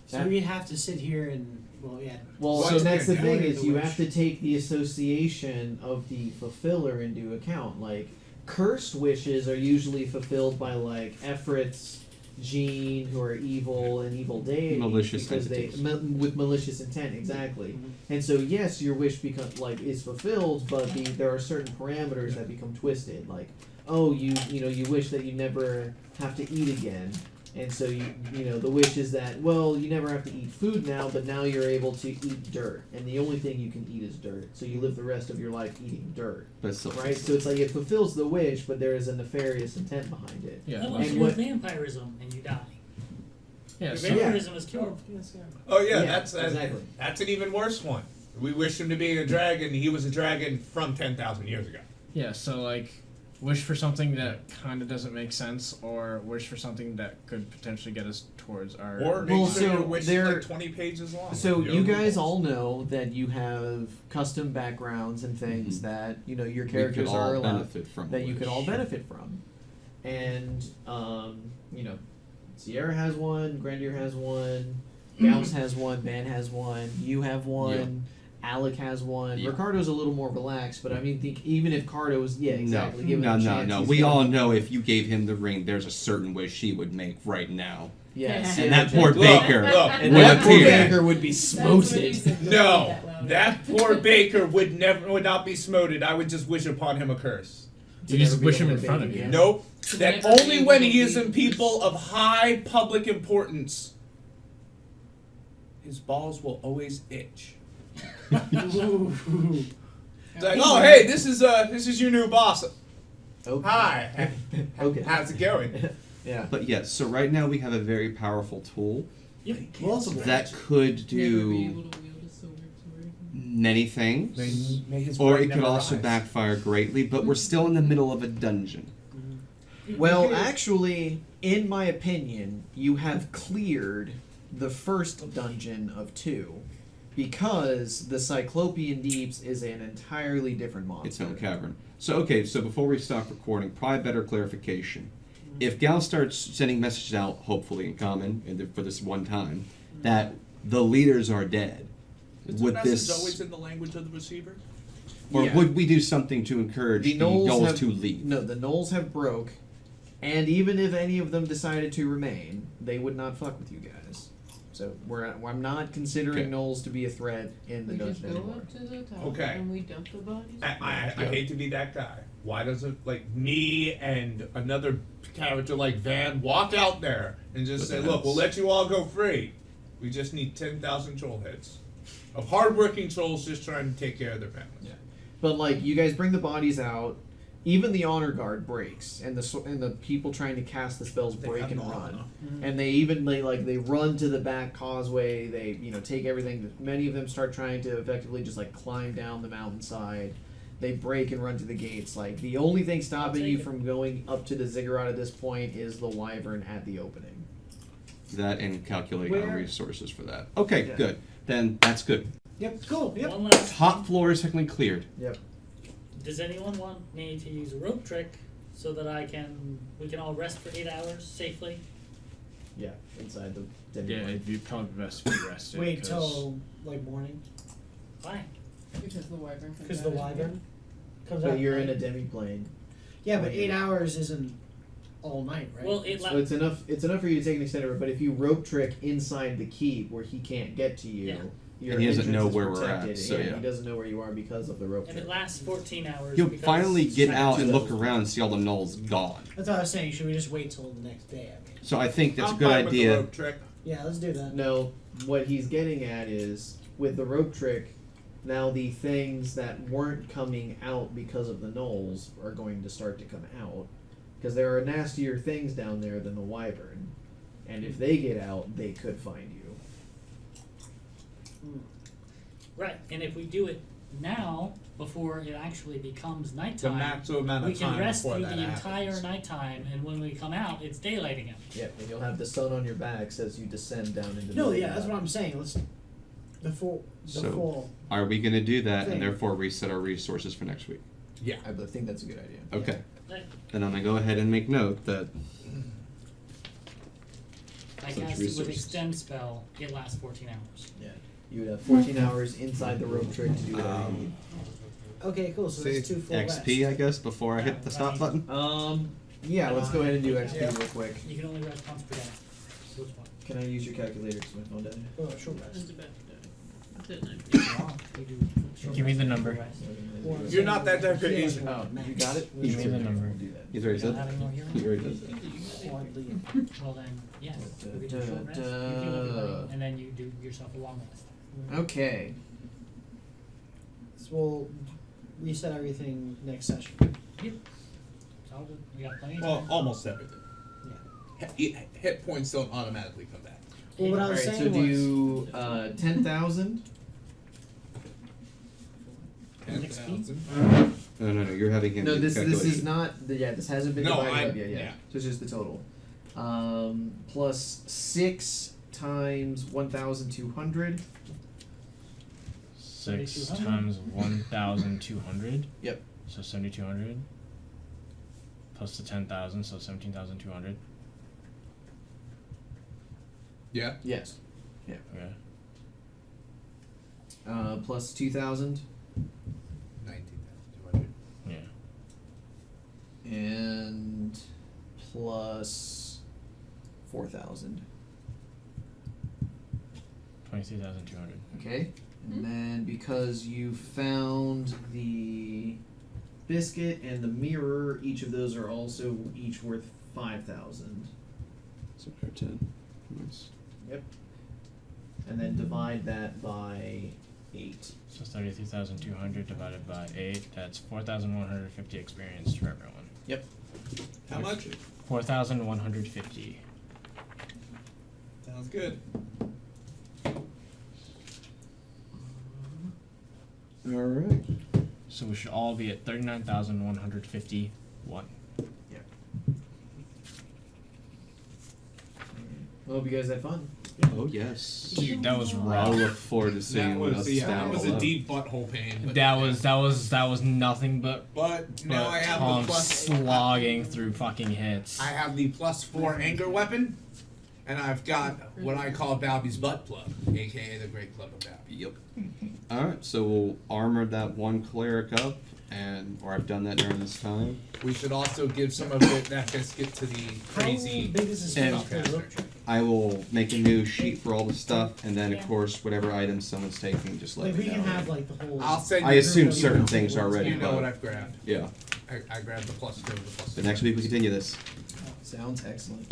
So we'd have to sit here and, well, yeah. Well, Once so that's the again, thing yeah. is you have to take the association of the fulfiller into account. Like, cursed wishes are usually fulfilled by, like, Efrits, Jean, who are evil and evil deities. Malicious because entities. with malicious intent, exactly. And so, yes, your wish is fulfilled, but there are certain parameters that become twisted. Like, oh, you wish that you never have to eat again. And so the wish is that, well, you never have to eat food now, but now you're able to eat dirt, and the only thing you can eat is dirt. So you live the rest of your life eating dirt, But still, right? So it's like it fulfills the wish, but there is a nefarious intent behind it. Yeah. How And about you what- have vampirism and you die? Yeah, Your so vampirism is cured. Oh yeah, Yeah, that's exactly. That's an even worse one. We wished him to be a dragon. He was a dragon from 10,000 years ago. yeah, so like wish for something that kind of doesn't make sense, or wish for something that could potentially get us towards our. Or make Well, sure so your wish is there- like 20 pages long. So Your you guys rules. all know that you have custom backgrounds and things that your we characters could are all allowed benefit from that you Wish. could all benefit from, and Sierra has one, Grandier has one, Gauss has one, Ben has one, you have one. Alec has one. Yeah. Ricardo's a little more relaxed, but I mean, even if Cardo was, exactly. Given No, a no, chance, no. he's We gonna- all know if you gave him the ring, there's a certain wish he would make right now. Yes. And that poor Look, Baker look, And would that poor appear. Baker would be smoted. No, that poor Baker would not be smoted. I would just wish upon him a curse. You just wish him in front of you. Nope. That never only be when able he to is in be- people of high public importance, his balls will always itch. It's like, oh hey, this is your new boss. Okay. Hi. Okay. How's it going? Yeah. But yes, so right now we have a very powerful tool Yep. that could Never be do able to wield a silver sword. many things, May his or brain it could never also rise. backfire greatly. But we're still in the middle of a dungeon. Well, actually, in my opinion, you have cleared the first dungeon of 2 because the Cyclopean Deeps is an entirely different monster. Its own cavern. So okay, so before we stop recording, probably better clarification. If Gal starts sending messages out, hopefully in common, for this one time, that the leaders are dead, Is would the message this, always in the language of the receiver? or Yeah. would we do something to encourage the Knolls to leave? No, the Knolls have broke, and even if any of them decided to remain, they would not fuck with you guys. So I'm not considering Okay. Knolls to be a threat in the We just dungeon go anymore. up to the top Okay. and we dump the bodies. I hate to be that guy. Why doesn't me and another character like Van walk out there and just say, "Look, we'll let you all go free. We just need 10,000 troll heads of hardworking trolls just trying to take care of their families." But like you guys bring the bodies out, even the honor guard breaks, and the people trying to cast the spells They break have and no run, honor. and they run to the back causeway. They take everything. Many of them start trying to effectively just like climb down the mountainside. They break and run to the gates. Like the only thing stopping take you it. from going up to the ziggurat at this point is the wyvern at the opening. That and calculating our Where- resources for that. Okay, Yeah. good. Then that's good. Yep, cool. Yep. One last. Top floor is technically cleared. Yep. Does anyone want me to use a rope trick so that we can all rest for 8 hours safely? Yeah. Inside the Yeah, demi-plane. it'd be probably best if we rested. Wait 'cause- till like morning Why? Because the wyvern comes because out the at wyvern night. comes But out. you're at in a night. demi-plane. Yeah, but 8 hours isn't all night, right? Well, it So it's enough. It's enough for you to take an extended rope. But if you rope trick inside the keep where he can't get to you, Yeah. your And he doesn't entrance know is where we're at, protected, so and yeah. he doesn't know where you are because of the rope and trick. it lasts 14 hours. He'll because finally get out and look levels. around and see all the gnolls gone. That's what I was saying. Should we just wait till the next day? I mean, So I think that's I'm a good fine with the idea. rope trick. yeah, let's do that. No, what he's getting at is with the rope trick. Now the things that weren't coming out because of the gnolls are going to start to come out, because there are nastier things down there than the wyvern, and if they get out, they could find you. Right, and if we do it now, before it actually becomes The nighttime, maximum amount we of can time rest before through that the entire happens. nighttime, and when we come out, it's daylight again. Yep, and you'll have the sun on your backs as you descend down into the No, night. yeah, that's what I'm saying. Let's the full. So- Are we going to do that and therefore reset our resources for next week? Yeah. I think that's a good idea. Okay. Right. Then I'm going to go ahead and make note that I Such cast it with resources. extend spell, it lasts 14 hours. Yeah. You would have 14 hours inside the rope trick to do whatever you need. Okay, cool. So that's 2 full XP, I guess, before I hit the stop button. Yeah, let's go ahead and do XP Yeah. real quick. You can only rest once per day. So which one? Can I use your calculator because my phone died? Oh, short rest. That's about that's it. You do short Give me rest the and number. full rest. You're not that type of Yeah. easy. Oh, you got it? Give me the number. We'll do that. He's already You don't said. have any more healing? He already said. Well then, yes. We could do short rest, you heal everybody, and then you do yourself a long rest. Okay. So we'll reset everything next session. It's all good. We got plenty of Well, time. almost everything. Hit points don't automatically come back. Well, what I was Alright, saying so do 10,000. 10,000. No, you're having him. No, do this calculation. is not. This hasn't been No, divided up yet. yeah. So it's just the total. Plus 6 times 1,200. 6 7,200? times 1,200. Yep. So 7,200. Plus the 10,000, so 17,200. Yeah. Yes. Okay. Plus 2,000. 19,200. Yeah. And plus 4,000. 23,200. Okay. And then because you found the biscuit and the mirror, each of those are also each worth 5,000. So 10. Nice. Yep. And then divide that by 8. So 33,200 divided by 8. That's 4,150 experience for everyone. Yep. How much? 4,150. Sounds good. All right. So we should all be at 39,151. I hope you guys had fun. Oh yes. Dude, that was I rough. look forward to seeing That what was else is that down was below. a deep butthole pain. But That was nothing but now I have Tom the plus. slogging through fucking hits. I have the +4 anger weapon, and I've got what I call Balby's butt plug, aka the Great Club of Balby. Yep. All right. So we'll armor that one cleric up, or I've done that during this time. We should also give some of that biscuit to the crazy. How big is this And- spellcaster? I will make a new sheet for all the stuff, and then of course whatever items someone's taking, just let Like me we know. can have like the whole. I'll send I you. assume certain things are already You know but- what I've grabbed. Yeah. I grabbed the +2 and the +2. So next week we continue this. Sounds excellent.